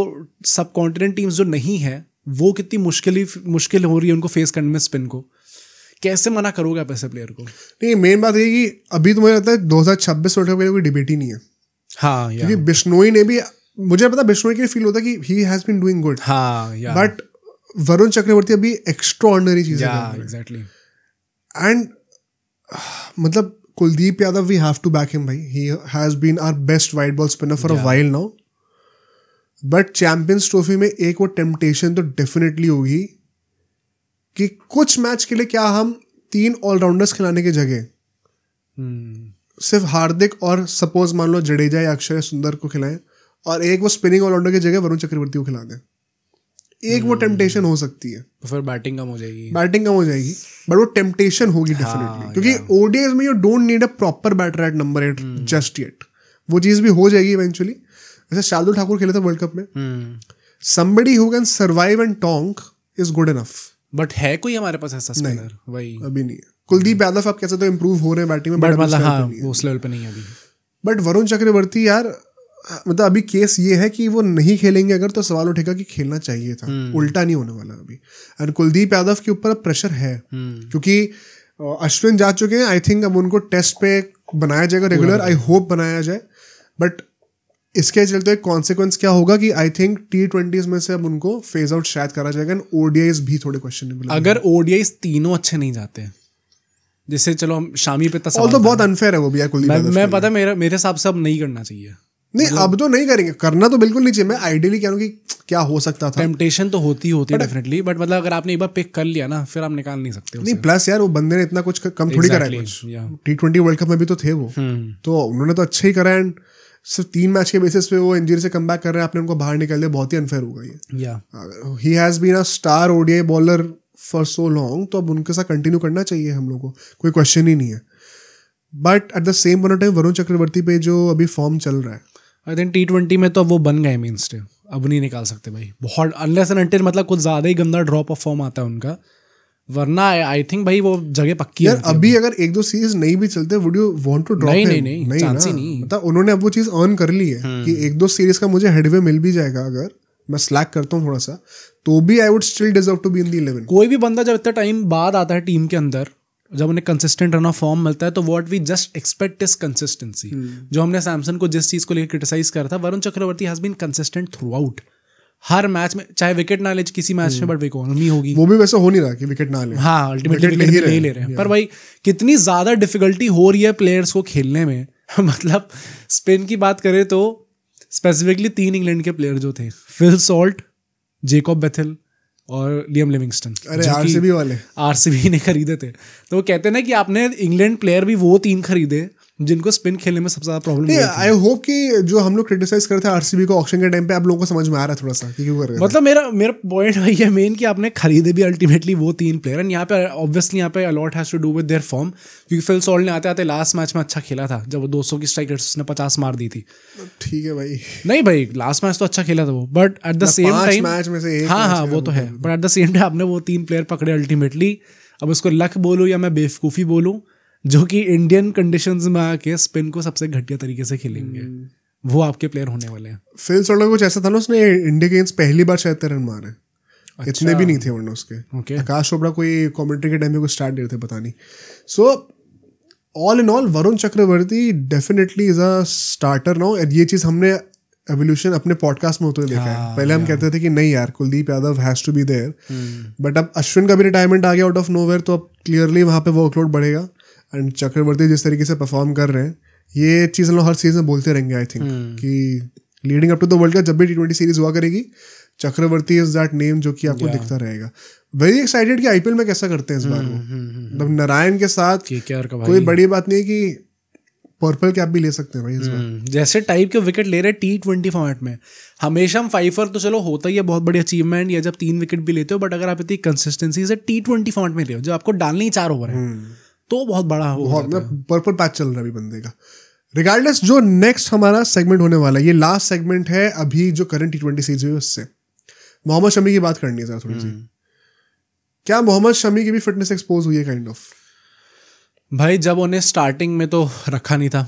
B: सब कॉन्टिनेंट टीम्स जो नहीं है वो कितनी मुश्किल हो रही है उनको फेस करने में स्पिन को। कैसे मना करोगे आप ऐसे प्लेयर को?
A: नहीं, मेन बात ये कि अभी तो मुझे लगता है 2026 वर्ल्ड कप के कोई डिबेट ही नहीं है।
B: हाँ,
A: क्योंकि बिश्नोई ने भी, मुझे पता बिश्नोई के फील होता है कि he has been doing good.
B: हाँ,
A: बट वरुण चक्रवर्ती अभी एक्स्ट्राऑर्डिनरी चीजें कर रहे हैं।
B: एग्जैक्टली।
A: एंड मतलब Kuldeep Yadav, we have to back him भाई। He has been our best wide ball spinner for a while now. But Champions trophy में एक वो टेम्पटेशन तो डेफिनेटली होगी कि कुछ मैच के लिए क्या हम 3 ऑलराउंडर्स खिलाने की जगह सिर्फ हार्दिक और सपोज मान लो जडेजा या अक्षय सुंदर को खिलाएं, और एक वो स्पिनिंग ऑलराउंडर की जगह वरुण चक्रवर्ती को खिला दें। एक वो टेम्पटेशन हो सकती है।
B: तो फिर बैटिंग कम हो जाएगी,
A: बट वो टेम्पटेशन होगी डेफिनेटली। क्योंकि ओडीआईज में you don't need a proper batter at number 8 just yet. वो चीज भी हो जाएगी इवेंचुअली। जैसे शार्दुल ठाकुर खेले थे वर्ल्ड कप में, somebody who can survive and tonk is good enough।
B: But है कोई हमारे पास ऐसा स्पिनर? वही
A: अभी नहीं है। कुलदीप यादव आप कैसे तो इम्प्रूव हो रहे हैं बैटिंग में,
B: बट मतलब हाँ, वो उस लेवल पे नहीं है अभी।
A: बट वरुण चक्रवर्ती यार, मतलब अभी केस ये है कि वो नहीं खेलेंगे अगर, तो सवाल उठेगा कि खेलना चाहिए था। उल्टा नहीं होने वाला अभी। और कुलदीप यादव के ऊपर प्रेशर है क्योंकि अश्विन जा चुके हैं। आई थिंक अब उनको टेस्ट पे बनाया जाएगा रेगुलर, आई होप बनाया जाए। बट इसके चलते एक कॉन्सिक्वेंस क्या होगा कि आई थिंक T20s में से अब उनको फेज आउट शायद करा जाएगा। ओडीआईज भी थोड़े क्वेश्चनेबल।
B: अगर ओडीआईज तीनों अच्छे नहीं जाते, जैसे चलो हम शामी पे
A: ऑल तो बहुत अनफेयर है वो भी।
B: मैं पता मेरे हिसाब से अब नहीं करना चाहिए।
A: नहीं, अब तो नहीं करेंगे, करना तो बिल्कुल नहीं चाहिए। मैं आइडियली कह रहा हूँ कि क्या हो सकता था।
B: टेम्पटेशन तो होती है डेफिनेटली, बट मतलब अगर आपने एक बार पिक कर लिया ना, फिर आप निकाल नहीं सकते।
A: नहीं, प्लस यार वो बंदे ने इतना कुछ कम थोड़ी करा है। T20 वर्ल्ड कप में भी तो थे वो, तो उन्होंने तो अच्छा ही करा। एंड सिर्फ 3 मैच के बेसिस पे वो इंजरी से कम बैक कर रहे हैं, आपने उनको बाहर निकाल दिया, बहुत ही अनफेयर होगा ये। He has been a star ODI bowler for so long, तो अब उनके साथ कंटिन्यू करना चाहिए हम लोग को, कोई क्वेश्चन ही नहीं है। But at the same point of time Varun Chakravarthy पे जो अभी फॉर्म चल रहा है,
B: आई थिंक T20 में तो अब वो बन गए मेन स्टे, अब नहीं निकाल सकते भाई। बहुत अनलेस एंड अनटिल मतलब कुछ ज्यादा ही गंदा ड्रॉप ऑफ फॉर्म आता है उनका, वरना आई थिंक भाई वो जगह पक्की है।
A: यार अभी अगर 1-2 सीरीज नहीं भी चलते, would you want to drop?
B: नहीं, चांस ही नहीं।
A: मतलब उन्होंने अब वो चीज अर्न कर ली है कि 1-2 सीरीज का मुझे हेडवे मिल भी जाएगा। अगर मैं स्लैक करता हूँ थोड़ा सा, तो भी I would still deserve to be in the 11।
B: कोई भी बंदा जब इतना टाइम बाद आता है टीम के अंदर, जब उन्हें कंसिस्टेंट रन ऑफ फॉर्म मिलता है, तो what we just expect is consistency. जो हमने सैमसन को जिस चीज को लेकर क्रिटिसाइज करा था, Varun Chakravarthy has been consistent throughout. हर मैच में, चाहे विकेट ना ले किसी मैच में, बट इकोनॉमी होगी।
A: वो भी वैसे हो नहीं रहा कि विकेट ना ले।
B: हाँ, अल्टीमेटली विकेट नहीं ले रहे हैं। पर भाई कितनी ज्यादा डिफिकल्टी हो रही है प्लेयर्स को खेलने में। मतलब स्पिन की बात करें तो स्पेसिफिकली 3 इंग्लैंड के प्लेयर जो थे, फिल सॉल्ट, जेकॉब बेथेल और लियम लिविंगस्टन।
A: अरे
B: आरसीबी ने खरीदे थे। तो वो कहते हैं ना कि आपने इंग्लैंड प्लेयर भी वो 3 खरीदे जिनको स्पिन खेलने में सबसे ज्यादा प्रॉब्लम है।
A: आई होप कि जो हम लोग क्रिटिसाइज करते हैं आरसीबी को ऑक्शन के टाइम पे, आप लोगों को समझ में आ रहा है थोड़ा सा कि क्यों कर रहे हैं।
B: मतलब मेरा पॉइंट वही है मेन कि आपने खरीदे भी अल्टीमेटली वो 3 प्लेयर। एंड यहाँ पे ऑब्वियसली यहाँ पे a lot has to do with their form, क्योंकि फिल सॉल्ट ने आते आते लास्ट मैच में अच्छा खेला था, जब वो 200 की स्ट्राइक रेट उसने 50 मार दी थी।
A: ठीक है भाई,
B: नहीं भाई लास्ट मैच तो अच्छा खेला था वो, but at the same time हाँ वो तो है, but at the same time आपने वो 3 प्लेयर पकड़े अल्टीमेटली। अब उसको लक बोलूँ या मैं बेवकूफ़ी बोलूँ, जो कि इंडियन कंडीशंस में आके स्पिन को सबसे घटिया तरीके से खेलेंगे, वो आपके प्लेयर होने वाले हैं।
A: फिल सॉल्ट का कुछ ऐसा था ना, उसने इंडिया के अगेंस्ट पहली बार 76 रन मारे। अच्छा। इतने भी नहीं थे वरना उसके। आकाश चोपड़ा कोई कमेंट्री के टाइम में कुछ स्टार्ट दे रहे थे, पता नहीं। So all in all Varun Chakravarthy definitely is a starter now. ये चीज़ हमने एवोल्यूशन अपने पॉडकास्ट में होते हुए देखा है। पहले हम कहते थे कि नहीं यार, Kuldeep Yadav has to be there, but अब अश्विन का भी रिटायरमेंट आ गया आउट ऑफ नोवेयर, तो अब क्लियरली वहाँ पे वर्कलोड बढ़ेगा। एंड चक्रवर्ती जिस तरीके से परफॉर्म कर रहे हैं, ये चीज़ हम लोग हर सीजन बोलते रहेंगे आई थिंक, कि leading up to the world cup जब भी T20 सीरीज हुआ करेगी, चक्रवर्ती इज दैट नेम जो कि आपको दिखता रहेगा। वेरी एक्साइटेड कि आईपीएल में कैसा करते हैं इस बार वो। मतलब नारायण के साथ कोई बड़ी बात नहीं कि पर्पल कैप भी ले सकते हैं भाई इस बार।
B: जैसे टाइप के विकेट ले रहे T20 फॉर्मेट में, हमेशा हम फाइफर तो चलो होता ही है, बहुत बड़ी अचीवमेंट, या जब 3 विकेट भी लेते हो, बट अगर आप इतनी कंसिस्टेंसी से T20 फॉर्मेट में ले हो, जब आपको डालने ही 4 ओवर है, तो बहुत बड़ा हो जाता है।
A: पर्पल पैच चल रहा है अभी बंदे का। रिगार्डलेस, जो नेक्स्ट हमारा सेगमेंट होने वाला है, ये लास्ट सेगमेंट है अभी जो करंट T20 सीरीज हुई उससे। मोहम्मद शमी की बात करनी है सर थोड़ी सी। क्या मोहम्मद शमी की भी फिटनेस एक्सपोज हुई है काइंड ऑफ?
B: भाई जब उन्हें स्टार्टिंग में तो रखा नहीं था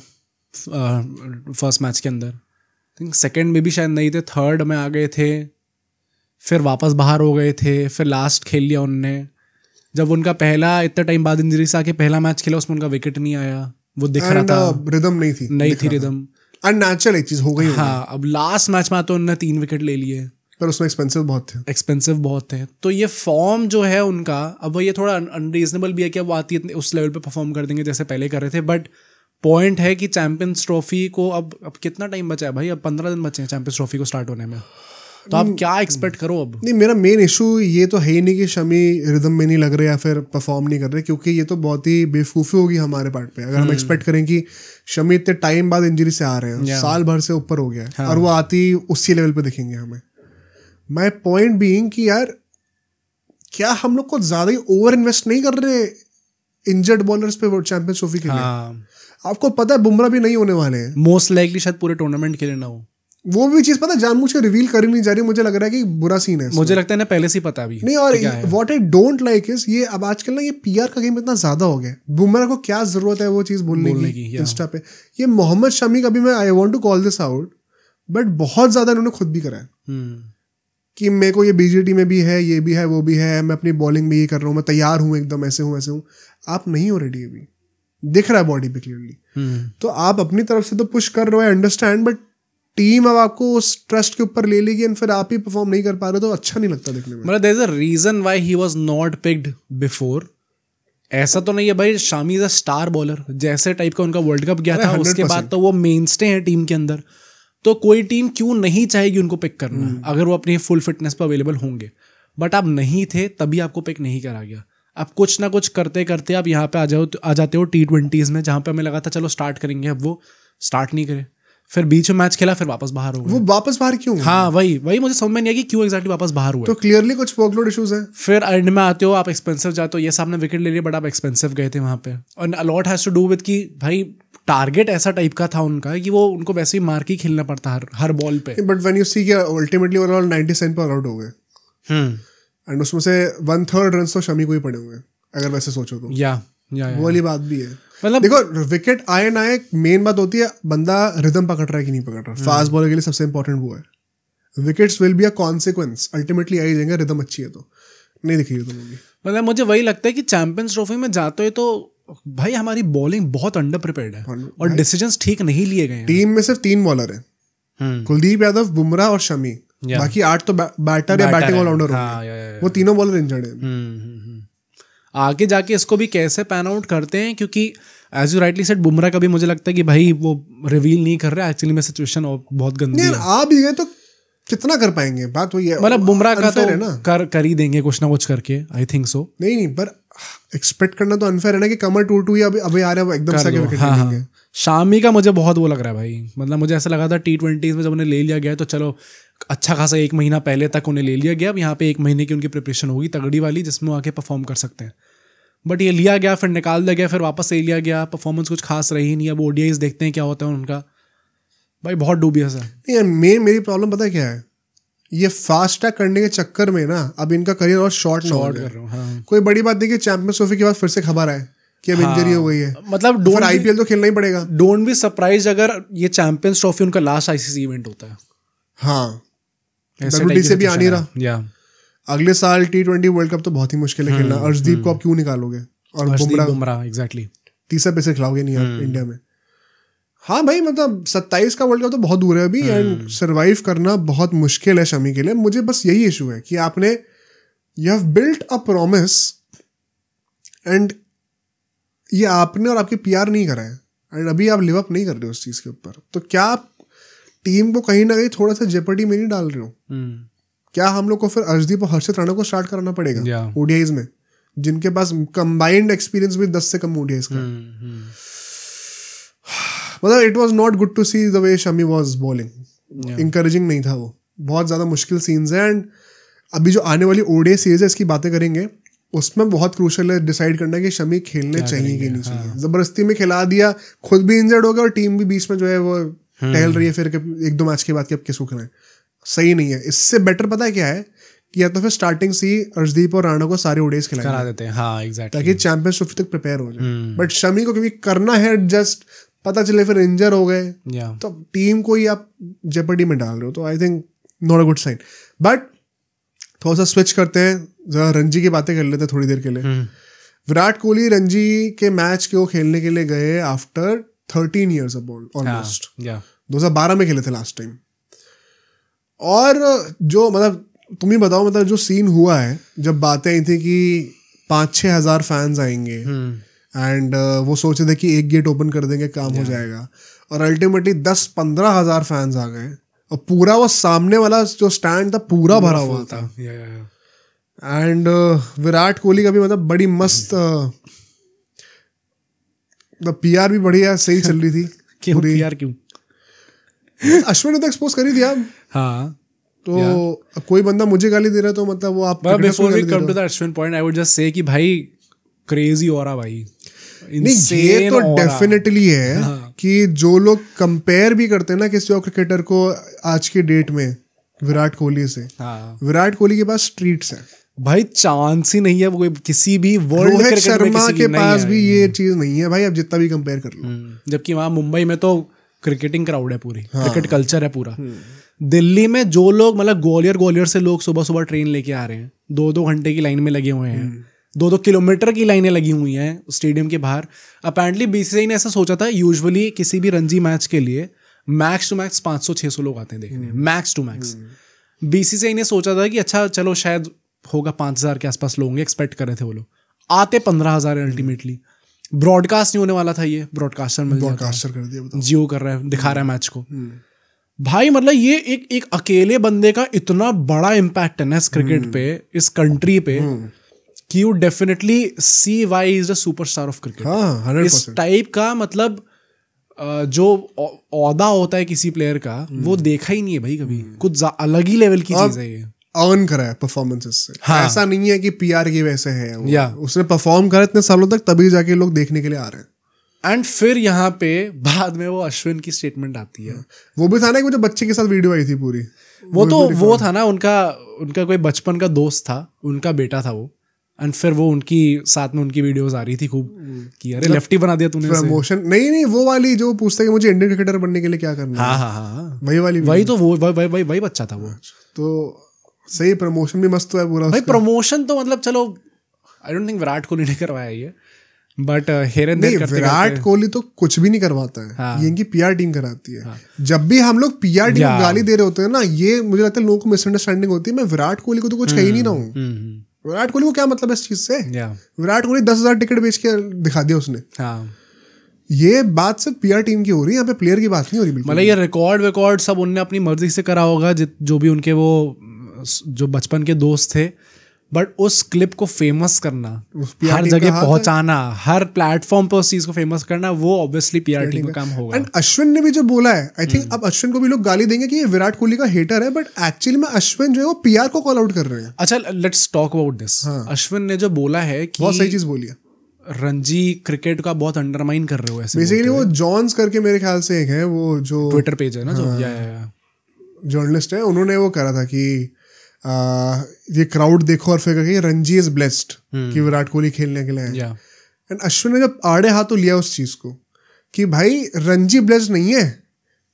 B: फर्स्ट मैच के अंदर, थिंक सेकंड में भी शायद नहीं थे, थर्ड में आ गए थे, फिर वापस बाहर हो गए थे, फिर लास्ट खेल लिया उनने। जब उनका पहला इतना टाइम बाद इंजरी से आके पहला मैच खेला, उसमें उनका विकेट नहीं आया, वो दिख रहा था,
A: रिदम नहीं थी
B: रिदम,
A: अननेचुरल एक चीज हो गई।
B: हाँ, अब लास्ट मैच में तो उन्होंने 3 विकेट ले लिए,
A: पर उसमें एक्सपेंसिव बहुत थे। तो ये फॉर्म जो है उनका, अब वो ये थोड़ा अनरीजनेबल भी है कि अब वो आती है उस लेवल पे परफॉर्म कर देंगे जैसे पहले कर रहे थे, बट पॉइंट है कि चैंपियंस ट्रॉफी को अब कितना टाइम बचा है भाई? अब 15 दिन बचे हैं चैंपियंस ट्रॉफी को स्टार्ट होने में, तो आप क्या एक्सपेक्ट करो अब? नहीं, मेरा मेन इशू ये तो है ही नहीं कि शमी रिदम में नहीं लग रहे या फिर परफॉर्म नहीं कर रहे, क्योंकि ये तो बहुत ही बेवकूफ़ी होगी हमारे पार्ट पे अगर हम एक्सपेक्ट करें कि शमी इतने टाइम बाद इंजरी से आ रहे हैं, साल भर से ऊपर हो गया है, और वो आती उसी लेवल पे दिखेंगे हमें। माई पॉइंट बीइंग कि यार क्या हम लोग को ज्यादा ही ओवर इन्वेस्ट नहीं कर रहे इंजर्ड बॉलर्स पे चैंपियंस ट्रॉफी के लिए? आपको पता है बुमराह भी नहीं होने वाले हैं,
B: मोस्ट लाइकली शायद पूरे टूर्नामेंट के लिए ना हो।
A: वो भी चीज पता है जानबूझ के रिवील करी नहीं जा रही, मुझे लग रहा है कि बुरा सीन है।
B: मुझे लगता है ना पहले से ही पता भी
A: नहीं, और what I don't like is ये अब आजकल ना ये पीआर का गेम इतना ज्यादा हो गया, बुमराह को क्या जरूरत है वो चीज बोलने की इंस्टा पे। ये मोहम्मद शमी का भी मैं I want to call this out, but बहुत ज्यादा इन्होंने खुद भी करा है कि मेरे को ये बीजीटी में भी है, ये भी है, वो भी है, मैं अपनी बॉलिंग में ये कर रहा हूँ, मैं तैयार हूँ एकदम, ऐसे हूँ वैसे हूँ। आप नहीं हो रेडी, अभी दिख रहा है बॉडी पे क्लियरली। तो आप अपनी तरफ से तो पुश कर रहे हो, आई अंडरस्टैंड, बट टीम अब आपको उस ट्रस्ट के ऊपर ले लेगी, फिर आप ही परफॉर्म नहीं कर पा रहे, तो अच्छा नहीं लगता देखने में।
B: मतलब there is a reason why he was not picked before. ऐसा तो नहीं है भाई, Shami is a star bowler, जैसे टाइप का उनका वर्ल्ड कप गया था, उसके बाद तो वो मेनस्टे हैं टीम के अंदर, तो कोई टीम क्यों नहीं चाहेगी उनको पिक करना अगर वो अपनी फुल फिटनेस पर अवेलेबल होंगे। बट आप नहीं थे तभी आपको पिक नहीं करा गया। अब कुछ ना कुछ करते करते आप यहाँ पे आ जाते हो T20s में, जहाँ पे हमें लगा था चलो स्टार्ट करेंगे, अब वो स्टार्ट नहीं करे, फिर बीच में मैच खेला, फिर वापस बाहर हो गए।
A: वो वापस बाहर क्यों?
B: हाँ, वही मुझे समझ में नहीं आया कि क्यों एग्जैक्टली वापस बाहर हुए।
A: तो क्लियरली कुछ वर्कलोड इश्यूज हैं।
B: फिर एंड में आते हो आप एक्सपेंसिव जाते हो, ये सामने विकेट ले लिए बट आप एक्सपेंसिव गए थे वहाँ पे, और a lot has to do with कि भाई टारगेट ऐसा टाइप का था उनका कि वो उनको वैसे ही मार के खेलना पड़ता हर बॉल पे।
A: बट व्हेन यू सी कि अल्टीमेटली ओवरऑल 97 पर आउट हो गए, एंड उसमें से 1/3 रन तो शमी को ही पड़े हुए हैं अगर वैसे सोचो तो।
B: या
A: वो वाली बात भी है। मतलब देखो, विकेट आए ना आए, मेन बात होती है बंदा रिदम पकड़ रहा है कि नहीं पकड़ रहा। फास्ट बॉलर के लिए सबसे इंपॉर्टेंट वो है। Wickets will be a consequence, ultimately आ ही जाएंगे, रिदम अच्छी है तो। नहीं दिखी तो मूवी।
B: मतलब मुझे वही लगता है कि चैंपियंस ट्रॉफी में जाते हो तो भाई हमारी बॉलिंग बहुत अंडर प्रिपेयर्ड है और डिसीजंस ठीक नहीं लिए गए हैं।
A: टीम में सिर्फ 3 बॉलर हैं, कुलदीप यादव, बुमराह और शमी, बाकी 8 तो बैटर या बैटिंग ऑलराउंडर होंगे। वो तीनों बॉलर इंजर्ड हैं।
B: आगे जाके इसको भी कैसे पैन आउट करते हैं, क्योंकि as you rightly said Bumrah का भी मुझे लगता है कि भाई वो रिवील नहीं कर रहा है एक्चुअली में, सिचुएशन बहुत गंदी है।
A: आ भी गए तो कितना कर पाएंगे, बात वही है।
B: मतलब बुमराह का तो कर ही देंगे कुछ ना कुछ करके, आई थिंक सो।
A: नहीं, पर एक्सपेक्ट करना तो अनफेयर है ना कि कमर 2-2 या अभी आ रहा है एकदम से विकेट लेंगे।
B: शामी का मुझे बहुत वो लग रहा है भाई, मतलब मुझे ऐसा लगा था T20s में जब उन्हें ले लिया गया तो चलो अच्छा खासा 1 महीना पहले तक उन्हें ले लिया गया, अब यहाँ पे 1 महीने की उनकी प्रिपरेशन होगी तगड़ी वाली, जिसमें वो आके परफॉर्म कर सकते हैं। बट ये लिया गया, फिर निकाल दिया गया, फिर वापस ले लिया गया, परफॉर्मेंस कुछ खास रही नहीं। अब ODIs देखते हैं क्या होता है उनका, भाई बहुत डूबियस है।
A: मेरी प्रॉब्लम पता है क्या है, ये फास्ट ट्रैक करने के चक्कर में ना अब इनका करियर और शॉर्ट कर रहा हूँ। हाँ। कोई बड़ी बात देखिए, चैंपियंस ट्रॉफी के बाद फिर से खबर आए कि अब इंजरी हो गई है,
B: मतलब
A: फिर IPL तो खेलना ही पड़ेगा।
B: डोंट बी सरप्राइज अगर ये चैंपियंस ट्रॉफी उनका लास्ट ICC इवेंट होता है।
A: हाँ, WTC भी आ नहीं रहा। अगले साल T20 वर्ल्ड कप तो बहुत ही मुश्किल है खेलना। अर्शदीप को आप क्यों निकालोगे, और
B: बुमराह एग्जैक्टली
A: तीसरे पैसे खिलाओगे नहीं यार इंडिया में। हाँ भाई, मतलब 27 का वर्ल्ड कप तो बहुत दूर है अभी, एंड सर्वाइव करना बहुत मुश्किल है शमी के लिए। मुझे बस यही इशू है कि आपने you have built a promise, and ये आपने और आपकी PR नहीं करा है, एंड अभी आप लिव अप नहीं कर रहे हो उस चीज़ के ऊपर। तो क्या आप टीम को कहीं ना कहीं थोड़ा सा जेपर्डी में नहीं डाल रहे हो? क्या हम लोग को फिर अर्शदीप और हर्षित राणा को स्टार्ट कराना पड़ेगा ODIs में, जिनके पास कंबाइंड एक्सपीरियंस भी 10 से कम ODIs का? मतलब it was not good to see the way Shami was bowling, encouraging नहीं था वो, बहुत ज़्यादा मुश्किल सीन्स हैं। एंड अभी जो आने वाली ओडीआई सीरीज है इसकी बातें करेंगे, उसमें बहुत क्रूशल है डिसाइड करना कि शमी खेलने चाहिए कि नहीं चाहिए। जबरदस्ती में खिला दिया, खुद भी इंजर्ड हो गया और टीम भी बीच में जो है वो टहल रही है फिर 1-2 मैच के बाद कि अब किसको खिलाएं, सही नहीं है। इससे बेटर पता है क्या है कि या तो फिर स्टार्टिंग से ही अर्शदीप और राणा को सारे ओडीआईज
B: करा देते हैं, हाँ एग्जैक्टली,
A: ताकि चैंपियंस ट्रॉफी तक प्रिपेयर हो जाए। बट शमी को क्योंकि करना है जस्ट, पता चले फिर इंजर हो गए तो टीम को ही आप जेपर्डी में डाल रहे हो, तो I think not a good sign. But थोड़ा सा स्विच करते हैं, जरा रणजी की बातें कर लेते हैं थोड़ी देर के लिए। विराट कोहली रणजी के मैच को खेलने के लिए गए आफ्टर 13 years ऑलमोस्ट, 2012 में खेले थे लास्ट टाइम। और जो मतलब तुम ही बताओ, मतलब जो सीन हुआ है जब बातें आई थी कि 5-6 हज़ार फैंस आएंगे एंड वो सोचे थे कि एक गेट ओपन कर देंगे काम हो जाएगा, और अल्टीमेटली 10-15 हज़ार फैंस आ गए और पूरा वो सामने वाला जो स्टैंड था पूरा भरा हुआ था। एंड विराट कोहली का भी मतलब बड़ी मस्त पीआर भी बढ़िया सही चल रही थी।
B: क्यों पीआर क्यों?
A: अश्विन ने तो एक्सपोज कर ही दिया।
B: हाँ,
A: तो अब कोई बंदा मुझे गाली दे रहा है तो मतलब वो आप
B: before we come to the Ashwin point I would just say कि भाई क्रेजी हो रहा भाई,
A: नहीं ये तो डेफिनेटली है। हाँ। कि जो लोग कंपेयर भी करते हैं ना किसी और क्रिकेटर को आज के डेट में विराट कोहली से, हाँ। विराट कोहली के पास स्ट्रीट्स है
B: भाई, चांस ही नहीं है वो किसी भी वर्ल्ड
A: रोहित शर्मा के पास भी ये चीज नहीं है भाई, अब जितना भी कंपेयर कर लो।
B: जबकि वहां मुंबई में तो क्रिकेटिंग क्राउड है पूरी, क्रिकेट कल्चर है पूरा। दिल्ली में जो लोग मतलब ग्वालियर से लोग सुबह सुबह ट्रेन लेके आ रहे हैं, 2-2 घंटे की लाइन में लगे हुए हैं, 2-2 किलोमीटर की लाइनें लगी हुई हैं स्टेडियम के बाहर। अपेरेंटली बीसीसीआई ने ऐसा सोचा था, यूजुअली किसी भी रणजी मैच के लिए मैक्स टू मैक्स 500-600 लोग आते हैं देखने, मैक्स टू मैक्स। बीसीसीआई ने सोचा था कि अच्छा चलो शायद होगा 5000 के आसपास लोग होंगे, एक्सपेक्ट कर रहे थे वो लोग, आते 15000 अल्टीमेटली। ब्रॉडकास्ट नहीं होने वाला था, ये ब्रॉडकास्टर मिल जाता है,
A: कर दिया,
B: जियो कर रहा है, दिखा रहा है मैच को। भाई मतलब ये एक अकेले बंदे का इतना बड़ा इम्पैक्ट है ना इस क्रिकेट पे, इस कंट्री पे, कि you definitely see why is the superstar of cricket. इस टाइप का मतलब जो औदा होता है किसी प्लेयर का वो देखा ही नहीं है भाई कभी, कुछ अलग ही लेवल की चीज है ये।
A: अर्न करा है परफॉर्मेंसेस से, हाँ। ऐसा नहीं है कि पीआर की वैसे है, उसने परफॉर्म करा इतने सालों तक, तभी जाके लोग देखने के लिए आ रहे हैं।
B: एंड फिर यहाँ पे बाद में वो अश्विन की स्टेटमेंट आती है।
A: वो भी था ना कि जो बच्चे के साथ वीडियो आई थी पूरी,
B: वो था ना उनका कोई बचपन का दोस्त था, उनका बेटा था वो। एंड फिर वो उनकी साथ में उनकी वीडियोस आ रही थी खूब कि अरे लेफ्टी बना दिया तूने,
A: प्रमोशन नहीं वो वाली जो पूछता है कि मुझे इंडियन क्रिकेटर बनने के लिए क्या करना है।
B: हाँ
A: वही वाली,
B: वही बच्चा था वो।
A: तो सही, प्रमोशन भी मस्त है पूरा
B: भाई। प्रमोशन तो मतलब चलो I don't think Virat Kohli ने करवाया ये, but here and there
A: Virat Kohli तो कुछ भी नहीं करवाता है। हाँ। ये इनकी पीआर टीम कराती है। हाँ। जब भी हम लोग पीआर टीम को गाली दे रहे होते हैं ना, ये मुझे लगता है लोगों को मिसअंडरस्टैंडिंग होती है। मैं विराट कोहली को तो कुछ कह ही नहीं रहा हूँ। विराट कोहली को क्या मतलब है इस चीज से? विराट कोहली 10,000 टिकट बेच के दिखा दिया उसने। ये बात सिर्फ पीआर टीम की हो रही है, यहाँ पे प्लेयर की बात नहीं हो रही।
B: मतलब ये रिकॉर्ड सब उनने अपनी मर्जी से करा होगा, जो भी उनके वो जो बचपन के दोस्त थे, बट उस क्लिप को फेमस करना, हर जगह पहुंचाना, हर प्लेटफॉर्म पे उस चीज को फेमस करना, वो ऑब्वियसली पीआर टीम का काम होगा।
A: एंड अश्विन ने भी जो बोला है, आई थिंक अब अश्विन को भी लोग गाली देंगे कि ये विराट कोहली का हेटर है, बट एक्चुअली में अश्विन जो है वो पीआर को कॉल आउट कर रहे हैं।
B: अच्छा let's talk about this. Ashwin ने जो बोला है कि
A: बहुत सही चीज बोली है,
B: रणजी क्रिकेट का बहुत अंडरमाइन कर रहे हो ऐसे।
A: बेसिकली वो जॉन्स करके मेरे ख्याल से एक है, वो जो
B: ट्विटर पेज है ना, जो
A: जर्नलिस्ट है, उन्होंने वो करा था कि ये क्राउड देखो और फिर कहेंगे रणजी इज ब्लेस्ड कि विराट कोहली खेलने के लिए है। एंड अश्विन ने जब आड़े हाथों लिया उस चीज को कि भाई रणजी ब्लेस्ड नहीं है,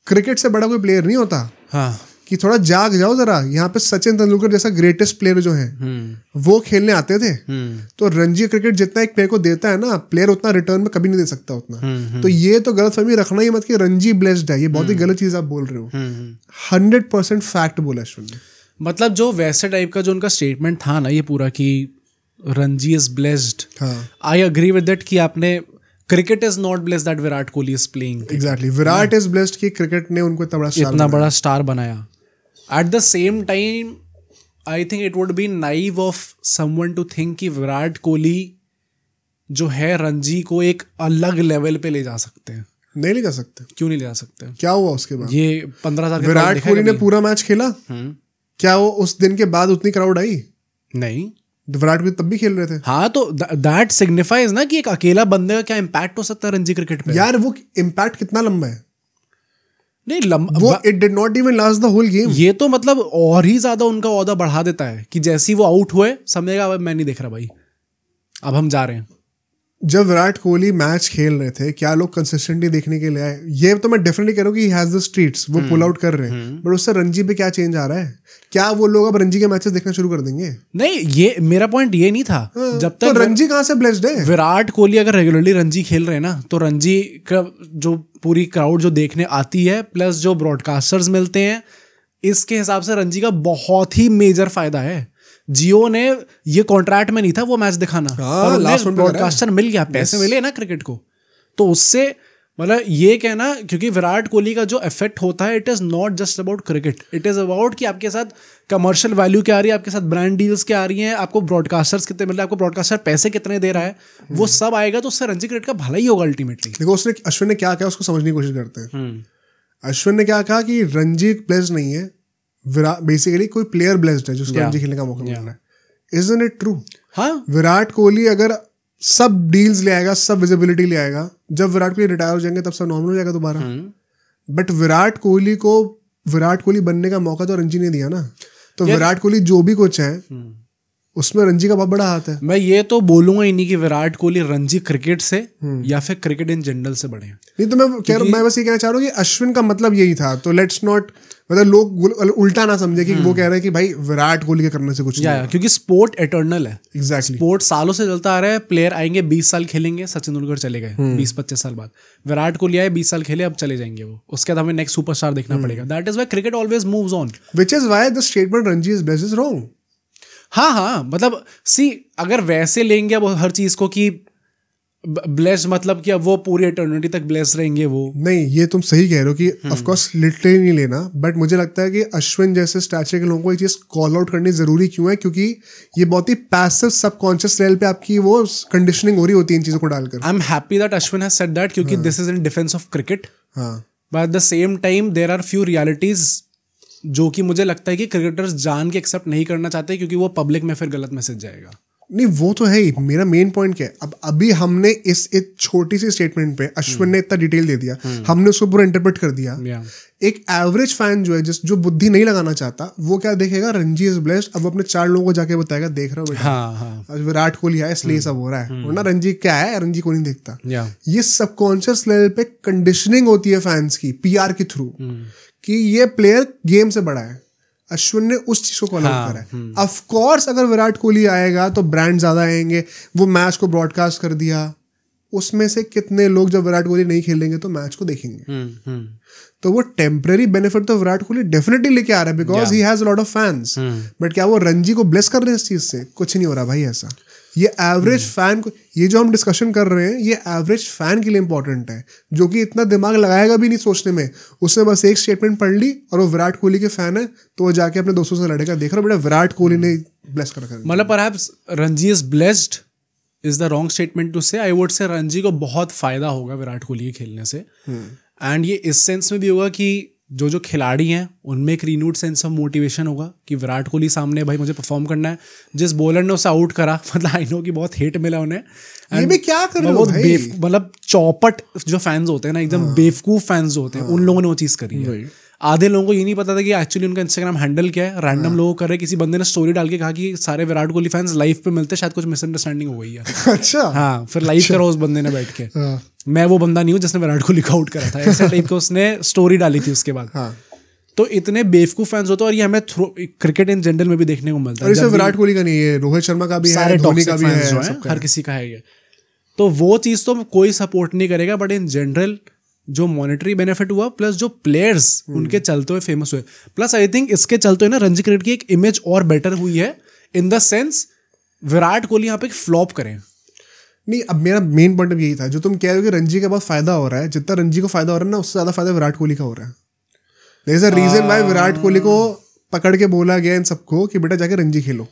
A: क्रिकेट से बड़ा कोई प्लेयर नहीं होता।
B: हाँ।
A: कि थोड़ा जाग जाओ जरा, यहाँ पे सचिन तेंदुलकर जैसा ग्रेटेस्ट प्लेयर जो है वो खेलने आते थे। तो रणजी क्रिकेट जितना एक प्लेयर को देता है ना, प्लेयर उतना रिटर्न में कभी नहीं दे सकता उतना। तो ये तो गलतफहमी रखना ही मत कि रणजी ब्लेस्ड है, ये बहुत ही गलत चीज आप बोल रहे हो। 100% फैक्ट बोला अश्विन ने।
B: मतलब जो वैसे टाइप का जो उनका स्टेटमेंट था ना ये पूरा कि Ranji is blessed, I agree with that कि आपने cricket is not blessed that Virat Kohli is playing.
A: Exactly, Virat is blessed कि क्रिकेट ने उनको इतना
B: बड़ा स्टार बनाया। At the same time I think it would be naive of someone to think कि विराट कोहली जो है रणजी को एक अलग लेवल पे ले जा सकते हैं।
A: नहीं ले जा सकते।
B: क्यों नहीं ले जा सकते?
A: क्या हुआ उसके बाद?
B: ये 15,000
A: विराट कोहली ने पूरा मैच खेला, क्या वो उस दिन के बाद उतनी क्राउड आई?
B: नहीं,
A: विराट कोहली तब भी खेल रहे थे।
B: हाँ, तो दैट सिग्निफाइज ना कि एक अकेला बंदे का क्या इम्पैक्ट हो सकता है रणजी क्रिकेट पे।
A: यार वो इम्पैक्ट कितना लंबा है?
B: नहीं
A: वो it did not even last the whole game.
B: ये तो मतलब और ही ज्यादा उनका ओहदा बढ़ा देता है कि जैसे ही वो आउट हुए समझेगा अब मैं नहीं देख रहा भाई, अब हम जा रहे हैं।
A: जब विराट कोहली मैच खेल रहे थे, क्या लोग कंसिस्टेंटली देखने के लिए आए? ये तो मैं डेफिनेटली कह रहा हूँ कि ही हैज द स्ट्रीट्स, वो पुल आउट कर रहे हैं, बट उससे रणजी पे क्या चेंज आ रहा है? क्या वो लोग अब रणजी के मैचेस देखना शुरू कर देंगे?
B: नहीं, ये मेरा पॉइंट ये नहीं था। जब तक
A: तो रणजी कहाँ से ब्लेस्ड है?
B: विराट कोहली अगर रेगुलरली रणजी खेल रहे हैं ना, तो रणजी का जो पूरी क्राउड जो देखने आती है प्लस जो ब्रॉडकास्टर्स मिलते हैं, इसके हिसाब से रणजी का बहुत ही मेजर फायदा है। जियो ने ये कॉन्ट्रैक्ट में नहीं था वो मैच दिखाना, और ब्रॉडकास्टर मिल गया, पैसे मिले ना क्रिकेट को, तो उससे मतलब ये कहना, क्योंकि विराट कोहली का जो इफेक्ट होता है, it is not just about cricket, it is about कि आपके साथ कमर्शियल वैल्यू क्या आ रही है, आपके साथ ब्रांड डील्स क्या आ रही हैं, आपको ब्रॉडकास्टर्स कितने मिल रहे हैं, आपको ब्रॉडकास्टर पैसे कितने दे रहा है, वो सब आएगा, तो उससे रणजी क्रिकेट का भला ही होगा अल्टीमेटली।
A: देखो उसने अश्विन ने क्या कहा उसको समझने की कोशिश करते हैं। अश्विन ने क्या कहा कि रणजी ब्लेस्ड नहीं है, विराट बेसिकली कोई प्लेयर ब्लेस्ड है जिसको रणजी खेलने का मौका मिल रहा है। Isn't it true?
B: हाँ,
A: विराट कोहली अगर सब डील्स ले आएगा, सब विजिबिलिटी ले आएगा, जब विराट कोहली रिटायर हो जाएंगे तब सब नॉर्मल हो जाएगा दोबारा। बट विराट कोहली को विराट कोहली बनने का मौका तो रणजी ने दिया ना, तो विराट कोहली जो भी कुछ है उसमें रणजी का बहुत बड़ा हाथ है।
B: मैं ये तो बोलूंगा ही नहीं कि विराट कोहली रणजी क्रिकेट से या फिर क्रिकेट इन जनरल से बड़े हैं।
A: नहीं तो मैं बस ये कहना चाह रहा हूँ कि अश्विन का मतलब यही था, तो लेट्स नॉट मतलब लोग उल्टा ना समझे कि वो कह रहे हैं कि भाई विराट कोहली के करने से कुछ नहीं होगा।
B: क्योंकि स्पोर्ट एटर्नल है।
A: एग्जैक्टली,
B: स्पोर्ट सालों से चलता आ रहा है। प्लेयर आएंगे 20 साल खेलेंगे, सचिन तेंदुलकर चले गए 20-25 साल बाद, विराट कोहली आए 20 साल खेले, अब चले जाएंगे वो, उसके बाद हमें नेक्स्ट सुपरस्टार देखना पड़ेगा। That is why cricket always moves on,
A: which is why the statement Ranji is best is wrong.
B: हाँ, मतलब सी अगर वैसे लेंगे अब हर चीज को कि ब्लेस्ड मतलब कि अब वो पूरी एटर्निटी तक ब्लेस्ड रहेंगे, वो
A: नहीं, ये तुम सही कह रहे हो कि ऑफ कोर्स लिटरली नहीं लेना, बट मुझे लगता है कि अश्विन जैसे स्टैचर के लोगों को ये चीज कॉल आउट करनी जरूरी क्यों है, क्योंकि ये बहुत ही पैसिव सबकॉन्शियस लेवल पे आपकी वो कंडीशनिंग हो रही होती है इन चीजों को डालकर।
B: I am happy that Ashwin has said that, क्योंकि this is in defence of cricket, but at the same time there are few realities जो कि मुझे लगता है कि क्रिकेटर्स जान के एक्सेप्ट नहीं करना चाहते, क्योंकि वो पब्लिक में फिर गलत मैसेज जाएगा।
A: नहीं वो तो है ही, मेरा मेन पॉइंट क्या है, अब अभी हमने इस एक छोटी सी स्टेटमेंट पे अश्विन ने इतना डिटेल दे दिया, हमने उसको पूरा इंटरप्रेट कर दिया। एक एवरेज फैन जो है जो बुद्धि नहीं लगाना चाहता, वो क्या देखेगा, रणजी इज ब्लेस्ड, अब अपने 4 लोगों को जाके बताएगा, देख रहा हो बेटा विराट कोहली है इसलिए सब हो रहा है, वरना रणजी क्या है, रणजी को नहीं देखता। ये सबकॉन्शियस लेवल पे कंडीशनिंग होती है फैंस की पीआर के थ्रू कि ये प्लेयर गेम से बड़ा है। अश्विन ने उस चीज को कॉल आउट करा है। ऑफ कोर्स अगर विराट कोहली आएगा तो ब्रांड ज्यादा आएंगे, वो मैच को ब्रॉडकास्ट कर दिया, उसमें से कितने लोग जब विराट कोहली नहीं खेलेंगे तो मैच को देखेंगे, तो वो टेम्पररी बेनिफिट तो विराट कोहली डेफिनेटली लेके आ रहा है because he has a lot of fans. But क्या वो रणजी को ब्लेस कर रहे हैं इस चीज से? कुछ नहीं हो रहा भाई ऐसा। ये एवरेज फैन को, ये जो हम डिस्कशन कर रहे हैं, ये एवरेज फैन के लिए इंपॉर्टेंट है, जो कि इतना दिमाग लगाएगा भी नहीं सोचने में। उसने बस एक स्टेटमेंट पढ़ ली और वो विराट कोहली के फैन है, तो वो जाके अपने दोस्तों से लड़ेगा, देख रहा बेटा विराट कोहली ने ब्लेस कर रखा है।
B: मतलब perhaps Ranji is blessed is the wrong statement to say. I would say Ranji को बहुत फायदा होगा विराट कोहली के खेलने से, एंड ये इस सेंस में भी होगा कि जो खिलाड़ी हैं उनमें एक रीन्यूड सेंस ऑफ मोटिवेशन होगा कि विराट कोहली सामने भाई मुझे परफॉर्म करना है। जिस बॉलर ने उसे आउट करा, मतलब आई नो कि बहुत हेट मिला उन्हें,
A: ये भी क्या कर रहे हो भाई?
B: मतलब चौपट जो फैंस होते हैं ना, एकदम बेवकूफ फैंस होते हैं, उन लोगों ने वो चीज़ करी है। आधे लोगों को ये नहीं पता था कि एक्चुअली उनका इंस्टाग्राम हैंडल क्या है, रैंडम लोग कर रहे। किसी बंदे ने स्टोरी डाल के कहा कि सारे विराट कोहली फैंस लाइव पे मिलते, शायद कुछ मिसअंडरस्टैंडिंग हो गई है।
A: अच्छा,
B: हाँ, फिर लाइव करो उस बंदे ने बैठ के। मैं वो बंदा नहीं हूँ जिसने विराट कोहली को आउट करा था, ऐसे टाइप का उसने स्टोरी डाली थी उसके बाद। तो इतने बेवकूफ फैंस होते हैं, और ये हमें क्रिकेट इन जनरल में भी देखने को मिलता है।
A: और विराट कोहली का नहीं है, रोहित शर्मा का भी है, धोनी का भी है,
B: हर किसी का है ये। तो वो चीज़ तो कोई सपोर्ट नहीं करेगा, बट इन जनरल जो मॉनेटरी बेनिफिट हुआ, प्लस जो प्लेयर्स उनके चलते हुए फेमस हुए, प्लस आई थिंक इसके चलते हुए ना रणजी क्रिकेट की एक इमेज और बेटर हुई है, in the sense Virat Kohli यहाँ पे फ्लॉप करें।
A: नहीं, अब मेरा मेन पॉइंट यही था, जो तुम कह रहे हो कि रणजी का बहुत फायदा हो रहा है, जितना रणजी को फायदा हो रहा है ना, उससे ज्यादा फायदा विराट कोहली का हो रहा है। There is a reason why Virat Kohli को पकड़ के बोला गया इन सबको कि बेटा जाके रणजी खेलो।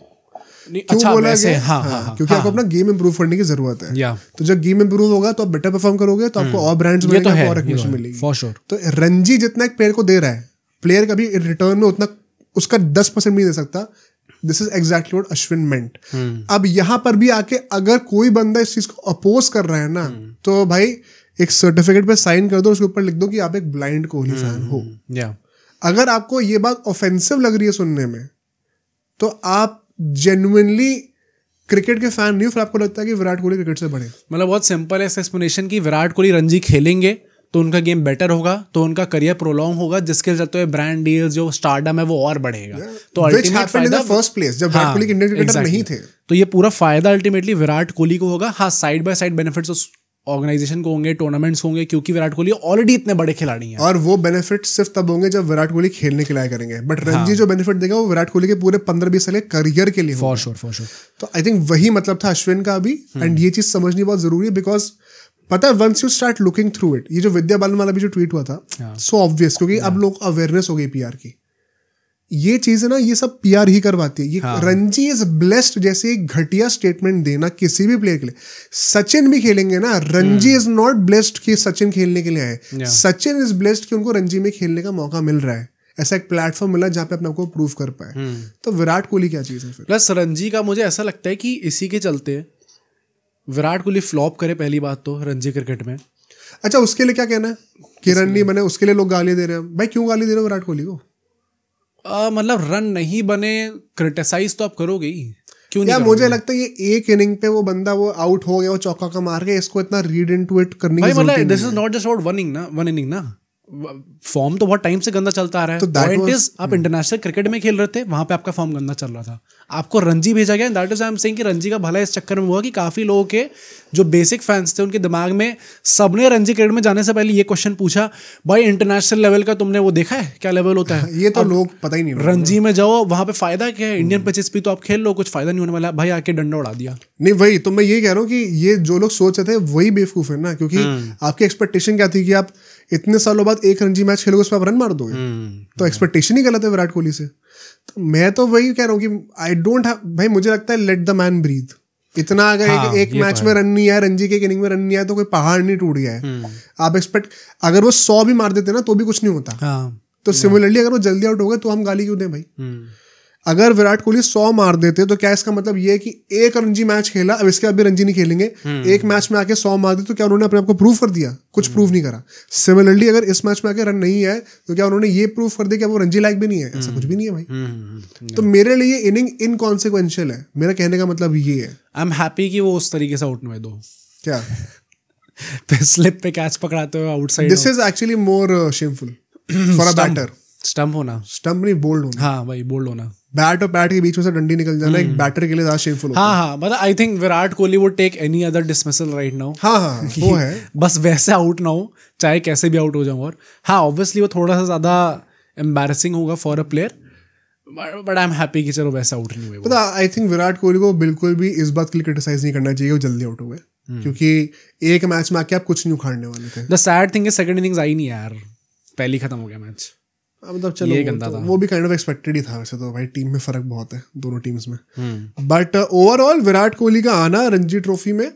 B: अच्छा,
A: बोला
B: वैसे,
A: गया?
B: हाँ,
A: क्योंकि आपको अपना गेम इंप्रूव करने की जरूरत है। तो जब गेम इंप्रूव होगा तो आप बेटर परफॉर्म करोगे, तो आपको और ब्रांड्स मिलेंगे, आपको और रिकग्निशन मिलेगी
B: फॉर श्योर।
A: तो रणजी जितना एक प्लेयर को दे रहा है, प्लेयर कभी रिटर्न में उतना उसका 10% नहीं दे सकता। This is exactly what Ashwin meant. अब यहाँ पर भी आके अगर कोई बंदा इस चीज को अपोज कर रहा है ना, तो भाई एक सर्टिफिकेट पे साइन कर दो, उसके ऊपर लिख दो कि आप एक ब्लाइंड कोहली फैन हो। अगर आपको ये बात ऑफेंसिव लग रही है सुनने में, तो आप जेन्युइनली क्रिकेट के फैन नहीं हो, फिर आपको लगता है कि विराट कोहली क्रिकेट से बड़े।
B: मतलब बहुत सिंपल है एक्सप्लेनेशन कि विराट कोहली रणजी खेलेंगे तो उनका गेम बेटर होगा, तो उनका करियर प्रोलॉन्ग होगा, जिसके चलते हुए ब्रांड डील्स जो स्टारडम है वो और बढ़ेगा। तो अल्टीमेट फायदा
A: फर्स्ट प्लेस जब विराट कोहली इंडियन क्रिकेटर नहीं थे,
B: तो ये पूरा फायदा अल्टीमेटली विराट कोहली को होगा। हाँ, साइड बाय साइड बेनिफिट्स उस ऑर्गेनाइजेशन को होंगे, टूर्नामेंट्स होंगे, क्योंकि विराट कोहली ऑलरेडी इतने बड़े खिलाड़ी हैं।
A: और वो बेनिफिट सिर्फ तब होंगे जब विराट कोहली खेलने के लिए करेंगे। बट रणजी जो बेनिफिट देगा वो विराट कोहली के पूरे 15-20 साल के करियर के लिए
B: फॉर श्योर।
A: तो आई थिंक वही मतलब था अश्विन का भी। एंड ये चीज समझनी बहुत जरूरी है, बिकॉज पता है once you start looking through it, ये जो विद्या बालन वाला भी जो ट्वीट हुआ था, सो ऑब्वियस, क्योंकि अब लोग अवेयरनेस हो गई पीआर की। ये चीज है ना, ये सब पीआर ही करवाती है। ये रणजी इज ब्लेस्ड जैसे एक घटिया स्टेटमेंट देना किसी भी प्लेयर के लिए। सचिन भी खेलेंगे ना, रणजी इज नॉट ब्लेस्ड कि सचिन खेलने के लिए आए, सचिन इज ब्लेस्ड कि उनको रणजी में खेलने का मौका मिल रहा है, ऐसा एक प्लेटफॉर्म मिला जहाँ पे अपने आपको प्रूव कर पाए। तो विराट कोहली क्या चीज है फिर?
B: प्लस रणजी का मुझे ऐसा लगता है कि इसी के चलते विराट कोहली फ्लॉप करे, पहली बात तो रणजी क्रिकेट में।
A: अच्छा, उसके लिए क्या कहना है? किरण नहीं बने उसके लिए लोग गाली दे रहे हैं। भाई क्यों गाली दे रहे हो विराट कोहली को?
B: मतलब रन नहीं बने, क्रिटिसाइज तो आप करोगे ही, क्यों नहीं?
A: मुझे लगता है ये एक इनिंग पे वो बंदा वो आउट हो गया, वो चौका का मार के, इसको इतना रीड इनटू इट करने की जरूरत नहीं है।
B: This is not just about one inning ना, फॉर्म तो बहुत टाइम से गंदा चलता आ रहा है। पॉइंट इज आप इंटरनेशनल क्रिकेट में खेल रहे थे, वहां पे आपका फॉर्म गंदा चल रहा था, आपको रणजी भेजा गया। That is I am saying कि रणजी का भला इस चक्कर में हुआ कि काफी लोगों के जो बेसिक फैंस थे उनके दिमाग में, सबने रणजी क्रिकेट में जाने से पहले ये क्वेश्चन पूछा, भाई इंटरनेशनल लेवल का तुमने वो देखा है क्या लेवल होता है?
A: ये तो लोग पता ही नहीं।
B: रणजी में जाओ, वहां पे फायदा क्या है? इंडियन पिचेस पे तो आप खेल लो, कुछ फायदा नहीं होने वाला। भाई आके डंडा उड़ा दिया।
A: नहीं, वही तो मैं ये कह रहा हूँ कि ये जो लोग सोच रहे थे वही बेवकूफ है ना, क्योंकि आपकी एक्सपेक्टेशन क्या थी कि आप इतने सालों बाद एक रणजी मैच खेलोगे, उसमें आप रन मार दोगे। तो एक्सपेक्टेशन ही गलत है विराट कोहली से। तो मैं तो वही कह रहा हूँ कि आई डोंट हैव, भाई मुझे लगता है लेट द मैन ब्रीथ। इतना अगर एक मैच में रन नहीं आया, रणजी के इनिंग में रन नहीं आया, तो कोई पहाड़ नहीं टूट गया है। आप एक्सपेक्ट, अगर वो 100 भी मार देते ना तो भी कुछ नहीं होता। तो सिमिलरली अगर वो जल्दी आउट हो गए तो हम गाली क्यों दें भाई? अगर विराट कोहली 100 मार देते तो क्या इसका मतलब ये है कि एक रणजी मैच खेला, अब इसके बाद भी रणजी नहीं खेलेंगे, एक मैच में आके 100 मार दे, तो क्या उन्होंने अपने आप को प्रूव कर दिया? कुछ प्रूव नहीं करा। सिमिलरली अगर इस मैच में आके रन नहीं है, तो क्या उन्होंने ये प्रूव कर दिया कि वो रणजी लायक भी नहीं है? ऐसा कुछ भी नहीं है भाई। तो मेरे लिए ये इनिंग इनकॉन्सिक्वेंशियल है। मेरा कहने का मतलब ये है,
B: आई एम हैप्पी कि वो उस तरीके से आउट में दो।
A: क्या
B: स्लिप पे कैच पकड़ाते हुए outside?
A: This is actually more shameful for a batter.
B: Stump होना,
A: स्टंप नहीं, बोल्ड होना।
B: हाँ भाई, बोल्ड होना।
A: बैट और बैट के बीच में से डंडी निकल जाना एक बैटर के लिए ज्यादा शेमफुल होता है।
B: हाँ, मतलब I think Virat Kohli would take any other dismissal right now.
A: हाँ, वो है।
B: बस वैसे आउट ना हो, चाहे कैसे भी आउट हो जाऊं। और हाँ, ऑब्वियसली वो थोड़ा सा ज्यादा एम्बैरेसिंग होगा for a player, but I am happy कि चलो वैसे आउट नहीं हुए।
A: पता, आई थिंक विराट कोहली को बिल्कुल भी इस बात के लिए क्रिटिसाइज नहीं करना चाहिए वो जल्दी आउट हुए, क्योंकि एक मैच में आके आप कुछ नहीं उखाड़ने वाले थे।
B: The sad thing is second innings आई नहीं यार, पहले खत्म हो गया मैच।
A: मतलब चलो
B: ये गंदा था।
A: वो भी काइंड ऑफ एक्सपेक्टेड ही था वैसे तो भाई, टीम में फर्क बहुत है दोनों टीम्स में। बट ओवरऑल विराट कोहली का आना रणजी ट्रॉफी में,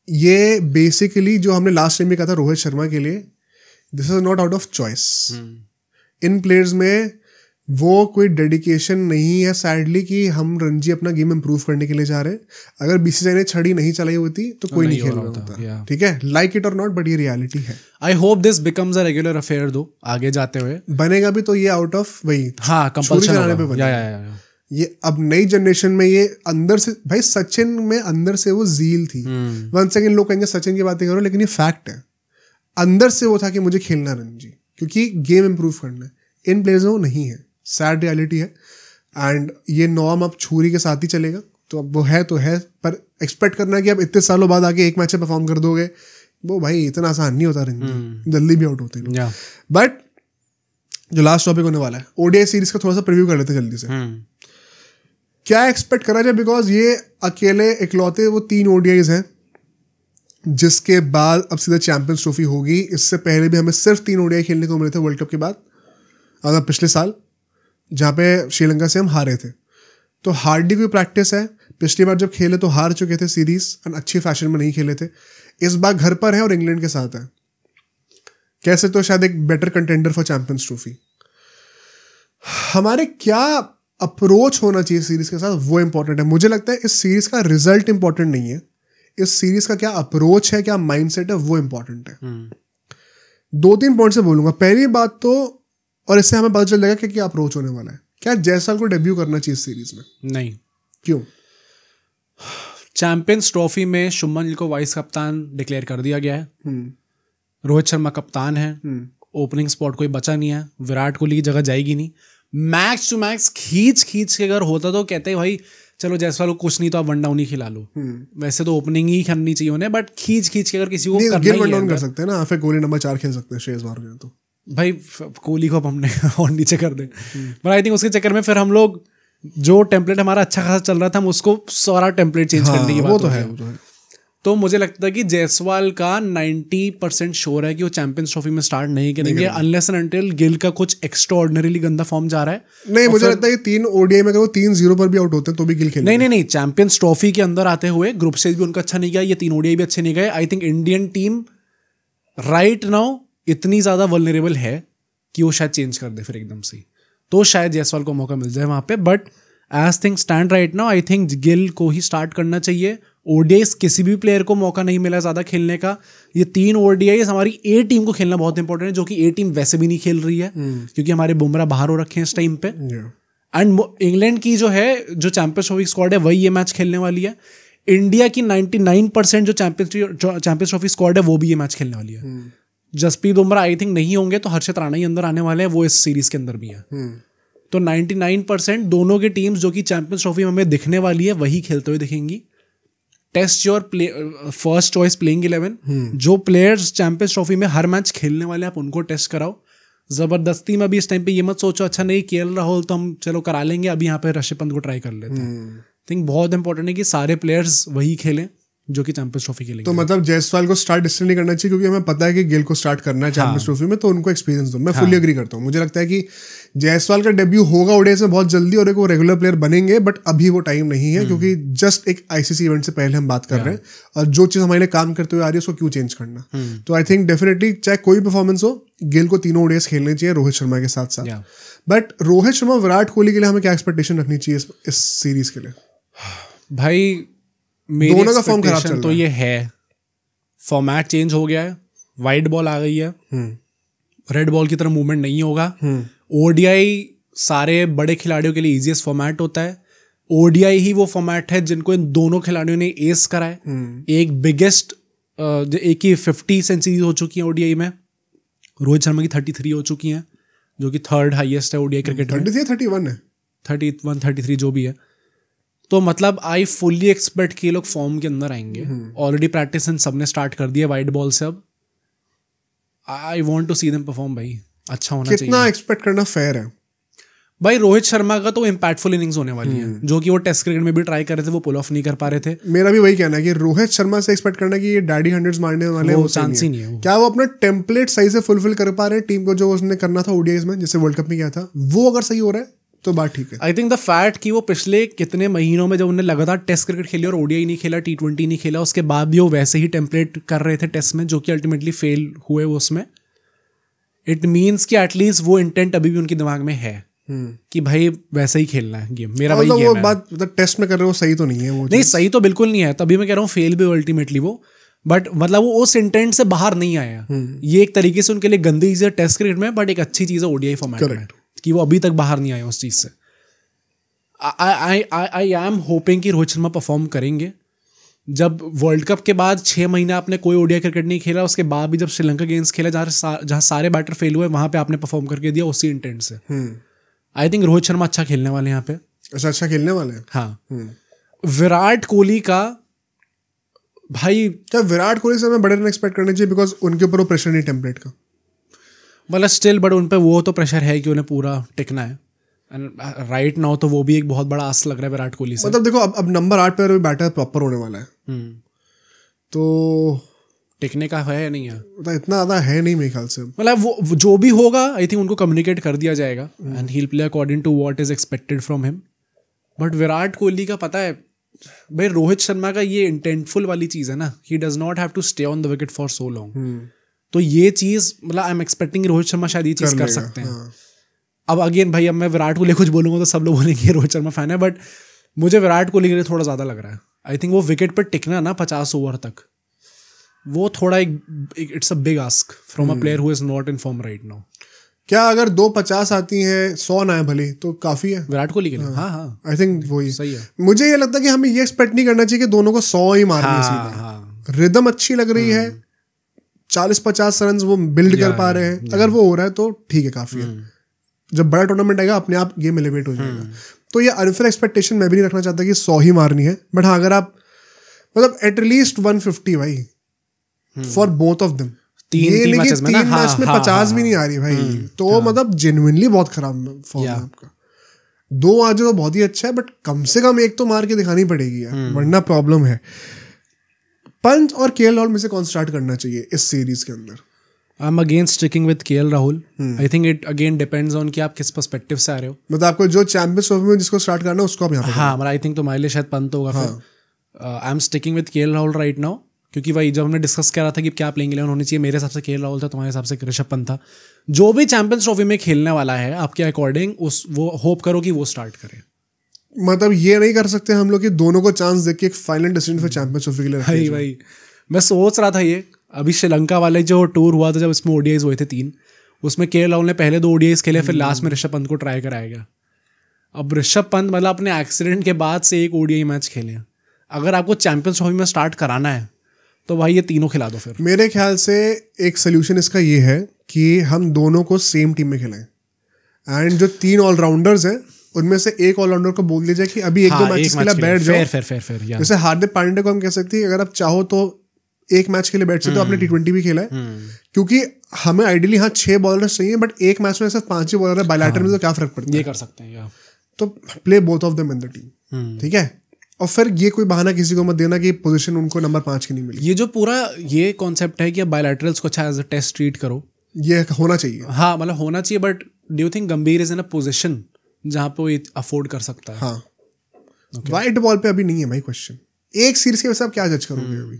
A: ये बेसिकली जो हमने लास्ट टाइम भी कहा था रोहित शर्मा के लिए, this is not out of choice. In players में वो कोई डेडिकेशन नहीं है सैडली कि हम रणजी अपना गेम इंप्रूव करने के लिए जा रहे हैं। अगर बीसीसीआई ने छड़ी नहीं चलाई होती तो कोई नहीं खेल रहा होता। ठीक है, लाइक इट और नॉट, बट ये रियलिटी है।
B: I hope this becomes a regular affair दो आगे जाते हुए।
A: बनेगा भी तो ये आउट ऑफ वही,
B: हाँ, कंपल्शन आने पे बनेगा।
A: ये अब नई जनरेशन में ये अंदर से, भाई सचिन में अंदर से वो जील थी। वन सेकंड लोग कहेंगे सचिन की बातें करो, लेकिन ये फैक्ट है, अंदर से वो था कि मुझे खेलना रणजी, क्योंकि गेम इंप्रूव करना है। इन प्लेयर्स में वो नहीं है, सैड रियलिटी है। एंड ये नॉर्म अब छुरी के साथ ही चलेगा, तो अब वो है तो है, पर एक्सपेक्ट करना कि अब इतने सालों बाद आके एक मैच में परफॉर्म कर दोगे, वो भाई इतना आसान नहीं होता रणजी, जल्दी भी आउट होते हैं लोग। बट जो लास्ट टॉपिक होने वाला है, ओडीआई सीरीज का थोड़ा सा प्रीव्यू कर लेते हैं जल्दी से। क्या एक्सपेक्ट करा जाए, बिकॉज ये अकेले इकलौते वो 3 ओडीआईज हैं जिसके बाद अब सीधा चैंपियंस ट्रॉफी होगी। इससे पहले भी हमें सिर्फ 3 ओडीआई खेलने को मिले थे वर्ल्ड कप के बाद, पिछले साल, जहाँ पे श्रीलंका से हम हारे थे। तो हार्डली कोई प्रैक्टिस है, पिछली बार जब खेले तो हार चुके थे सीरीज एंड अच्छी फैशन में नहीं खेले थे, इस बार घर पर है और इंग्लैंड के साथ है, कैसे तो शायद एक better contender for champions trophy. हमारे क्या अप्रोच होना चाहिए सीरीज के साथ वो इंपॉर्टेंट है। मुझे लगता है इस सीरीज का रिजल्ट इंपॉर्टेंट नहीं है, इस सीरीज का क्या अप्रोच है, क्या माइंडसेट है, वो इंपॉर्टेंट है। 2-3 पॉइंट से बोलूंगा। पहली बात तो, और इससे हमें पता चल जाएगा कि क्या अप्रोच होने वाला है। क्या जायसवाल को डेब्यू करना चाहिए इस सीरीज में?
B: नहीं।
A: क्यों?
B: चैंपियंस ट्रॉफी में शुभमन गिल को वाइस कप्तान डिक्लेयर कर दिया गया है, रोहित शर्मा कप्तान है, ओपनिंग स्पॉट कोई बचा नहीं है, विराट कोहली की जगह जाएगी नहीं। मैक्स टू मैक्स खींच के अगर होता तो कहते हैं भाई चलो जायसवाल को कुछ नहीं तो आप वन डाउन ही खिला लो। वैसे तो ओपनिंग ही करनी चाहिए उन्हें, बट खींच के अगर किसी को
A: गिल वन डाउन कर सकते हैं ना, फिर कोहली नंबर 4 खेल सकते हैं श्रेयस बाहर गए तो
B: भाई कोहली को अब हमने और नीचे कर दे। बट आई थिंक उसके चक्कर में फिर हम लोग जो टेम्पलेट हमारा अच्छा खासा चल रहा था हम उसको सारा टेम्पलेट चेंज करने की बात
A: वो तो है।
B: तो मुझे लगता है कि जायसवाल का 90% श्योर है कि वो चैंपियंस ट्रॉफी में स्टार्ट नहीं करेंगे अनलेस एंड अनटिल गिल का कुछ एक्स्ट्राऑर्डिनरीली गंदा फॉर्म जा रहा है।
A: नहीं, मुझे लगता है कि 3 ओडीआई में अगर वो 3-0 पर भी आउट होते हैं तो भी गिल खेलेंगे।
B: नहीं, चैंपियंस ट्रॉफी के अंदर आते हुए ग्रुप स्टेज भी उनका अच्छा नहीं गया, ये 3 ओडीआई भी अच्छे नहीं गए। I think Indian team right now इतनी ज्यादा वल्नरेबल है कि वो शायद चेंज कर दे फिर एकदम से, तो शायद जायसवाल को मौका मिल जाए वहां पे। But as thing stand right now I think Gill को ही स्टार्ट करना चाहिए। ओडीआईस किसी भी प्लेयर को मौका नहीं मिला ज्यादा खेलने का। ये 3 ओडीआईस हमारी ए टीम को खेलना बहुत इंपॉर्टेंट है, जो कि ए टीम वैसे भी नहीं खेल रही है क्योंकि हमारे बुमराह बाहर हो रखे हैं इस टाइम पे। एंड इंग्लैंड की जो है जो चैंपियंस ट्रॉफी स्क्वाड है वही ये मैच खेलने वाली है। इंडिया की 99% जो चैंपियंस ट्रॉफी स्क्वाड है वो भी ये मैच खेलने वाली है। जसप्रीत बुमराह आई थिंक नहीं होंगे तो हर्षित राणा ही अंदर आने वाले हैं, वो इस सीरीज के अंदर भी है। तो 99% दोनों की टीम्स जो कि चैंपियंस ट्रॉफी में हमें दिखने वाली है वही खेलते हुए दिखेंगी। Test your first choice playing 11। जो प्लेयर्स चैंपियंस ट्रॉफी में हर मैच खेलने वाले आप उनको टेस्ट कराओ। जबरदस्ती में भी इस टाइम पे ये मत सोचो अच्छा नहीं केएल राहुल तो हम चलो करा लेंगे, अभी यहाँ पे ऋषभ पंत को ट्राई कर लेते हैं। थिंक बहुत इंपॉर्टेंट है कि सारे प्लेयर्स वही खेलें जो कि चैंपियंस ट्रॉफी खेलेंगे।
A: तो मतलब जायसवाल को स्टार्ट इसलिए नहीं करना चाहिए क्योंकि हमें पता है कि गिल को स्टार्ट करना है चैंपियंस ट्रॉफी में, तो उनको एक्सपीरियंस दो। मैं फुल्ली एग्री करता हूँ। मुझे लगता है कि जायसवाल का डेब्यू होगा ओडीआई में बहुत जल्दी और एक वो रेगुलर प्लेयर बनेंगे, बट अभी वो टाइम नहीं है क्योंकि जस्ट एक आईसीसी इवेंट से पहले हम बात कर रहे हैं और जो चीज़ हमारे लिए काम करते हुए आ रही है उसको क्यों चेंज करना। तो आई थिंक डेफिनेटली चाहे कोई परफॉर्मेंस हो गिल को 3 ओडीआईस खेलने चाहिए रोहित शर्मा के साथ साथ। बट रोहित शर्मा विराट कोहली के लिए हमें क्या एक्सपेक्टेशन रखनी चाहिए इस सीरीज के लिए?
B: भाई मेरी दोनों का फॉर्म खराब चल रहा है। तो ये है फॉर्मेट चेंज हो गया है, वाइट बॉल आ गई है, रेड बॉल की तरह मूवमेंट नहीं होगा। ओडीआई सारे बड़े खिलाड़ियों के लिए इजीएस्ट फॉर्मेट होता है। ओडीआई ही वो फॉर्मेट है जिनको इन दोनों खिलाड़ियों ने एस करा है। एक बिगेस्ट एक की 50 सेंचुरी हो चुकी है ओडीआई में, रोहित शर्मा की 33 हो चुकी हैं जो कि 3rd हाईएस्ट है ओडीआई क्रिकेट में।
A: 31 है,
B: 31 33 जो भी है। तो मतलब आई फुल्ली एक्सपेक्ट कि ये लोग फॉर्म के अंदर आएंगे। ऑलरेडी प्रैक्टिस सबने स्टार्ट कर दिया वाइट बॉल से। अब I want to see them perform. भाई अच्छा होना चाहिए।
A: कितना एक्सपेक्ट करना फेयर है?
B: भाई रोहित शर्मा का तो इम्पैक्टफुल इनिंग्स होने वाली है, जो कि वो टेस्ट क्रिकेट में भी ट्राई कर रहे थे, वो पुल ऑफ नहीं कर पा रहे थे।
A: मेरा भी वही कहना है कि रोहित शर्मा से एक्सपेक्ट करना कि ये डैडी हंड्रेड्स मारने वाले
B: वो चांस ही नहीं है।
A: क्या वो अपना टेम्पलेट सही से फुलफिल कर पा रहे हैं टीम को जो उसने करना था ओडीआईस में, जैसे वर्ल्ड कप में किया था? वो अगर सही हो रहा है तो बात ठीक है।
B: आई थिंक द फैक्ट कि वो पिछले कितने महीनों में जब उन्होंने लगातार टेस्ट क्रिकेट खेली और ओडीआई नहीं खेला, T20 नहीं खेला, उसके बाद भी वो वैसे ही टेम्पलेट कर रहे थे टेस्ट में, जो कि अल्टीमेटली फेल हुए वो उसमें। इट मीन्स कि एटलीस्ट वो इंटेंट अभी भी उनके दिमाग में है कि भाई वैसे ही खेलना है गेम। मेरा वही गेम है।
A: बात टेस्ट में कर रहे हो सही तो नहीं है वो?
B: नहीं, सही तो बिल्कुल नहीं है, तभी मैं कह रहा हूँ फेल भी अल्टीमेटली वो। बट मतलब वो उस इंटेंट से बाहर नहीं आया। ये एक तरीके से उनके लिए गंदी चीज है टेस्ट क्रिकेट में, बट एक अच्छी चीज है ओडीआई फॉर्मेट में कि वो अभी तक बाहर नहीं आए उस चीज से। आई एम होपिंग कि रोहित शर्मा परफॉर्म करेंगे। जब वर्ल्ड कप के बाद 6 महीने आपने कोई ओडीआई क्रिकेट नहीं खेला, उसके बाद भी जब श्रीलंका अगेंस्ट खेला जहाँ सारे बैटर फेल हुए, वहां पे आपने परफॉर्म करके दिया उसी इंटेंट से। आई थिंक रोहित शर्मा अच्छा खेलने वाले हैं यहाँ पे।
A: अच्छा खेलने वाले हैं।
B: हाँ। विराट कोहली का भाई,
A: क्या विराट कोहली से हमें बड़े रन एक्सपेक्ट करने चाहिए? बिकॉज उनके ऊपर वो प्रेशर नहीं टेम्पलेट का।
B: मतलब स्टिल बट उन पे वो तो प्रेशर है कि उन्हें पूरा टिकना है। राइट नाउ तो वो भी एक बहुत बड़ा आस लग रहा है विराट कोहली से।
A: मतलब देखो अब नंबर 8 पे बैटर प्रॉपर होने वाला है, तो
B: टिकने का है या नहीं है?
A: मतलब इतना ज्यादा है नहीं मेरे ख्याल से।
B: मतलब वो जो भी होगा आई थिंक उनको कम्युनिकेट कर दिया जाएगा and he will play according to what is expected from him. But Virat Kohli का पता है भाई, रोहित शर्मा का ये इंटेंटफुल वाली चीज़ है ना, he does not have to stay on the wicket for so long. तो ये चीज़ मतलब I am expecting Rohit Sharma शायद ये चीज़ कर सकते हैं। अब अगेन भाई, अब मैं विराट कोहली कुछ बोलूँगा तो सब लोग बोलेंगे रोहित शर्मा फैन है, बट मुझे विराट कोहली के लिए थोड़ा ज़्यादा लग रहा है। आई थिंक वो विकेट पर टिकना ना 50 ओवर तक, वो थोड़ा it's a big ask from a player who is not in form right now.
A: क्या अगर 250 आती हैं, 100 ना है भले, तो काफी है
B: विराट कोहली के लिए। हाँ,
A: आई थिंक वही
B: सही है।
A: मुझे ये लगता है कि हमें ये एक्सपेक्ट नहीं करना चाहिए कि दोनों को 100 ही मारनी है सीधे। रिदम अच्छी लग रही है, 40-50 रन वो बिल्ड कर पा रहे हैं, अगर वो हो रहा है तो ठीक है, काफी है। जब बड़ा टूर्नामेंट आएगा अपने आप गेम एलिवेट हो जाएगा। तो ये अनफेयर एक्सपेक्टेशन मैं भी नहीं रखना चाहता कि 100 ही मारनी है, बट हाँ अगर आप मतलब एटलीस्ट 150 भाई फॉर बोथ ऑफ देम।
B: तीन मैच में
A: 50 भी नहीं आ रही भाई, तो मतलब जेन्युइनली बहुत खराब फॉर्म है आपका। 2 आज तो बहुत ही अच्छा है, बट कम से कम एक तो मार के दिखानी पड़ेगी यार, वरना प्रॉब्लम है। पंत और केएल राहुल में से कौन स्टार्ट करना चाहिए इस सीरीज के अंदर?
B: I am again sticking with KL Rahul. I think it again depends on कि आप किस पर्सपेक्टिव से आ रहे हो।
A: मतलब आपको जो चैंपियंस ट्रॉफी में जिसको स्टार्ट करना है उसको आप यहाँ पे
B: मतलब आई थिंक तो हमारे लिए शायद पंत होगा। फिर I am sticking with KL Rahul right now, क्योंकि भाई जब हमने डिस्कस करा था कि क्या प्लेइंग 11 होनी चाहिए, मेरे हिसाब से केएल राहुल था, तुम्हारे हिसाब से ऋषभ पंत था। जो भी चैंपियंस ट्रॉफी में खेलने वाला है आपके अकॉर्डिंग, वो होप करो कि वो स्टार्ट करे।
A: मतलब ये नहीं कर सकते हम लोग कि दोनों को चांस देख के एक फाइनल डिसीजन फिर चैंपियंस ट्रॉफी के लिए।
B: भाई मैं सोच रहा था ये अभी श्रीलंका वाले जो टूर हुआ था, जब इसमें ओडीआईज हुए थे 3, उसमें केएल राहुल ने पहले 2 ओडीआईज खेले, फिर लास्ट में ऋषभ पंत को ट्राई कराया गया। अब ऋषभ पंत मतलब अपने एक्सीडेंट के बाद से एक ओडीआई मैच खेले। अगर आपको चैंपियंस ट्रॉफी में स्टार्ट कराना है तो भाई ये तीनों खिला दो। फिर
A: मेरे ख्याल से एक सोल्यूशन इसका ये है कि हम दोनों को सेम टीम में खिलाएं, एंड जो 3 ऑलराउंडर्स हैं उनमें से एक ऑलराउंडर को बोल दीजिए कि अभी 1-2 मैचेस के लिए बैठ जाओ। जैसे हार्दिक पांड्या को हम कह सकते हैं अगर आप चाहो तो एक मैच के लिए बैठ सकते हो, आपने T20 भी खेला है, क्योंकि हमें आइडियली 6 बॉलर्स चाहिए, बट एक मैच में सिर्फ 5 ही बॉलर है, बायलैटर में तो क्या फर्क पड़ता है,
B: ये कर सकते हैं।
A: तो play both of them in the team, ठीक है। और फिर ये कोई बहाना किसी को मत देना कि पोजीशन उनको नंबर 5 की नहीं मिली।
B: ये जो पूरा ये कॉन्सेप्ट है कि आप बायलैटरल्स को अच्छा एज अ टेस्ट ट्रीट करो,
A: ये होना चाहिए।
B: हाँ मतलब होना चाहिए, बट डू यू थिंक गंभीर इज इन अ पोजीशन जहाँ पे वो अफोर्ड कर सकता है?
A: हाँ, वाइट बॉल पे अभी नहीं है भाई क्वेश्चन। एक सीरीज के वैसे आप क्या जज करोगे अभी?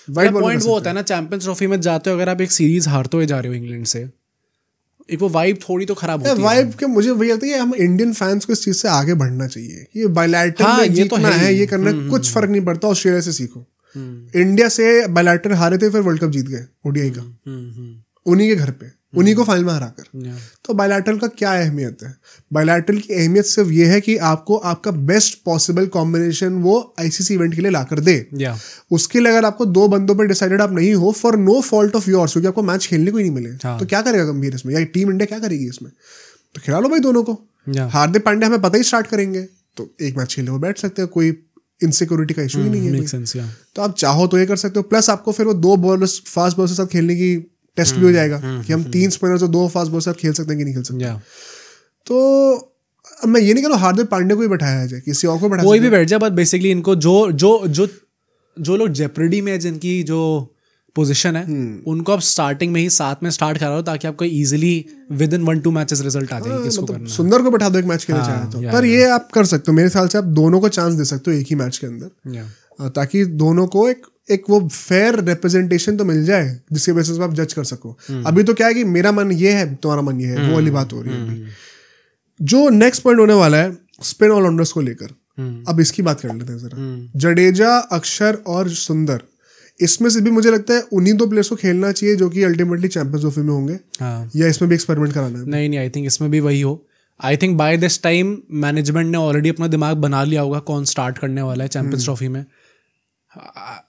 B: वाइट बॉल पॉइंट वो होता है ना, चैंपियंस ट्रॉफी में जाते हो अगर आप एक सीरीज हारते हुए जा रहे हो इंग्लैंड से, एक वो वाइब थोड़ी तो खराब होती है।
A: वाइब के मुझे वही लगता है हम इंडियन फैंस को इस चीज से आगे बढ़ना चाहिए। ये बायलैटर में जीतना है, ये करना कुछ फर्क नहीं पड़ता। ऑस्ट्रेलिया से सीखो, इंडिया से बायलैटर हारे थे, फिर वर्ल्ड कप जीत गए ओडीआई का, उन्हीं के घर पे, उन्हीं को फाइनल में हराकर। तो बायलैटरल का क्या अहमियत है? बायलैटरल की अहमियत सिर्फ ये है कि आपको आपका बेस्ट पॉसिबल कॉम्बिनेशन वो आईसीसी इवेंट के लिए लाकर दे। उसके लिए अगर आपको 2 बंदों पर डिसाइडेड आप नहीं हो, for no fault of yours, क्योंकि आपको मैच खेलने को ही नहीं मिले, तो क्या करेगा गंभीर इसमें, या टीम इंडिया क्या करेगी इसमें? तो खिला लो भाई दोनों को। हार्दिक पांड्या हमें पता ही स्टार्ट करेंगे, तो एक मैच खेलने को बैठ सकते हो, कोई इनसिक्योरिटी का इशू ही नहीं है। तो आप चाहो तो ये कर सकते हो। प्लस आपको फिर वो 2 बॉलर्स फास्ट बॉलर के साथ खेलने की टेस्ट भी हो जाएगा कि हम 3 स्पिनर्स और 2 फास्ट बॉलर साथ खेल सकते हैं कि नहीं खेल सकते। तो अब मैं ये नहीं कह रहा हार्दिक पांड्या को ही बैठाया जाए, किसी और को बैठा,
B: कोई भी बैठ जाए, बट बेसिकली इनको जो लोग जेपरेडी में जिनकी जो पोजीशन है उनको आप स्टार्टिंग में ही साथ में स्टार्ट करा दो, ताकि आपको easily within 1-2 matches result आ जाए। किसको करना है? सुंदर को बैठा दो एक मैच के लिए चाहे तो, पर ये आप कर सकते हो। मेरे ख्याल से आप दोनों को चांस दे सकते हो एक ही मैच के अंदर, ताकि दोनों को एक वो फेयर रिप्रेजेंटेशन तो मिल जाए जिसके बेसिस पे आप जज कर सको। अभी तो क्या है कि मेरा मन ये है, तुम्हारा मन ये है, वो वाली बात हो रही है। जो नेक्स्ट पॉइंट होने वाला है स्पिन ऑलराउंडर्स को लेकर, अब इसकी बात कर लेते हैं जरा। जडेजा, अक्षर और सुंदर, इसमें से भी मुझे लगता है उन्हीं 2 प्लेयर्स को खेलना चाहिए जो कि अल्टीमेटली चैंपियंस ट्रॉफी में होंगे। या इसमें भी एक्सपेरिमेंट कराना है? नहीं, आई थिंक इसमें भी वही हो। I think by this time management ने ऑलरेडी अपना दिमाग बना लिया होगा कौन स्टार्ट करने वाला है चैंपियंस ट्रॉफी में।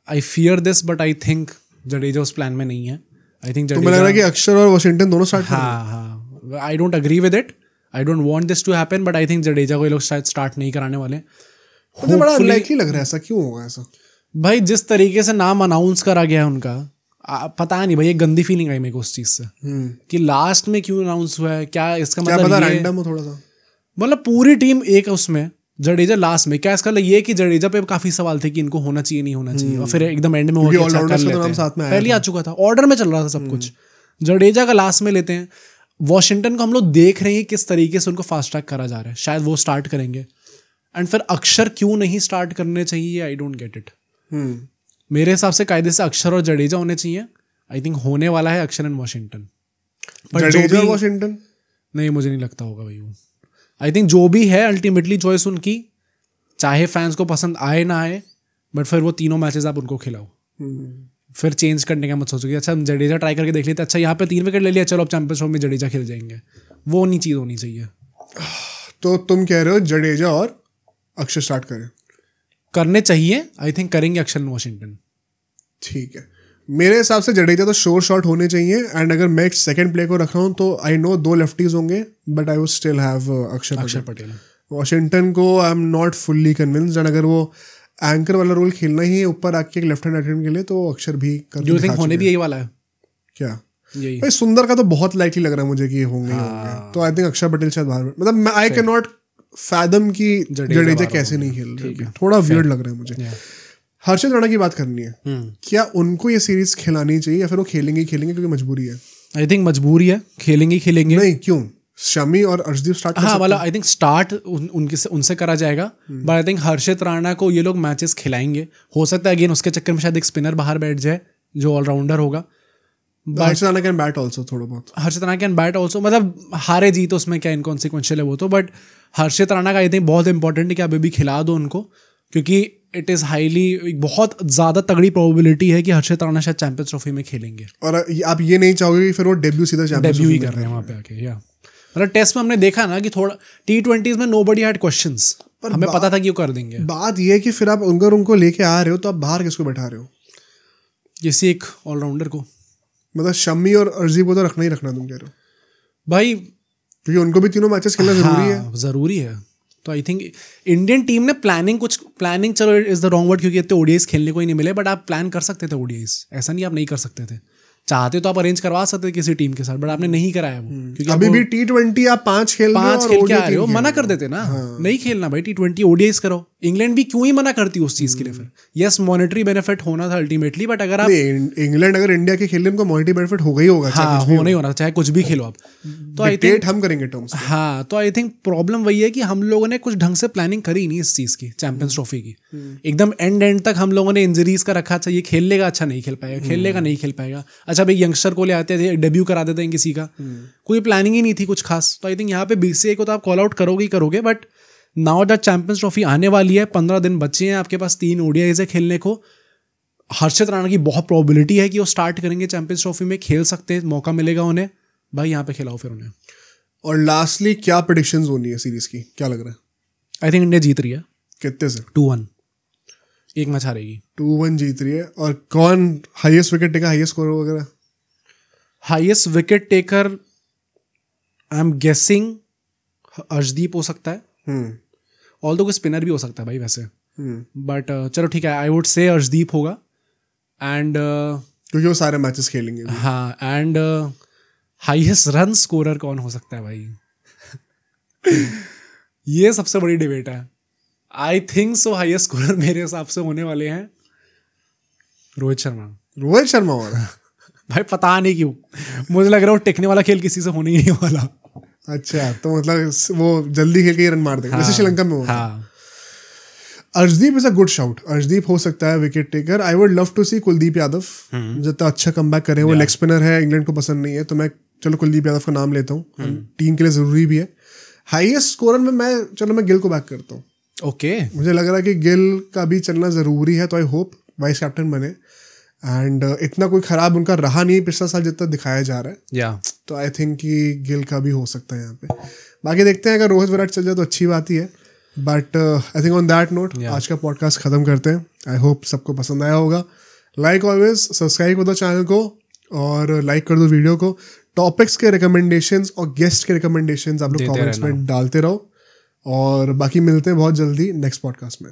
B: I fear this, but I think Jadeja उस प्लान में नहीं है। आई थिंक
A: तो मुझे लग रहा है कि अक्षर और वॉशिंगटन दोनों स्टार्ट करेंगे।
B: हाँ, I don't agree with it, I don't want this to happen, but I think Jadeja को ये लोग शायद स्टार्ट नहीं कराने वाले।
A: मुझे बड़ा अनलाइकली लग रहा है, ऐसा क्यों होगा? ऐसा
B: भाई जिस तरीके से नाम अनाउंस करा गया है उनका, पता नहीं भाई, एक गंदी फीलिंग आई मेरे को उस चीज से कि लास्ट में क्यों अनाउंस हुआ है। क्या इसका मतलब
A: रैंडम हो थोड़ा सा?
B: मतलब पूरी टीम एक उसमें, जडेजा लास्ट में, क्या इसका ये कि जडेजा पे काफी सवाल थे कि इनको होना चाहिए नहीं होना चाहिए, और फिर एकदम एंड में हो गया, पहले आ चुका था, ऑर्डर में चल रहा था सब कुछ। जडेजा का लास्ट में लेते हैं। वॉशिंगटन को हम लोग देख रहे हैं किस तरीके से उनको फास्ट ट्रैक करा जा रहा है, शायद वो स्टार्ट करेंगे। एंड फिर अक्षर क्यों नहीं स्टार्ट करने चाहिए, आई डोंट गेट इट। मेरे हिसाब से कायदे से अक्षर और जडेजा होने चाहिए। आई थिंक होने वाला है अक्षर एंड वॉशिंगटन।
A: जडेजा वॉशिंगटन
B: नहीं, मुझे नहीं लगता होगा भाई वो। आई थिंक जो भी है अल्टीमेटली चॉइस उनकी, चाहे फैंस को पसंद आए ना आए, बट फिर वो तीनों मैचेस आप उनको खिलाओ। फिर चेंज करने का मत सोचो कि अच्छा हम जडेजा ट्राई करके देख लेते, अच्छा यहाँ पे 3 विकेट ले लिया, चलो अब चैंपियंस ट्रॉफी में जडेजा खेल जाएंगे। वो नहीं चीज़ होनी चाहिए।
A: तो तुम कह रहे हो जडेजा और अक्षर स्टार्ट करें?
B: करने चाहिए, आई थिंक करेंगे अक्षर एंड वॉशिंगटन।
A: ठीक है, मेरे हिसाब से जडेजा तो श्योर शॉट होने चाहिए। एंड अगर मैं सेकंड प्ले को रख रहा हूँ तो आई नो 2 लेफ्टीज होंगे, but I would still have अक्षर पटेल। वॉशिंगटन को I am not fully convinced, and अगर वो एंकर वाला रोल खेलना ही है ऊपर आके एक लेफ्ट हैंड अटेम्प्ट के लिए, तो अक्षर भी कर
B: डू यू थिंक होने भी यही वाला है
A: क्या?
B: यही
A: भाई सुंदर का तो बहुत लाइकली लग रहा है मुझे कि होंगे होंगे, तो आई थिंक अक्षर पटेल शायद बाहर, मतलब आई कैन नॉट फैदम कि जडेजा कैसे नहीं खेल रहे, थोड़ा वियर्ड लग रहा है मुझे। हर्षित राणा की बात करनी है, क्या उनको ये सीरीज खिलानी चाहिए या फिर वो खेलेंगे क्योंकि मजबूरी है?
B: आई थिंक मजबूरी है, खेलेंगे
A: नहीं क्यों? शमी और अर्शदीप स्टार्ट,
B: हाँ वाला आई थिंक स्टार्ट उनसे करा जाएगा, बट आई थिंक हर्षित राणा को ये लोग मैचेस खिलाएंगे। हो सकता है अगेन उसके चक्कर में शायद एक स्पिनर बाहर बैठ जाए जो ऑलराउंडर होगा।
A: हर्षित राणा कैन बैट ऑल्सो, थोड़ा बहुत
B: हर्षित राणा कैन बैट ऑल्सो, मतलब हारे जीत उसमें क्या इनकॉन्सिक्वेंशियल है वो तो, बट हर्षित राणा का आई थिंक बहुत इंपॉर्टेंट है कि आप अभी खिला दो उनको, क्योंकि इट इज़ हाईली, बहुत ज़्यादा तगड़ी प्रोबेबिलिटी है कि हर्षित राणा शायद चैंपियंस ट्रॉफी में खेलेंगे।
A: और आप ये नहीं चाहोगे कि फिर वो डेब्यू सीधा चैंपियंस
B: डेब्यू ही कर रहे हैं वहाँ पे आके, या मतलब टेस्ट में हमने देखा ना कि थोड़ा T20s में नोबडी हैड क्वेश्चंस, पर हमें पता था कि वो कर देंगे।
A: बात ये है कि फिर आप अगर उनको लेके आ रहे हो तो आप बाहर किसको बैठा रहे हो?
B: किसी एक ऑलराउंडर को,
A: मतलब शमी और अर्शदीप को तो रखना ही रखना, तुम कह रहे हो
B: भाई,
A: क्योंकि उनको भी तीनों मैचेस खेलना जरूरी है।
B: जरूरी है। तो आई थिंक इंडियन टीम ने प्लानिंग चलो इज द रॉन्ग वर्ड, क्योंकि इतने ओडीआईस खेलने को ही नहीं मिले, बट आप प्लान कर सकते थे ओडीआईस, ऐसा नहीं आप नहीं कर सकते थे। चाहते तो आप अरेंज करवा सकते थे किसी टीम के साथ, बट आपने नहीं कराया वो, क्योंकि
A: अभी भी T20 आप 5 खेल
B: के आ रहे हो, मना कर देते ना, नहीं खेलना भाई T20, ओडीआईस करो। इंग्लैंड भी क्यों ही मना करती उस चीज के लिए? फिर यस मॉनेटरी बेनिफिट होना था अल्टीमेटली, बट अगर आप
A: इंग्लैंड अगर इंडिया के खेलने उनको मॉनेटरी बेनिफिट होगा ही होगा,
B: हाँ होना ही होना, चाहे कुछ भी खेलो आप। तो आई थिंक
A: हम करेंगे टर्म्स,
B: हाँ, तो आई थिंक प्रॉब्लम वही है कि हम लोगों ने कुछ ढंग से प्लानिंग करी नहीं इस चीज की, चैंपियंस ट्रॉफी की। एकदम एंड तक हम लोगों ने इंजरीज का रखा, अच्छा ये खेल लेगा, अच्छा नहीं खेल पाएगा, खेल लेगा नहीं खेल पाएगा, अच्छा भाई यंगस्टर को ले आते थे, डेब्यू करा देते हैं किसी का, कोई प्लानिंग ही नहीं थी कुछ खास। तो आई थिंक यहाँ पे BCCI को तो आप कॉल आउट करोगे ही करोगे, but now that champions trophy आने वाली है, 15 दिन बचे हैं आपके पास, 3 ODIs है खेलने को। हर्षित राणा की बहुत प्रोबेबिलिटी है कि वो स्टार्ट करेंगे चैंपियंस ट्रॉफी में, खेल सकते हैं, मौका मिलेगा उन्हें, भाई यहाँ पे खिलाओ फिर उन्हें।
A: और लास्टली क्या प्रेडिक्शंस होनी है सीरीज की, क्या लग रहा है?
B: आई थिंक इंडिया जीत रही है।
A: कितने से?
B: 2-1, एक मैच हारेगी।
A: 2-1 जीत रही है। और कौन highest wicket taker, highest score वगैरह?
B: Highest wicket taker I am guessing Arshdeep हो सकता है, ऑल्दो कोई स्पिनर भी हो सकता है भाई वैसे, बट चलो ठीक है, आई वुड से अर्शदीप होगा। एंड
A: क्योंकि वो सारे मैचेस खेलेंगे।
B: हाँ, एंड हाईएस्ट रन स्कोरर कौन हो सकता है भाई? ये सबसे बड़ी डिबेट है। I think so highest scorer मेरे हिसाब से होने वाले हैं रोहित शर्मा हो रहा है भाई, पता नहीं क्यों मुझे लग रहा है वो टिकने वाला खेल किसी से होने ही नहीं वाला।
A: अच्छा, तो मतलब वो जल्दी खेल के रन मार देगा, जैसे श्रीलंका में हुआ।
B: हाँ,
A: Arshdeep is a good shout, Arshdeep हो सकता है wicket taker. I would love to see Kuldeep Yadav, जितना अच्छा कमबैक करे, वो लेग स्पिनर है, इंग्लैंड को पसंद नहीं है, तो मैं चलो कुलदीप यादव का नाम लेता हूँ, टीम के लिए जरूरी भी है। हाईएस्ट स्कोरर में मैं गिल को बैक करता हूँ।
B: ओके,
A: मुझे लग रहा है कि गिल का भी चलना जरूरी है, तो आई होप वाइस कैप्टन बने। एंड इतना कोई खराब उनका रहा नहीं पिछला साल जितना दिखाया जा रहा है, तो आई थिंक कि गिल का भी हो सकता है यहाँ पे। बाकी देखते हैं, अगर रोहित विराट चल जाए तो अच्छी बात ही है, but I think on that note आज का पॉडकास्ट खत्म करते हैं। आई होप सबको पसंद आया होगा। लाइक ऑलवेज, सब्सक्राइब कर दो चैनल को और लाइक कर दो वीडियो को। टॉपिक्स के रिकमेंडेशंस और गेस्ट के रिकमेंडेशंस आप लोग कमेंट्स में डालते रहो, और बाकी मिलते हैं बहुत जल्दी नेक्स्ट पॉडकास्ट में।